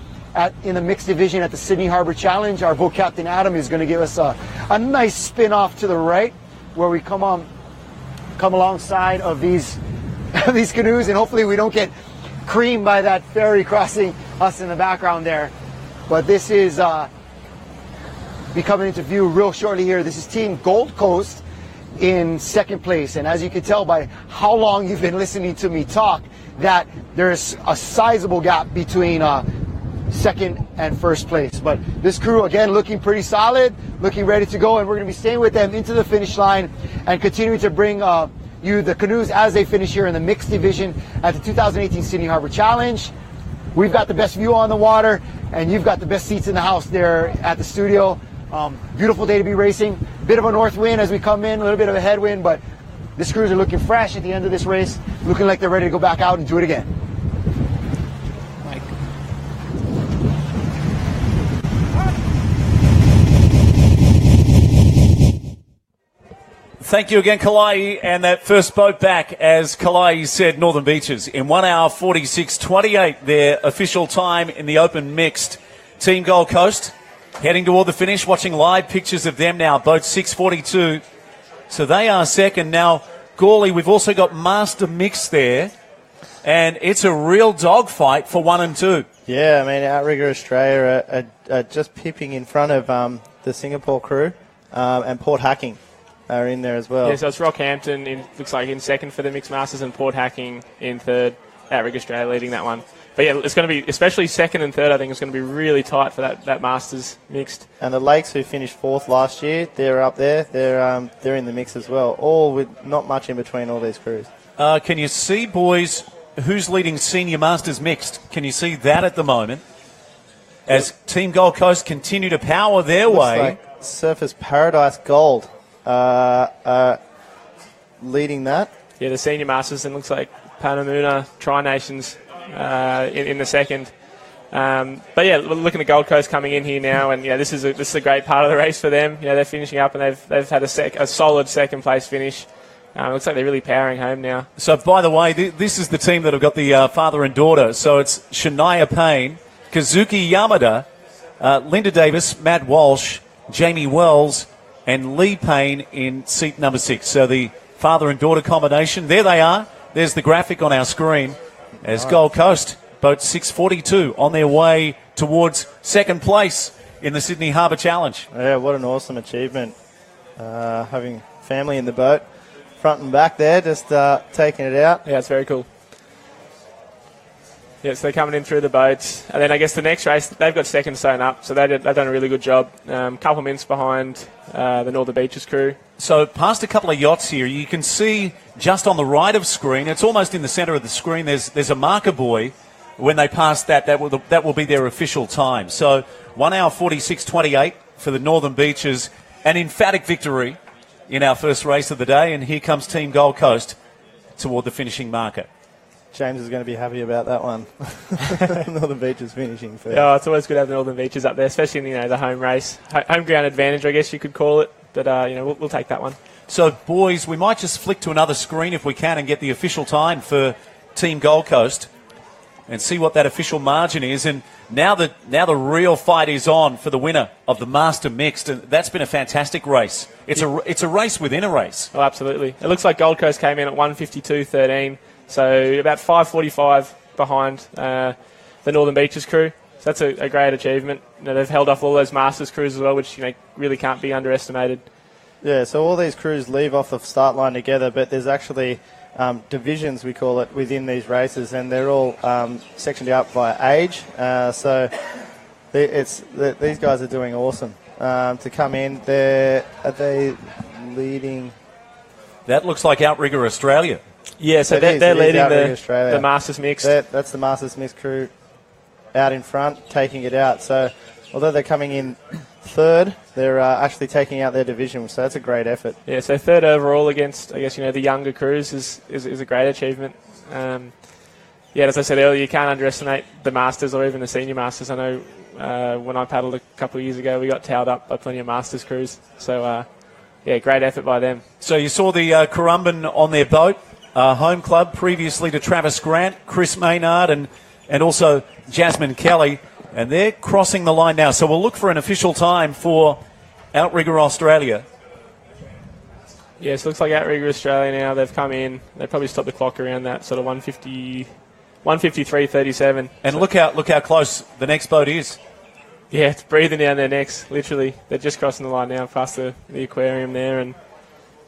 in the mixed division at the Sydney Harbour Challenge. Our boat captain Adam is going to give us a nice spin off to the right, where we come alongside of these these canoes, and hopefully we don't get creamed by that ferry crossing us in the background there. But this is be coming into view real shortly here. This is Team Gold Coast in second place. And as you can tell by how long you've been listening to me talk, that there's a sizable gap between second and first place. But this crew, again, looking pretty solid, looking ready to go, and we're going to be staying with them into the finish line and continuing to bring you the canoes as they finish here in the mixed division at the 2018 Sydney Harbour Challenge. We've got the best view on the water, and you've got the best seats in the house there at the studio. Beautiful day to be racing. Bit of a north wind as we come in, a little bit of a headwind, but the crews are looking fresh at the end of this race, looking like they're ready to go back out and do it again. Thank you again, Kalai, and that first boat back, as Kalai said, Northern Beaches, in 1 hour 46.28, their official time in the open mixed. Team Gold Coast heading toward the finish, watching live pictures of them now, boat 6:42. So they are second. Now, Gawley, we've also got Master Mix there, and it's a real dogfight for 1 and 2. Yeah, I mean, Outrigger Australia are just pipping in front of the Singapore crew, and Port Hacking are in there as well. Yeah, so it's Rockhampton, looks like in second for the Mixed Masters, and Port Hacking in third. Outrigger Australia leading that one. But yeah, it's going to be, especially second and third, I think it's going to be really tight for that Masters mixed. And the Lakes, who finished fourth last year, they're up there. They're in the mix as well, all with not much in between all these crews. Can you see, boys, who's leading Senior Masters mixed? Can you see that at the moment? As Team Gold Coast continue to power their way. Like Surfers Paradise Gold leading that. Yeah, the Senior Masters, and looks like Panamuna, Tri-Nations in the second. But yeah, looking at Gold Coast coming in here now, and this is a great part of the race for them. They're finishing up, and they've had a solid second place finish. It looks like they're really powering home now. So, by the way, this is the team that have got the father and daughter. So it's Shania Payne, Kazuki Yamada, Linda Davis, Matt Walsh, Jamie Wells, and Lee Payne in seat number 6. So the father and daughter combination. There they are. There's the graphic on our screen. As Gold Coast, boat 642, on their way towards second place in the Sydney Harbour Challenge. Yeah, what an awesome achievement. Having family in the boat, front and back there, just taking it out. Yeah, it's very cool. Yeah, so they're coming in through the boats. And then I guess the next race, they've got second sewn up, so they've done a really good job. Couple minutes behind the Northern Beaches crew. So past a couple of yachts here, you can see just on the right of screen, it's almost in the centre of the screen, there's a marker buoy. When they pass that will be their official time. So 1 hour 46.28 for the Northern Beaches. An emphatic victory in our first race of the day. And here comes Team Gold Coast toward the finishing marker. James is going to be happy about that one. Northern Beaches finishing first. Yeah, it's always good to have the Northern Beaches up there, especially in the home race. Home ground advantage, I guess you could call it. But, we'll take that one. So, boys, we might just flick to another screen if we can and get the official time for Team Gold Coast and see what that official margin is. And now the real fight is on for the winner of the Master Mixed. And that's been a fantastic race. It's a race within a race. Oh, absolutely. It looks like Gold Coast came in at 152.13. So about 5:45 behind the Northern Beaches crew. So that's a great achievement. They've held off all those Masters crews as well, which really can't be underestimated. Yeah, so all these crews leave off the start line together, but there's actually divisions, we call it, within these races, and they're all sectioned out by age. So these guys are doing awesome to come in. Are they leading? That looks like Outrigger Australia. Yeah, so they're leading the Masters Mixed. That's the Masters Mixed crew out in front, taking it out. So although they're coming in third, they're actually taking out their division. So that's a great effort. Yeah, so third overall against, I guess, the younger crews is a great achievement. As I said earlier, you can't underestimate the Masters or even the Senior Masters. I know when I paddled a couple of years ago, we got towed up by plenty of Masters crews. So, great effort by them. So you saw the Currumbin on their boat. Home club previously to Travis Grant, Chris Maynard, and also Jasmine Kelly. And they're crossing the line now. So we'll look for an official time for Outrigger Australia. Yes, looks like Outrigger Australia now. They've come in. They probably stopped the clock around that sort of 153.37. And look how close the next boat is. Yeah, it's breathing down their necks, literally. They're just crossing the line now past the aquarium there. And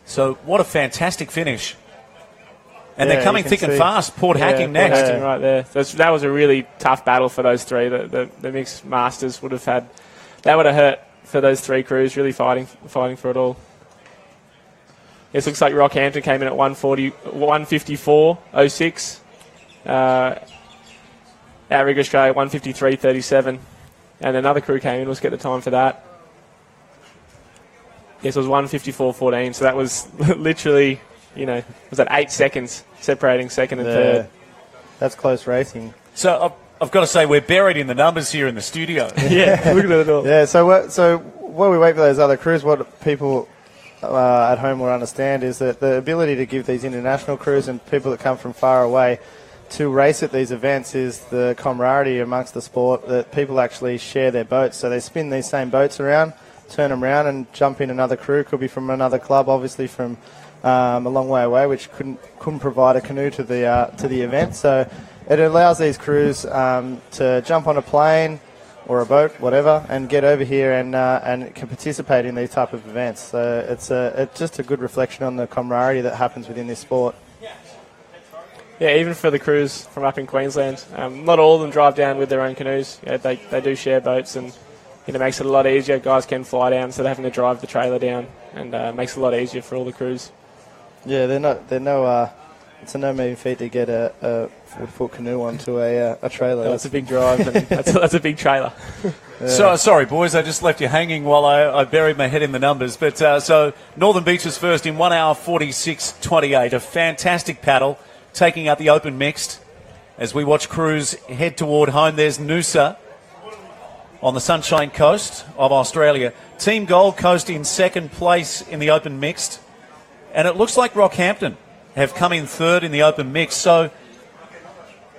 So what a fantastic finish. And Yeah, they're coming you can thick and see. fast. Port Hacking Port next. Hacking. right there. That was a really tough battle for those three. The mixed masters would have had... That would have hurt for those three crews, really fighting for it all. It looks like Rockhampton came in at 154.06. Outrigger Australia 153.37. And another crew came in. Let's get the time for that. Yes, it was 154.14. So that was literally, was that 8 seconds separating second and third. That's close racing. So I've got to say we're buried in the numbers here in the studio. Yeah, look at it all. Yeah, so while we wait for those other crews, what people at home will understand is that the ability to give these international crews and people that come from far away to race at these events is the camaraderie amongst the sport, that people actually share their boats. So they spin these same boats around, turn them around and jump in another crew. Could be from another club, obviously from a long way away, which couldn't provide a canoe to the event. So it allows these crews to jump on a plane or a boat, whatever, and get over here and can participate in these type of events. So it's just a good reflection on the camaraderie that happens within this sport. Yeah, even for the crews from up in Queensland, not all of them drive down with their own canoes. Yeah, they do share boats, and it makes it a lot easier. Guys can fly down instead of having to drive the trailer down, and makes it a lot easier for all the crews. Yeah, it's a no mean feat to get a 40-foot canoe onto a trailer. That's a big drive, and that's a big trailer. Yeah. So sorry, boys, I just left you hanging while I buried my head in the numbers. But so Northern Beaches first in 1 hour 46.28. A fantastic paddle, taking out the open mixed. As we watch crews head toward home, there's Noosa on the Sunshine Coast of Australia. Team Gold Coast in second place in the open mixed. And it looks like Rockhampton have come in third in the open mixed. So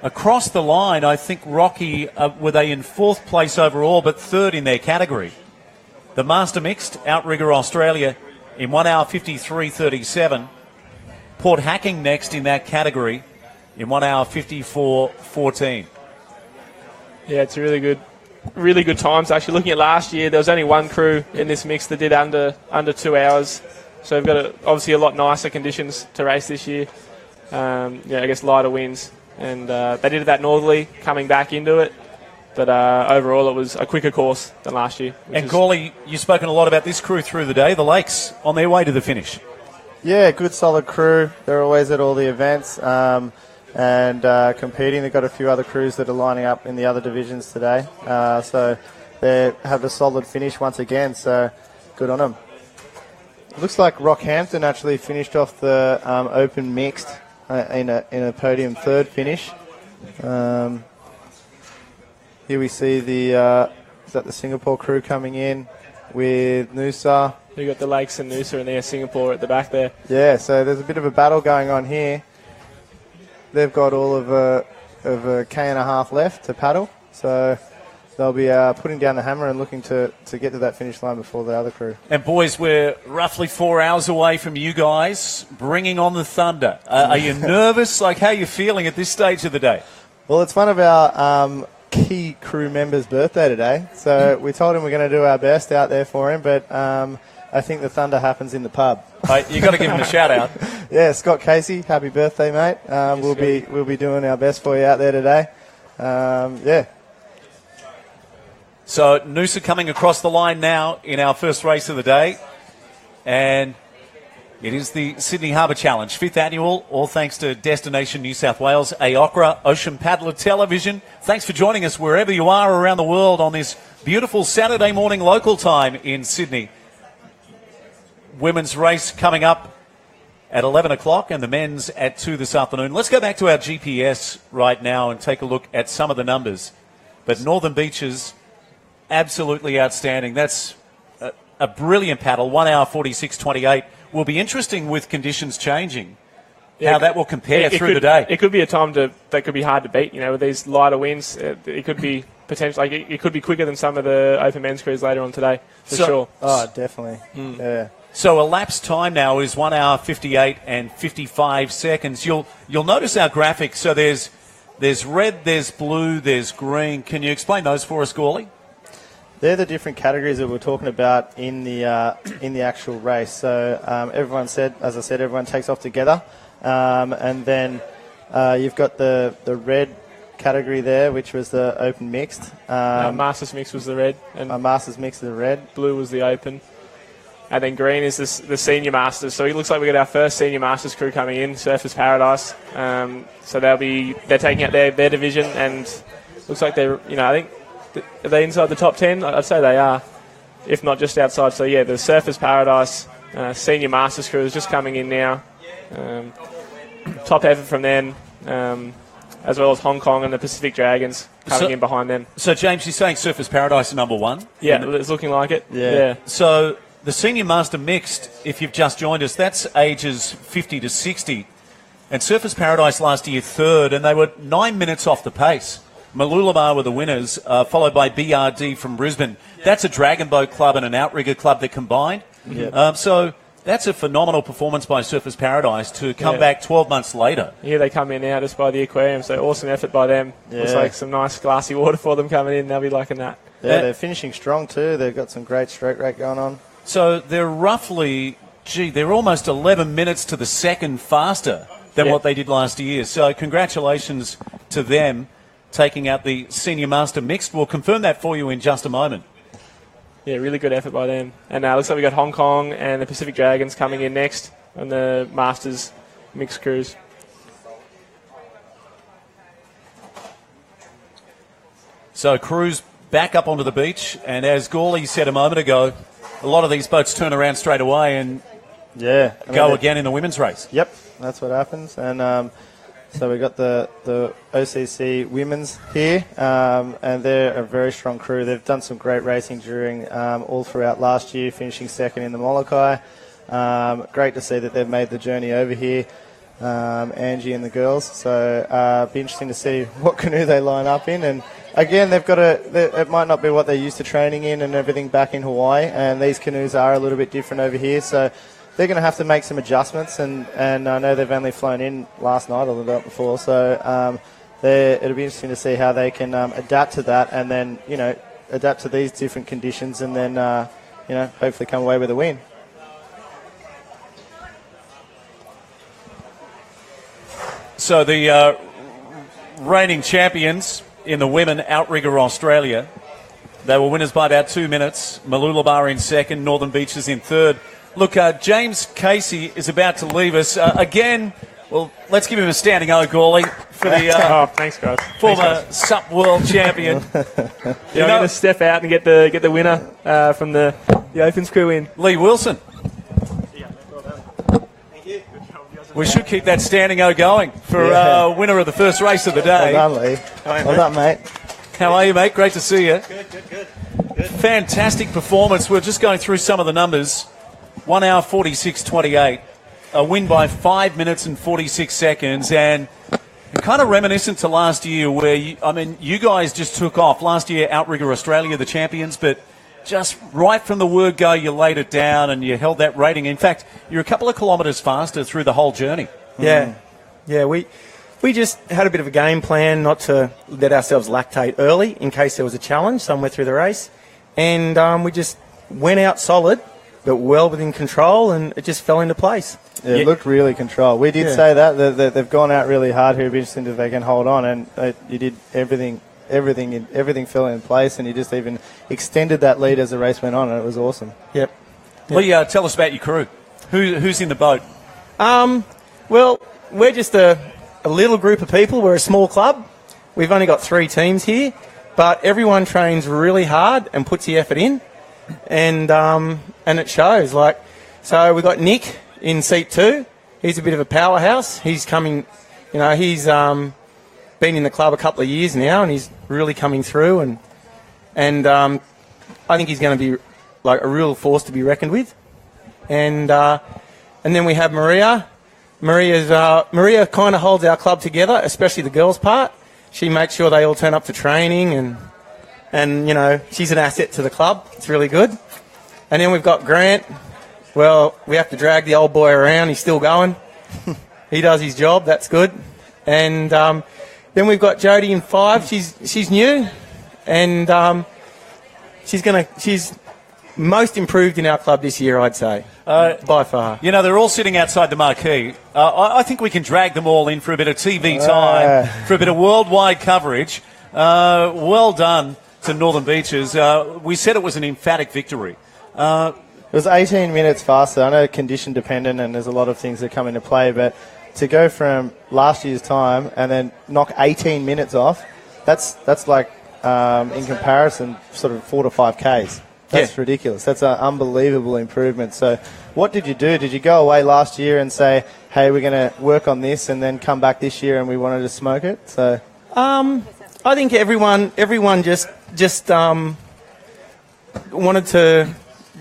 across the line, I think Rocky, were they in fourth place overall, but third in their category. The Master Mixed, Outrigger Australia in 1 hour 53.37. Port Hacking next in that category in 1 hour 54.14. Yeah, it's really good times. Actually, looking at last year, there was only one crew in this mix that did under 2 hours. So we've got obviously a lot nicer conditions to race this year. I guess lighter winds. And they did that northerly, coming back into it. But overall, it was a quicker course than last year. And Corley, you've spoken a lot about this crew through the day, the Lakes, on their way to the finish. Yeah, good solid crew. They're always at all the events and competing. They've got a few other crews that are lining up in the other divisions today. So they have a solid finish once again, so good on them. It looks like Rockhampton actually finished off the open mixed in a podium third finish. Here we see the Singapore crew coming in with Noosa. We've got the Lakes and Noosa and their Singapore at the back there. Yeah, so there's a bit of a battle going on here. They've got all of a K and a half left to paddle, so they'll be putting down the hammer and looking to get to that finish line before the other crew. And boys, we're roughly 4 hours away from you guys bringing on the Thunder. Are you nervous? Like, how are you feeling at this stage of the day? Well, it's one of our key crew members' birthday today, so we told him we're going to do our best out there for him, but I think the Thunder happens in the pub. You got to give him a shout out. Yeah, Scott Casey, happy birthday, mate. We'll be doing our best for you out there today. Yeah. So Noosa coming across the line now in our first race of the day, and it is the Sydney Harbour Challenge, 5th annual, all thanks to Destination New South Wales, AOCRA, Ocean Paddler Television. Thanks for joining us wherever you are around the world on this beautiful Saturday morning local time in Sydney. Women's race coming up at 11 o'clock and the men's at 2 this afternoon. Let's go back to our GPS right now and take a look at some of the numbers. But Northern Beaches, absolutely outstanding. That's a brilliant paddle, 1 hour 46.28. Will be interesting with conditions changing, how that will compare through the day. It could be a time that could be hard to beat, with these lighter winds. It could be potentially, it could be quicker than some of the open men's crews later on today, for sure. Oh, definitely. Yeah. So elapsed time now is 1 hour 58 and 55 seconds. You'll notice our graphic. So there's red, there's blue, there's green. Can you explain those for us, Gawley? They're the different categories that we're talking about in the actual race. So everyone said, as I said, everyone takes off together, and then you've got the red category there, which was the open mixed. Masters mix was the red, and Masters mixed is the red. blue was the open. And then green is the senior masters. So it looks like we got our first senior masters crew coming in, Surfers Paradise. So they're taking out their division, and looks like they're, I think, are they inside the top 10? I'd say they are, if not just outside. So yeah, the Surfers Paradise senior masters crew is just coming in now. Top effort from them, as well as Hong Kong and the Pacific Dragons coming in behind them. So James, you're saying Surfers Paradise are number one? Yeah, it's looking like it. Yeah. So the Senior Master Mixed, if you've just joined us, that's ages 50 to 60. And Surfers Paradise last year third, and they were 9 minutes off the pace. Mooloolaba were the winners, followed by BRD from Brisbane. That's a Dragon Boat club and an Outrigger club that combined. Yep. So that's a phenomenal performance by Surfers Paradise to come back 12 months later. Yeah, they come in now just by the aquarium, so awesome effort by them. Looks like some nice glassy water for them coming in. They'll be liking that. Yeah, they're finishing strong too. They've got some great stroke rate going on. So they're roughly, they're almost 11 minutes to the second faster than what they did last year. So congratulations to them taking out the Senior Master Mixed. We'll confirm that for you in just a moment. Yeah, really good effort by them. And looks like we got Hong Kong and the Pacific Dragons coming in next on the Masters Mixed Cruise. So crews back up onto the beach, and as Gawley said a moment ago, a lot of these boats turn around straight away and go again in the women's race. Yep, that's what happens. And so we got the OCC women's here, and they're a very strong crew. They've done some great racing during all throughout last year, finishing second in the Molokai. Great to see that they've made the journey over here, Angie and the girls. So be interesting to see what canoe they line up in. And again, it might not be what they're used to training in and everything back in Hawaii, and these canoes are a little bit different over here. So they're going to have to make some adjustments, and I know they've only flown in last night or the night before, so it'll be interesting to see how they can adapt to that, and then adapt to these different conditions, and then hopefully come away with a win. So the reigning champions in the women Outrigger Australia, they were winners by about 2 minutes. Mooloolaba in second, Northern Beaches in third. Look, James Casey is about to leave us. Again, well, let's give him a standing O, Gawley, for the thanks, guys. former SUP World Champion. I'm going to step out and get the winner from the Opens crew in. Lee Wilson. We should keep that standing O going for winner of the first race of the day. Well done, Lee. Well done, mate. How are you, mate? Great to see you. Good. Fantastic performance. We're just going through some of the numbers. 1 hour 46.28. A win by 5 minutes and 46 seconds. And kind of reminiscent to last year where, you guys just took off. Last year, Outrigger Australia, the champions, but just right from the word go, you laid it down and you held that rating. In fact, you're a couple of kilometres faster through the whole journey. Yeah, we just had a bit of a game plan not to let ourselves lactate early in case there was a challenge somewhere through the race. And we just went out solid, but well within control, and it just fell into place. Yeah, it looked really controlled. We did say that they've gone out really hard here. It'll be interesting if they can hold on, and you did everything fell in place, and you just even extended that lead as the race went on, and it was awesome. Yep. Lee, tell us about your crew. Who's in the boat? Well, we're just a little group of people. We're a small club. We've only got 3 teams here, but everyone trains really hard and puts the effort in, and it shows. So we've got Nick in seat 2. He's a bit of a powerhouse. He's coming, he's been in the club a couple of years now, and he's really coming through, and I think he's going to be like a real force to be reckoned with. And then we have Maria. Maria kind of holds our club together, especially the girls' part. She makes sure they all turn up to training, and she's an asset to the club. It's really good. And then we've got Grant. Well, we have to drag the old boy around. He's still going. He does his job. That's good. And then we've got Jodie in 5. She's new, and she's most improved in our club this year, I'd say, by far. You know, they're all sitting outside the marquee. I think we can drag them all in for a bit of TV time, for a bit of worldwide coverage. Well done to Northern Beaches. We said it was an emphatic victory. It was 18 minutes faster. I know condition dependent and there's a lot of things that come into play, but to go from last year's time and then knock 18 minutes off, that's like, in comparison, sort of 4 to 5 Ks. That's ridiculous. That's an unbelievable improvement. So what did you do? Did you go away last year and say, hey, we're going to work on this and then come back this year and we wanted to smoke it? So I think everyone just wanted to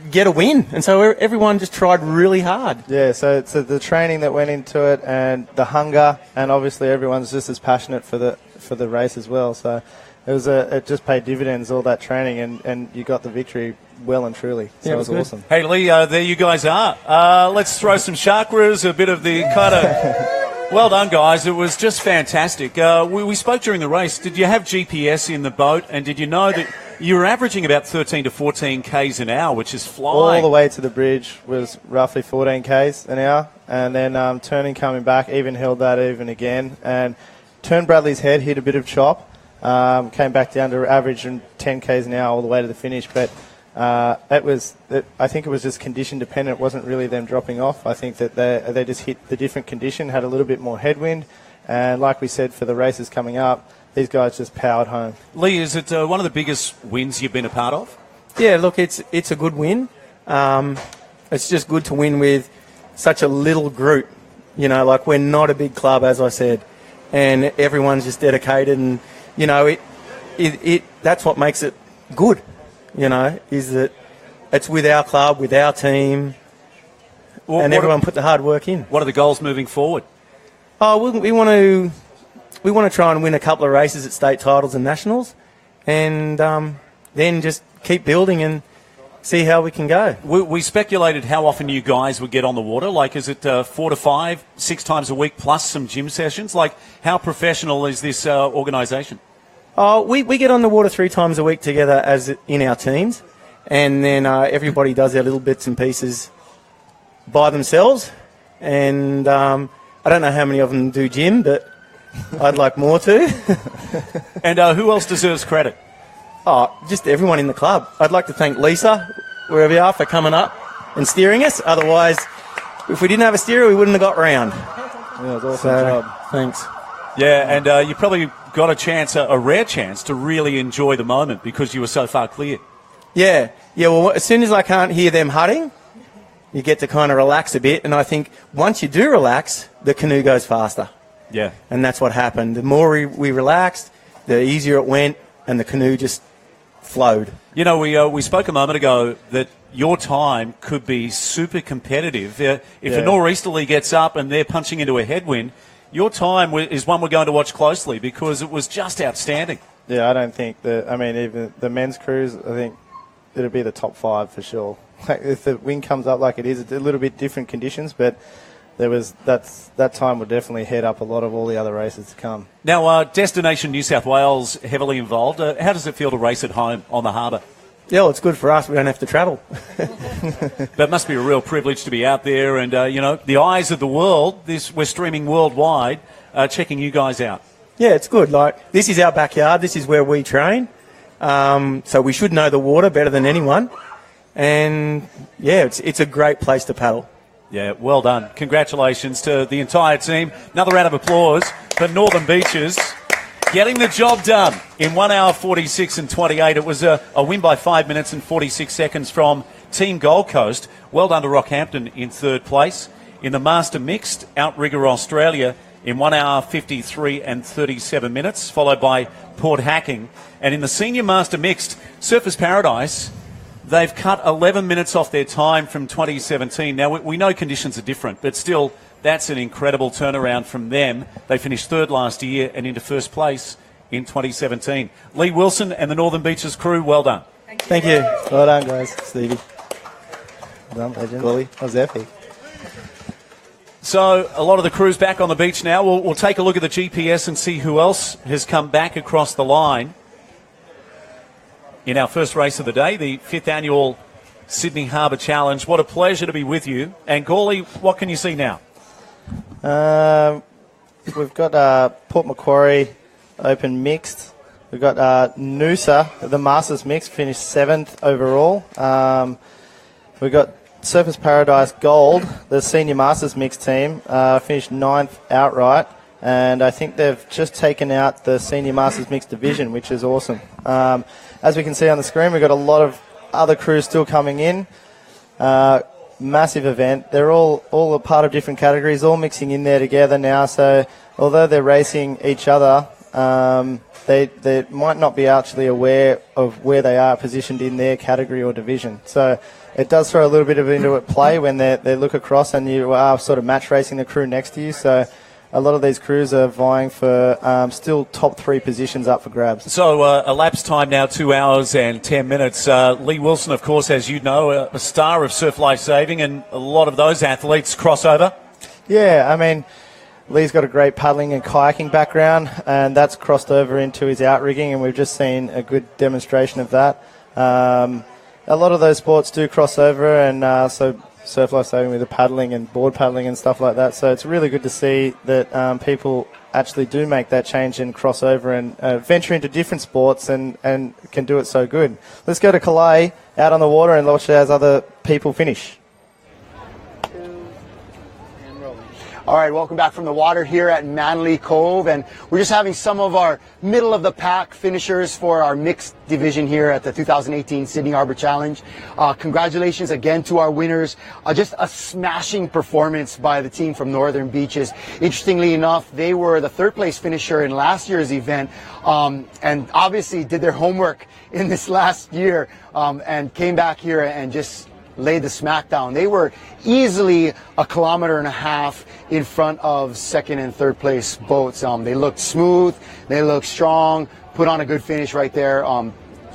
get a win, and so everyone just tried really hard. Yeah, so the training that went into it and the hunger, and obviously everyone's just as passionate for the race as well. So it just paid dividends, all that training, and you got the victory well and truly. So it was awesome. Hey, Lee, there you guys are. Let's throw some chakras, a bit of the kind of... Well done, guys. It was just fantastic. We spoke during the race. Did you have GPS in the boat, and did you know that you were averaging about 13 to 14 Ks an hour, which is flying? All the way to the bridge was roughly 14 Ks an hour, and then turning, coming back, even held that even again, and turned Bradley's head, hit a bit of chop. Came back down to average 10 Ks an hour all the way to the finish, but I think it was just condition dependent. It wasn't really them dropping off. I think that they just hit the different condition, had a little bit more headwind, and like we said, for the races coming up, these guys just powered home. Lee, is it one of the biggest wins you've been a part of? Yeah, look, it's a good win. It's just good to win with such a little group. You know, like, we're not a big club, as I said, and everyone's just dedicated, and you know, it that's what makes it good. You know, is that it's with our club, with our team, and everyone put the hard work in. What are the goals moving forward? Oh, we want to try and win a couple of races at state titles and nationals, and then just keep building and see how we can go. We speculated how often you guys would get on the water. Like, is it 4 to 5, 6 times a week plus some gym sessions? Like, how professional is this organisation? Oh, we get on the water 3 times a week together as in our teams, and then everybody does their little bits and pieces by themselves. And I don't know how many of them do gym, but I'd like more to. And who else deserves credit? Oh, just everyone in the club. I'd like to thank Lisa, wherever you are, for coming up and steering us. Otherwise, if we didn't have a steerer, we wouldn't have got round. Yeah, it was awesome job. Thanks. Yeah, and you probably got a rare chance to really enjoy the moment because you were so far clear. Yeah. Well, as soon as I can't hear them hutting, you get to kind of relax a bit. And I think once you do relax, the canoe goes faster. Yeah. And that's what happened. The more we relaxed, the easier it went, and the canoe just flowed. You know, we spoke a moment ago that your time could be super competitive. If a nor'easterly gets up and they're punching into a headwind, your time is one we're going to watch closely because it was just outstanding. Yeah, I don't think even the men's cruise, I think it'll be the top 5 for sure. Like, if the wind comes up like it is, it's a little bit different conditions, but that time will definitely head up a lot of all the other races to come. Now, Destination New South Wales heavily involved. How does it feel to race at home on the harbour? Yeah, well, it's good for us. We don't have to travel. That must be a real privilege to be out there and, the eyes of the world. We're streaming worldwide, checking you guys out. Yeah, it's good. Like, this is our backyard. This is where we train. So we should know the water better than anyone. And, yeah, it's a great place to paddle. Yeah, well done. Congratulations to the entire team. Another round of applause for Northern Beaches. Getting the job done in 1 hour 46 and 28. It was a win by 5 minutes and 46 seconds from Team Gold Coast. Well done to Rockhampton in 3rd place. In the Master Mixed, Outrigger Australia in 1 hour 53 and 37 minutes, followed by Port Hacking. And in the Senior Master Mixed, Surfers Paradise, they've cut 11 minutes off their time from 2017. Now, we know conditions are different, but still, that's an incredible turnaround from them. They finished 3rd last year and into 1st place in 2017. Lee Wilson and the Northern Beaches crew, well done. Thank you. Well done, guys. Stevie. Well done, legend. Golly, that was epic. So, a lot of the crew's back on the beach now. We'll take a look at the GPS and see who else has come back across the line. in our first race of the day, the 5th annual Sydney Harbour Challenge. What a pleasure to be with you. And Gawley, what can you see now? We've got Port Macquarie Open mixed. We've got Noosa, the Masters mixed, finished 7th overall. We've got Surfers Paradise Gold, the Senior Masters mixed team, finished 9th outright. And I think they've just taken out the Senior Masters mixed division, which is awesome. As we can see on the screen, we've got a lot of other crews still coming in. Massive event. They're all a part of different categories, all mixing in there together now. So although they're racing each other, they might not be actually aware of where they are positioned in their category or division. So it does throw a little bit of into it play when they look across and you are sort of match racing the crew next to you. So a lot of these crews are vying for still top 3 positions up for grabs. So elapsed time now, 2 hours and 10 minutes. Lee Wilson, of course, as you know, a star of surf life saving, and a lot of those athletes cross over. Yeah, I mean, Lee's got a great paddling and kayaking background, and that's crossed over into his outrigging, and we've just seen a good demonstration of that. A lot of those sports do cross over, and so surf life saving with the paddling and board paddling and stuff like that. So it's really good to see that people actually do make that change and cross over and venture into different sports and can do it so good. Let's go to Calais out on the water and watch as other people finish. All right, welcome back from the water here at Manly Cove, and we're just having some of our middle-of-the-pack finishers for our mixed division here at the 2018 Sydney Harbour Challenge. Congratulations again to our winners. Just a smashing performance by the team from Northern Beaches. Interestingly enough, they were the 3rd place finisher in last year's event, and obviously did their homework in this last year, and came back here and just laid the smackdown. They were easily 1.5 kilometers in front of 2nd and 3rd place boats. They looked smooth, they looked strong, put on a good finish right there.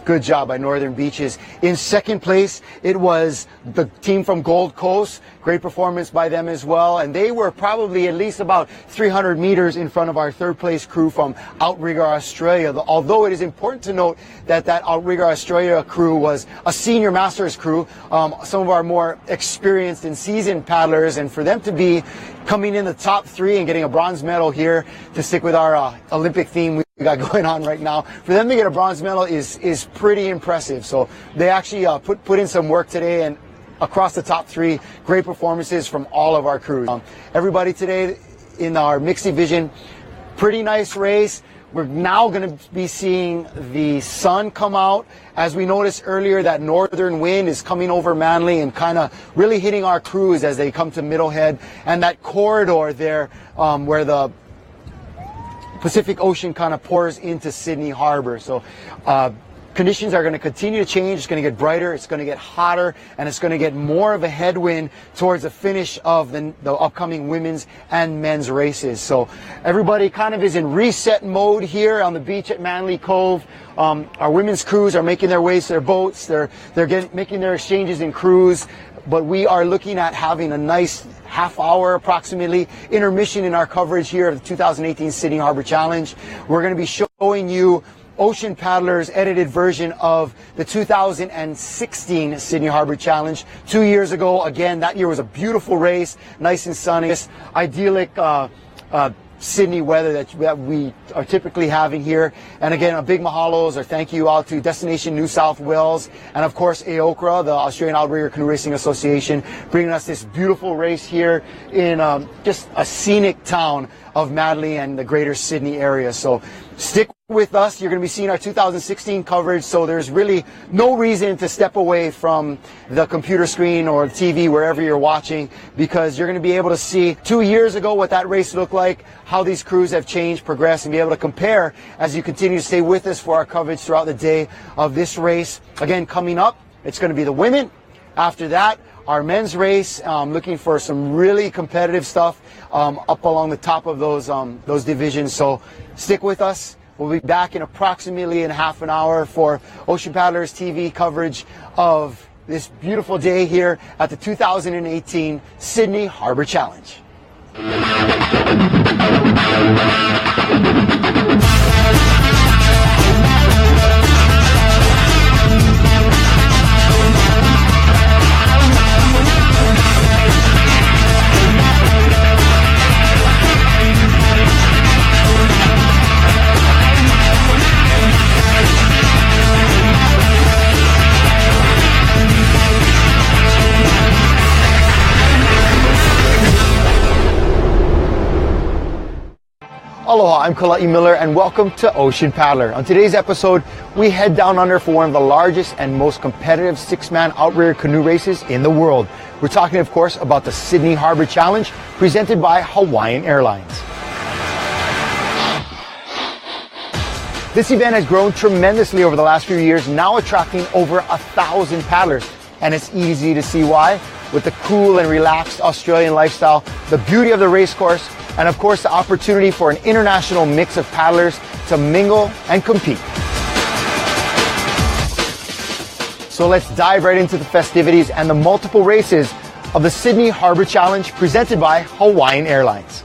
Good job by Northern Beaches. In 2nd place, it was the team from Gold Coast. Great performance by them as well. And they were probably at least about 300 meters in front of our 3rd place crew from Outrigger Australia. Although it is important to note that Outrigger Australia crew was a senior masters crew, some of our more experienced and seasoned paddlers, and for them to be coming in the top 3 and getting a bronze medal here, to stick with our Olympic theme we got going on right now, for them to get a bronze medal is pretty impressive. So they actually put in some work today, and across the top 3, great performances from all of our crews. Everybody today in our mixed division, pretty nice race. We're now going to be seeing the sun come out. As we noticed earlier, that northern wind is coming over Manly and kind of really hitting our crews as they come to Middlehead, and that corridor there where the Pacific Ocean kind of pours into Sydney Harbour. So conditions are going to continue to change. It's going to get brighter, it's going to get hotter, and it's going to get more of a headwind towards the finish of the upcoming women's and men's races. So everybody kind of is in reset mode here on the beach at Manly Cove. Our women's crews are making their ways to their boats. They're making their exchanges in crews. But we are looking at having a nice half-hour approximately intermission in our coverage here of the 2018 Sydney Harbour Challenge. We're going to be showing you Ocean Paddler's edited version of the 2016 Sydney Harbour Challenge. 2 years ago, again, that year was a beautiful race, nice and sunny, idyllic Sydney weather that we are typically having here. And again, a big mahalos or thank you out to Destination New South Wales and of course AOCRA, the Australian Outrigger Canoe Racing Association, bringing us this beautiful race here in just a scenic town of Manly and the greater Sydney area. So stick with us. You're going to be seeing our 2016 coverage, so there's really no reason to step away from the computer screen or TV wherever you're watching, because you're going to be able to see 2 years ago what that race looked like, how these crews have changed, progressed, and be able to compare as you continue to stay with us for our coverage throughout the day of this race. Again, coming up, it's going to be the women. After that, our men's race, looking for some really competitive stuff up along the top of those divisions. So stick with us. We'll be back in approximately half an hour for Ocean Paddlers TV coverage of this beautiful day here at the 2018 Sydney Harbour Challenge. Aloha, I'm Kala'i Miller and welcome to Ocean Paddler. On today's episode, we head down under for one of the largest and most competitive six-man outrigger canoe races in the world. We're talking, of course, about the Sydney Harbour Challenge presented by Hawaiian Airlines. This event has grown tremendously over the last few years, now attracting over 1,000 paddlers. And it's easy to see why. With the cool and relaxed Australian lifestyle, the beauty of the race course, and of course the opportunity for an international mix of paddlers to mingle and compete. So let's dive right into the festivities and the multiple races of the Sydney Harbour Challenge presented by Hawaiian Airlines.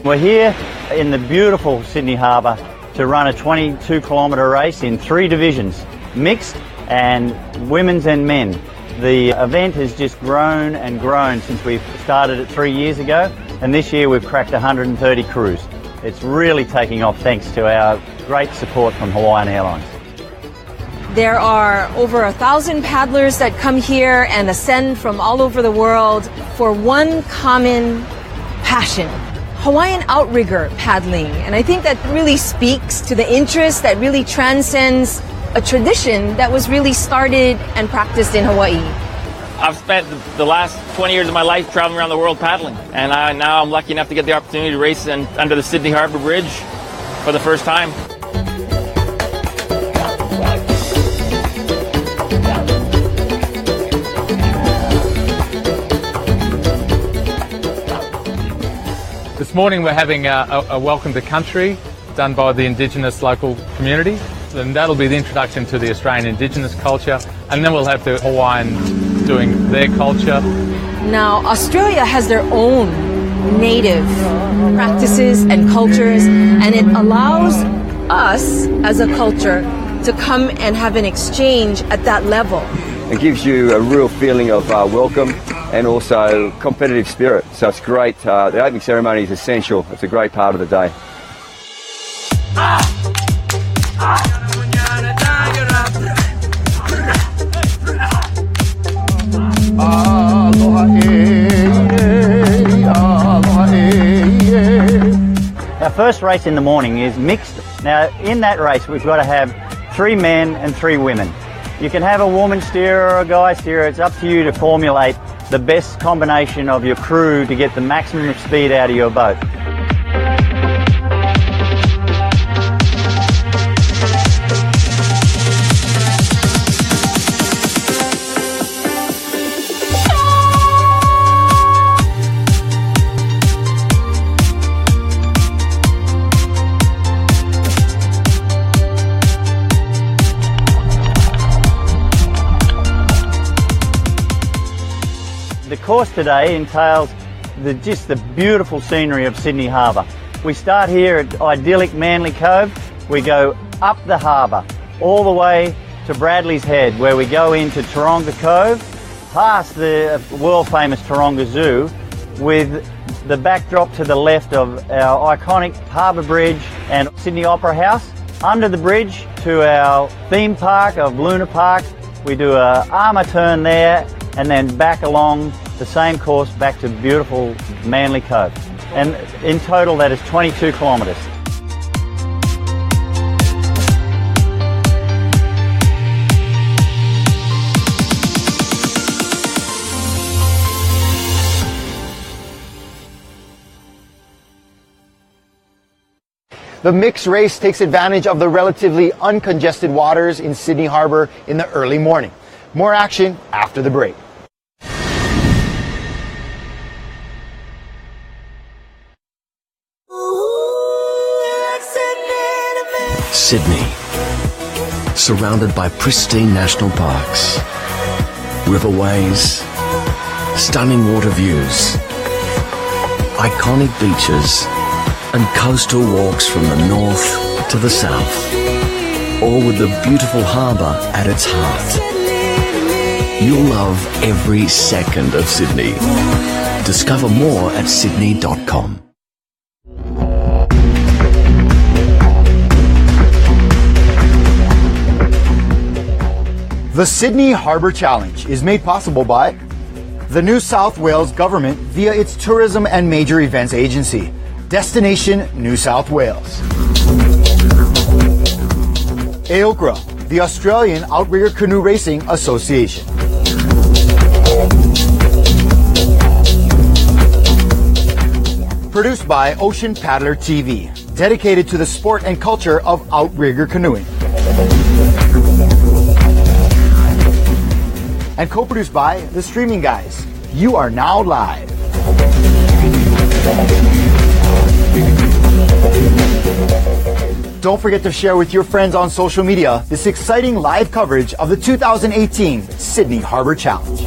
We're here in the beautiful Sydney Harbour to run a 22-kilometre race in 3 divisions, mixed and women's and men. The event has just grown and grown since we started it 3 years ago, and this year we've cracked 130 crews. It's really taking off thanks to our great support from Hawaiian Airlines. There are over 1,000 paddlers that come here and ascend from all over the world for one common passion: Hawaiian outrigger paddling. And I think that really speaks to the interest that really transcends a tradition that was really started and practiced in Hawaii. I've spent the last 20 years of my life traveling around the world paddling, and now I'm lucky enough to get the opportunity to race under the Sydney Harbour Bridge for the first time. This morning we're having a welcome to country done by the Indigenous local community, and that'll be the introduction to the Australian Indigenous culture, and then we'll have the Hawaiians doing their culture. Now, Australia has their own native practices and cultures, and it allows us as a culture to come and have an exchange at that level. It gives you a real feeling of welcome and also competitive spirit. So it's great. The opening ceremony is essential. It's a great part of the day. Our first race in the morning is mixed. Now, in that race, we've got to have 3 men and 3 women. You can have a woman steerer or a guy steerer. It's up to you to formulate the best combination of your crew to get the maximum speed out of your boat. The course today entails just the beautiful scenery of Sydney Harbour. We start here at idyllic Manly Cove. We go up the harbour all the way to Bradley's Head, where we go into Taronga Cove, past the world famous Taronga Zoo, with the backdrop to the left of our iconic Harbour Bridge and Sydney Opera House. Under the bridge to our theme park of Luna Park. We do a armour turn there, and then back along the same course back to beautiful Manly Cove. And in total that is 22 kilometres. The mixed race takes advantage of the relatively uncongested waters in Sydney Harbour in the early morning. More action after the break. Sydney, surrounded by pristine national parks, riverways, stunning water views, iconic beaches, and coastal walks from the north to the south. all with the beautiful harbour at its heart. You'll love every second of Sydney. Discover more at sydney.com. The Sydney Harbour Challenge is made possible by the New South Wales Government via its Tourism and Major Events Agency, Destination New South Wales. AOCRA, the Australian Outrigger Canoe Racing Association. Produced by Ocean Paddler TV, dedicated to the sport and culture of outrigger canoeing. And co-produced by The Streaming Guys. You are now live. Don't forget to share with your friends on social media this exciting live coverage of the 2018 Sydney Harbour Challenge.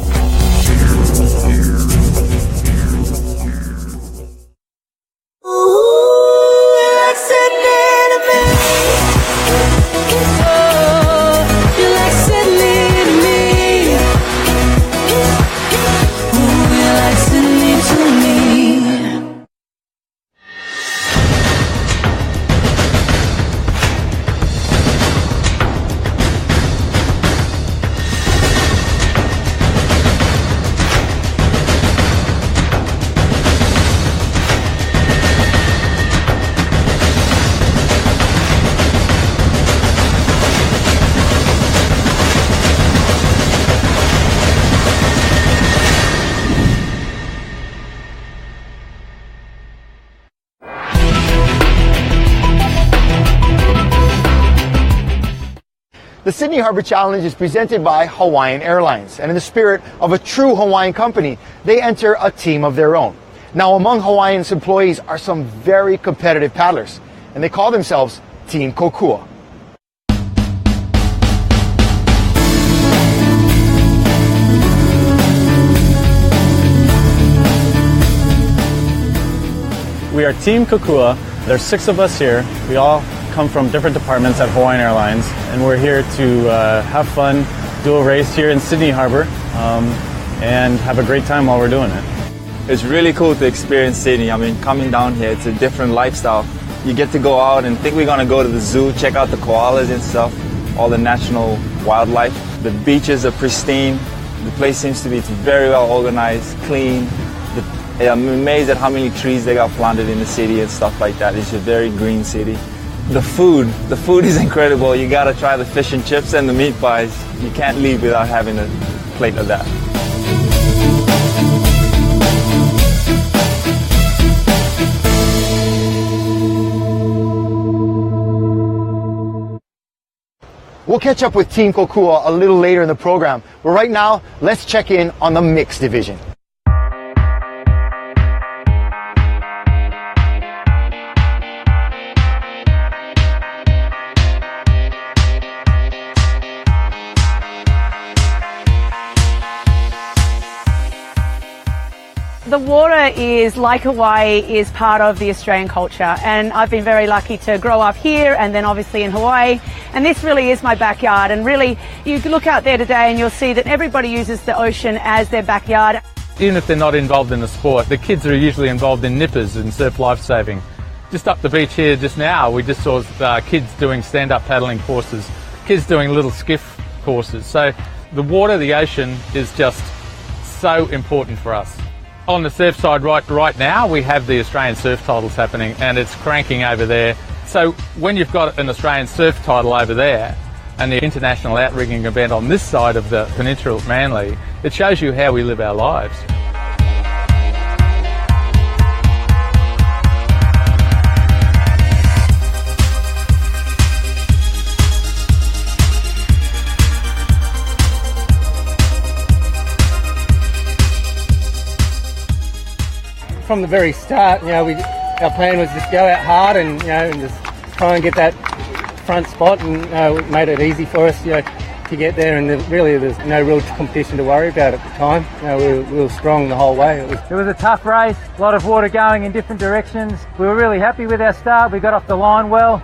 The Sydney Harbour Challenge is presented by Hawaiian Airlines, and in the spirit of a true Hawaiian company, they enter a team of their own. Now, among Hawaiian's employees are some very competitive paddlers, and they call themselves Team Kokua. We are Team Kokua. There's 6 of us here. We all come from different departments at Hawaiian Airlines, and we're here to have fun, do a race here in Sydney Harbour, and have a great time while we're doing it. It's really cool to experience Sydney. I mean, coming down here, it's a different lifestyle. You get to go out and think we're going to go to the zoo, check out the koalas and stuff, all the national wildlife. The beaches are pristine. The place seems to be very well organized, clean. I'm amazed at how many trees they got planted in the city and stuff like that. It's a very green city. The food is incredible. You gotta try the fish and chips and the meat pies. You can't leave without having a plate of that. We'll catch up with Team Kokua a little later in the program, but right now, let's check in on the mixed division. The water is, like Hawaii, is part of the Australian culture, and I've been very lucky to grow up here and then obviously in Hawaii, and this really is my backyard. And really, you look out there today and you'll see that everybody uses the ocean as their backyard. Even if they're not involved in the sport, the kids are usually involved in nippers and surf lifesaving. Just up the beach here just now, we just saw kids doing stand-up paddling courses, kids doing little skiff courses. So the water, the ocean, is just so important for us. On the surf side right now, we have the Australian surf titles happening, and it's cranking over there. So when you've got an Australian surf title over there and the international outrigging event on this side of the peninsula at Manly, it shows you how we live our lives. From the very start, our plan was just go out hard and and just try and get that front spot, and it made it easy for us, to get there. And really, there's no real competition to worry about at the time. We were strong the whole way. It was a tough race, a lot of water going in different directions. We were really happy with our start. We got off the line well,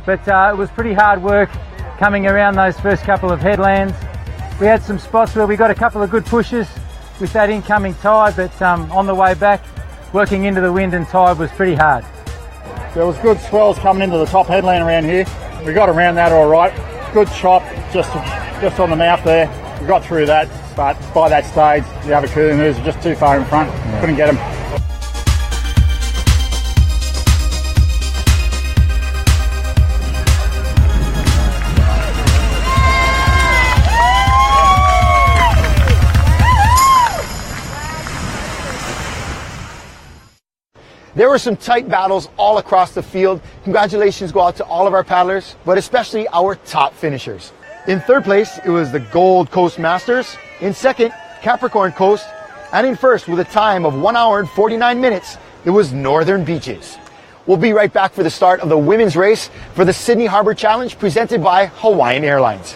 but it was pretty hard work coming around those first couple of headlands. We had some spots where we got a couple of good pushes with that incoming tide, but on the way back, working into the wind and tide was pretty hard. There was good swells coming into the top headland around here. We got around that all right. Good chop just on the mouth there. We got through that, but by that stage, the other canoes were just too far in front. Couldn't get them. There were some tight battles all across the field. Congratulations go out to all of our paddlers, but especially our top finishers. In third place, it was the Gold Coast Masters. In second, Capricorn Coast. And in first, with a time of 1 hour and 49 minutes, it was Northern Beaches. We'll be right back for the start of the women's race for the Sydney Harbour Challenge presented by Hawaiian Airlines.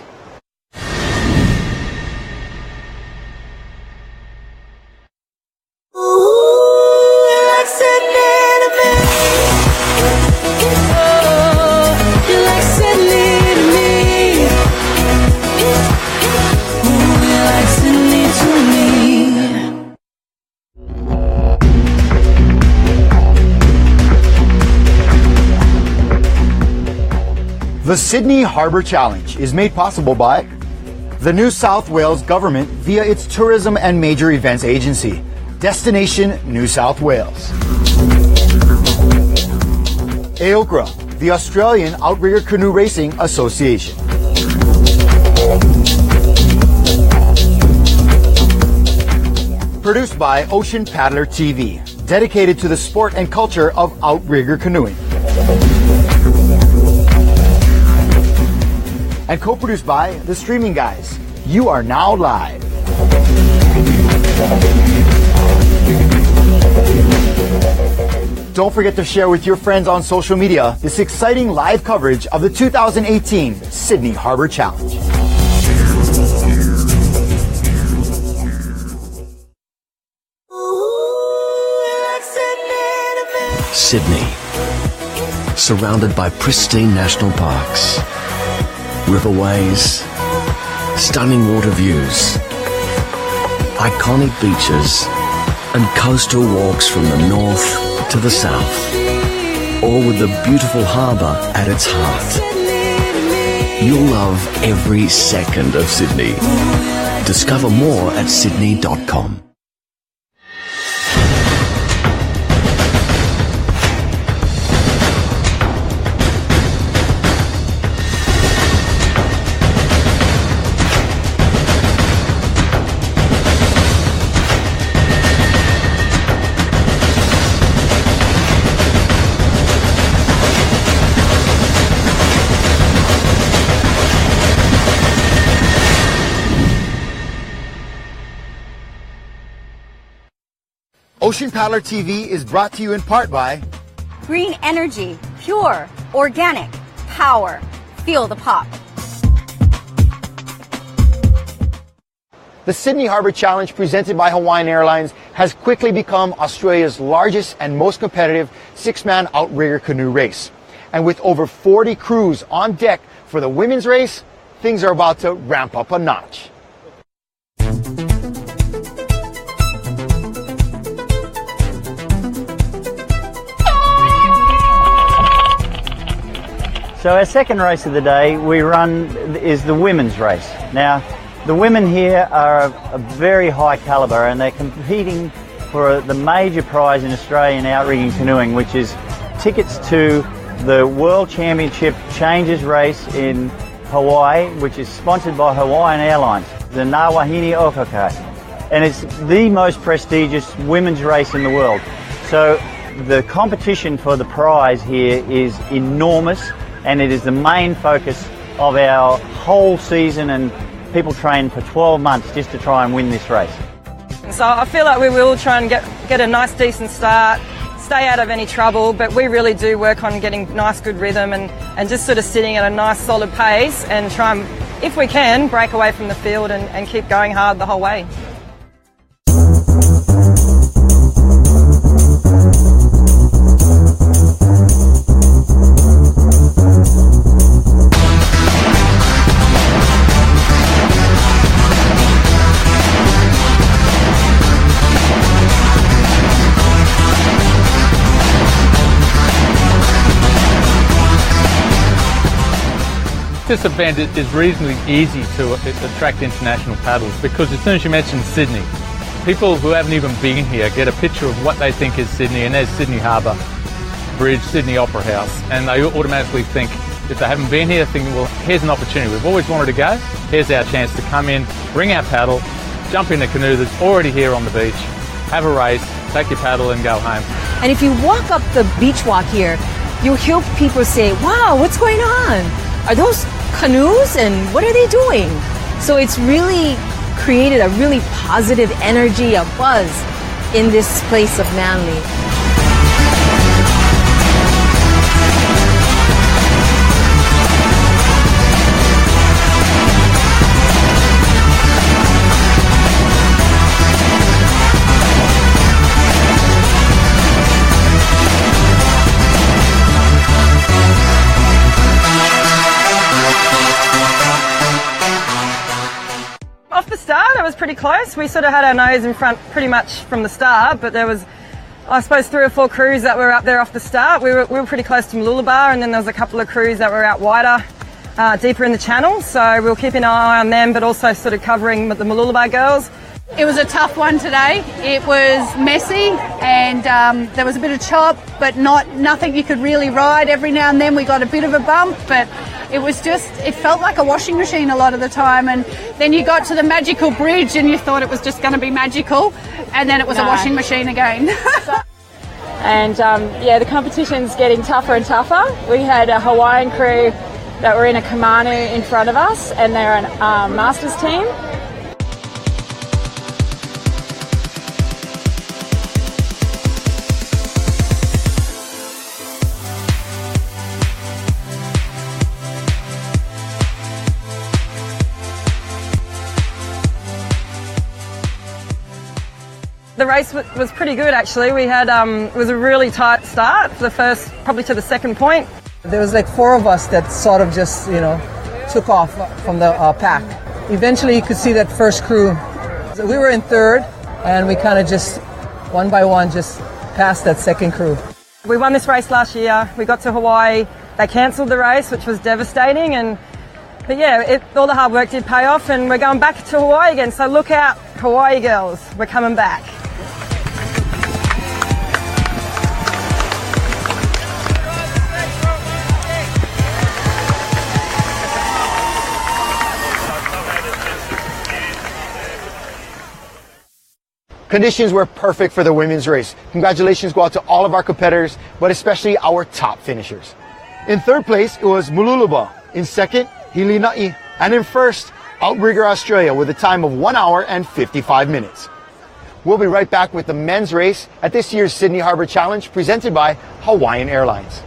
The Sydney Harbour Challenge is made possible by the New South Wales Government via its Tourism and Major Events Agency, Destination New South Wales. AOCRA, the Australian Outrigger Canoe Racing Association. Produced by Ocean Paddler TV, dedicated to the sport and culture of outrigger canoeing. And co-produced by The Streaming Guys. You are now live. Don't forget to share with your friends on social media this exciting live coverage of the 2018 Sydney Harbour Challenge. Sydney, surrounded by pristine national parks, riverways, stunning water views, iconic beaches, and coastal walks from the north to the south, all with the beautiful harbour at its heart. You'll love every second of Sydney. Discover more at sydney.com. Ocean Paddler TV is brought to you in part by Green energy, pure, organic, power. Feel the pop. The Sydney Harbour Challenge presented by Hawaiian Airlines has quickly become Australia's largest and most competitive six-man outrigger canoe race. And with over 40 crews on deck for the women's race, things are about to ramp up a notch. So our second race of the day we run is the women's race. Now, the women here are a very high calibre and they're competing for the major prize in Australian outrigging canoeing, which is tickets to the World Championship Changes race in Hawaii, which is sponsored by Hawaiian Airlines, the Nawahini Okaka. And it's the most prestigious women's race in the world. So the competition for the prize here is enormous, and it is the main focus of our whole season, and people train for 12 months just to try and win this race. So I feel like we will try and get a nice decent start, stay out of any trouble, but we really do work on getting nice good rhythm and just sort of sitting at a nice solid pace and try and, if we can, break away from the field and keep going hard the whole way. This event is reasonably easy to attract international paddles because as soon as you mention Sydney, people who haven't even been here get a picture of what they think is Sydney, and there's Sydney Harbour Bridge, Sydney Opera House, and they automatically think, if they haven't been here, thinking, well, here's an opportunity. We've always wanted to go. Here's our chance to come in, bring our paddle, jump in the canoe that's already here on the beach, have a race, take your paddle and go home. And if you walk up the beach walk here, you'll hear people say, wow, what's going on? Are those canoes and what are they doing? So it's really created a really positive energy, a buzz in this place of Manly. It was pretty close. We sort of had our nose in front pretty much from the start, but there was, I suppose, 3 or 4 crews that were up there off the start. We were pretty close to Mooloolaba, and then there was a couple of crews that were out wider, deeper in the channel, so we were keeping an eye on them, but also sort of covering the Mooloolaba girls. It was a tough one today. It was messy, and there was a bit of chop, but nothing you could really ride. Every now and then we got a bit of a bump, but it was just, it felt like a washing machine a lot of the time. And then you got to the magical bridge and you thought it was just going to be magical, and then it was a washing machine again. And yeah, the competition's getting tougher and tougher. We had a Hawaiian crew that were in a Kamanu in front of us, and they're a masters team. The race was pretty good actually. We had it was a really tight start for the first, probably to the second point. There was like 4 of us that sort of just, took off from the pack. Eventually you could see that first crew. We were in 3rd, and we kind of just, one by one, just passed that second crew. We won this race last year. We got to Hawaii. They cancelled the race, which was devastating. But yeah, all the hard work did pay off, and we're going back to Hawaii again. So look out, Hawaii girls. We're coming back. Conditions were perfect for the women's race. Congratulations go out to all of our competitors, but especially our top finishers. In 3rd place, it was Mooloolaba. In 2nd, Hilina'i. And in 1st, Outrigger Australia with a time of 1 hour and 55 minutes. We'll be right back with the men's race at this year's Sydney Harbour Challenge presented by Hawaiian Airlines.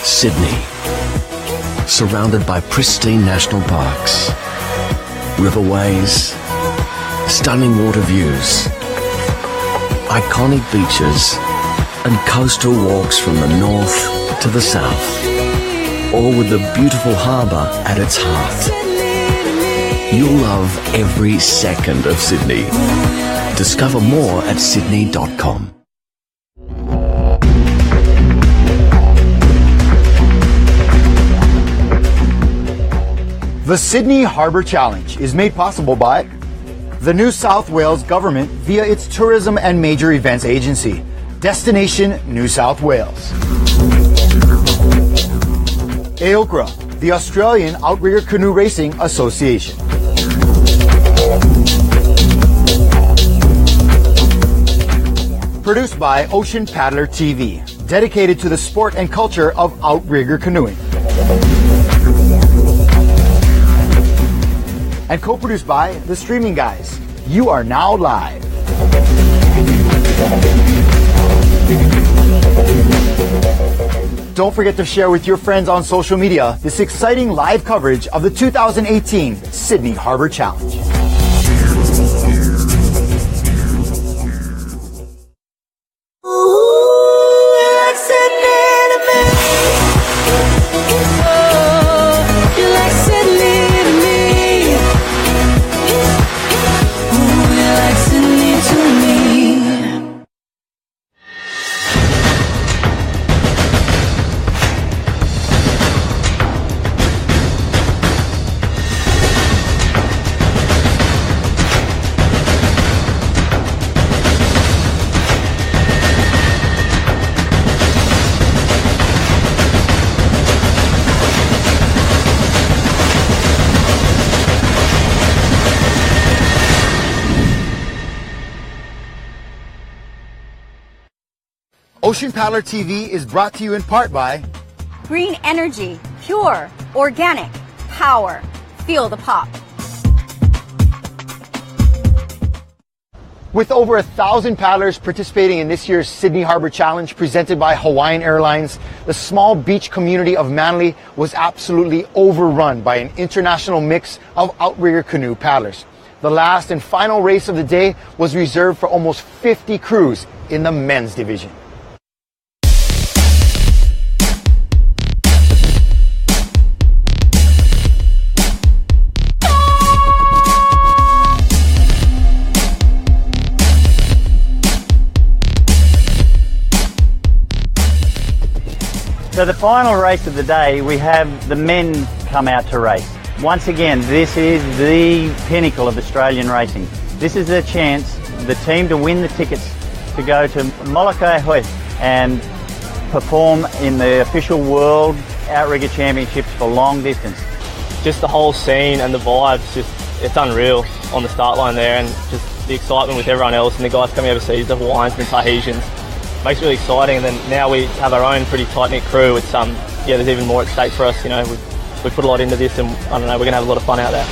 Sydney, surrounded by pristine national parks, riverways, stunning water views, iconic beaches, and coastal walks from the north to the south, all with the beautiful harbour at its heart. You'll love every second of Sydney. Discover more at sydney.com. The Sydney Harbour Challenge is made possible by the New South Wales Government via its Tourism and Major Events Agency, Destination New South Wales. AOCRA, the Australian Outrigger Canoe Racing Association. Produced by Ocean Paddler TV, dedicated to the sport and culture of outrigger canoeing. And co-produced by The Streaming Guys. You are now live. Don't forget to share with your friends on social media this exciting live coverage of the 2018 Sydney Harbour Challenge. Ocean Paddler TV is brought to you in part by Green energy, pure, organic, power. Feel the pop. With over 1,000 paddlers participating in this year's Sydney Harbour Challenge presented by Hawaiian Airlines, the small beach community of Manly was absolutely overrun by an international mix of outrigger canoe paddlers. The last and final race of the day was reserved for almost 50 crews in the men's division. So the final race of the day, we have the men come out to race. Once again, this is the pinnacle of Australian racing. This is the chance, the team to win the tickets to go to Molokai and perform in the official World Outrigger Championships for long distance. Just the whole scene and the vibes, it's unreal on the start line there, and just the excitement with everyone else and the guys coming overseas, the Hawaiians and Tahitians. Makes it really exciting, and then now we have our own pretty tight-knit crew. It's there's even more at stake for us. We put a lot into this, and I don't know, we're gonna have a lot of fun out there.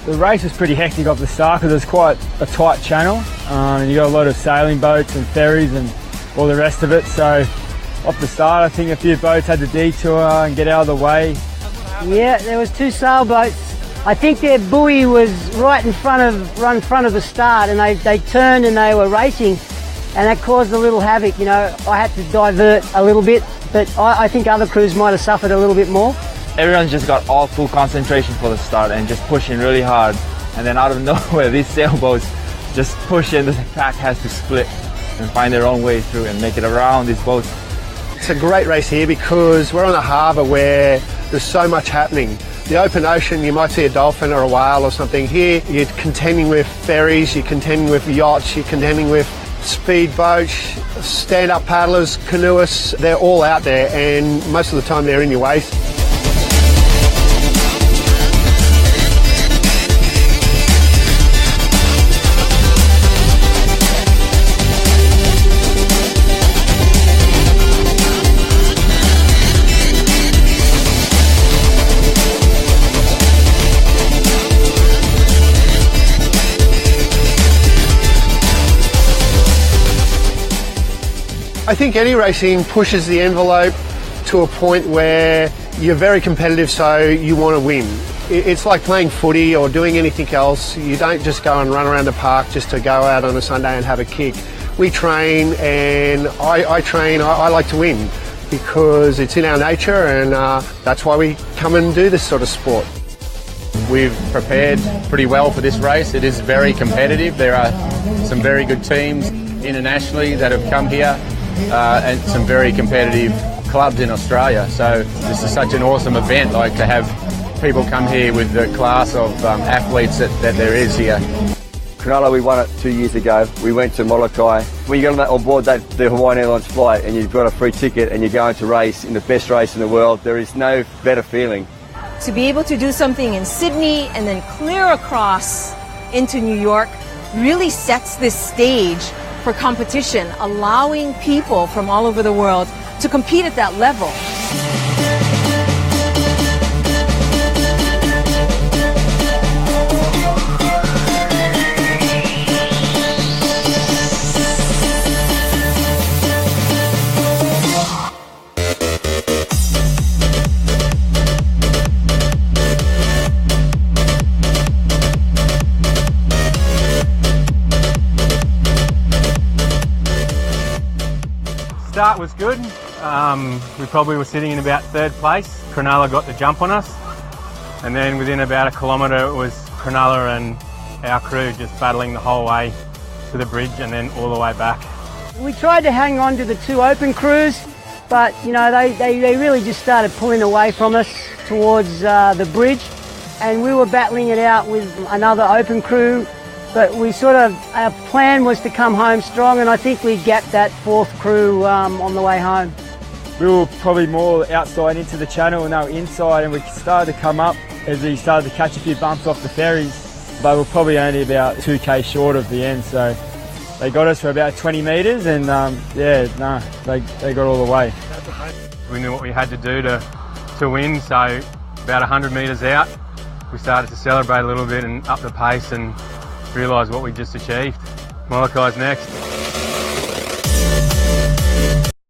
The race was pretty hectic off the start because it's quite a tight channel, and you got a lot of sailing boats and ferries and all the rest of it. So off the start, I think a few boats had to detour and get out of the way. Yeah, there was 2 sailboats. I think their buoy was right in front of the start, and they turned and they were racing, and that caused a little havoc. I had to divert a little bit, but I think other crews might have suffered a little bit more. Everyone's just got all full concentration for the start and just pushing really hard. And then out of nowhere, these sailboats just push in, the pack has to split and find their own way through and make it around these boats. It's a great race here because we're on a harbour where there's so much happening. The open ocean, you might see a dolphin or a whale or something. Here, you're contending with ferries, you're contending with yachts, you're contending with speedboats, stand-up paddlers, canoeists. They're all out there, and most of the time they're in your way. I think any racing pushes the envelope to a point where you're very competitive, so you want to win. It's like playing footy or doing anything else. You don't just go and run around the park just to go out on a Sunday and have a kick. We train, and I like to win because it's in our nature, and that's why we come and do this sort of sport. We've prepared pretty well for this race. It is very competitive. There are some very good teams internationally that have come here. And some very competitive clubs in Australia. So this is such an awesome event, like to have people come here with the class of athletes that there is here. Cronulla, we won it 2 years ago. We went to Molokai. When you get on board the Hawaiian Airlines flight and you've got a free ticket and you're going to race in the best race in the world, there is no better feeling. To be able to do something in Sydney and then clear across into New York really sets this stage for competition, allowing people from all over the world to compete at that level. Start was good. We probably were sitting in about 3rd place. Cronulla got the jump on us, and then within about a kilometre it was Cronulla and our crew just battling the whole way to the bridge and then all the way back. We tried to hang on to the 2 open crews, but you know, they really just started pulling away from us towards the bridge, and we were battling it out with another open crew, but our plan was to come home strong, and I think we gapped that fourth crew on the way home. We were probably more outside into the channel, and they were inside, and we started to come up as we started to catch a few bumps off the ferries. They were probably only about 2k short of the end, so they got us for about 20 metres, and they got all the way. We knew what we had to do to win, so about 100 metres out, we started to celebrate a little bit and up the pace and realised what we just achieved. Molokai next.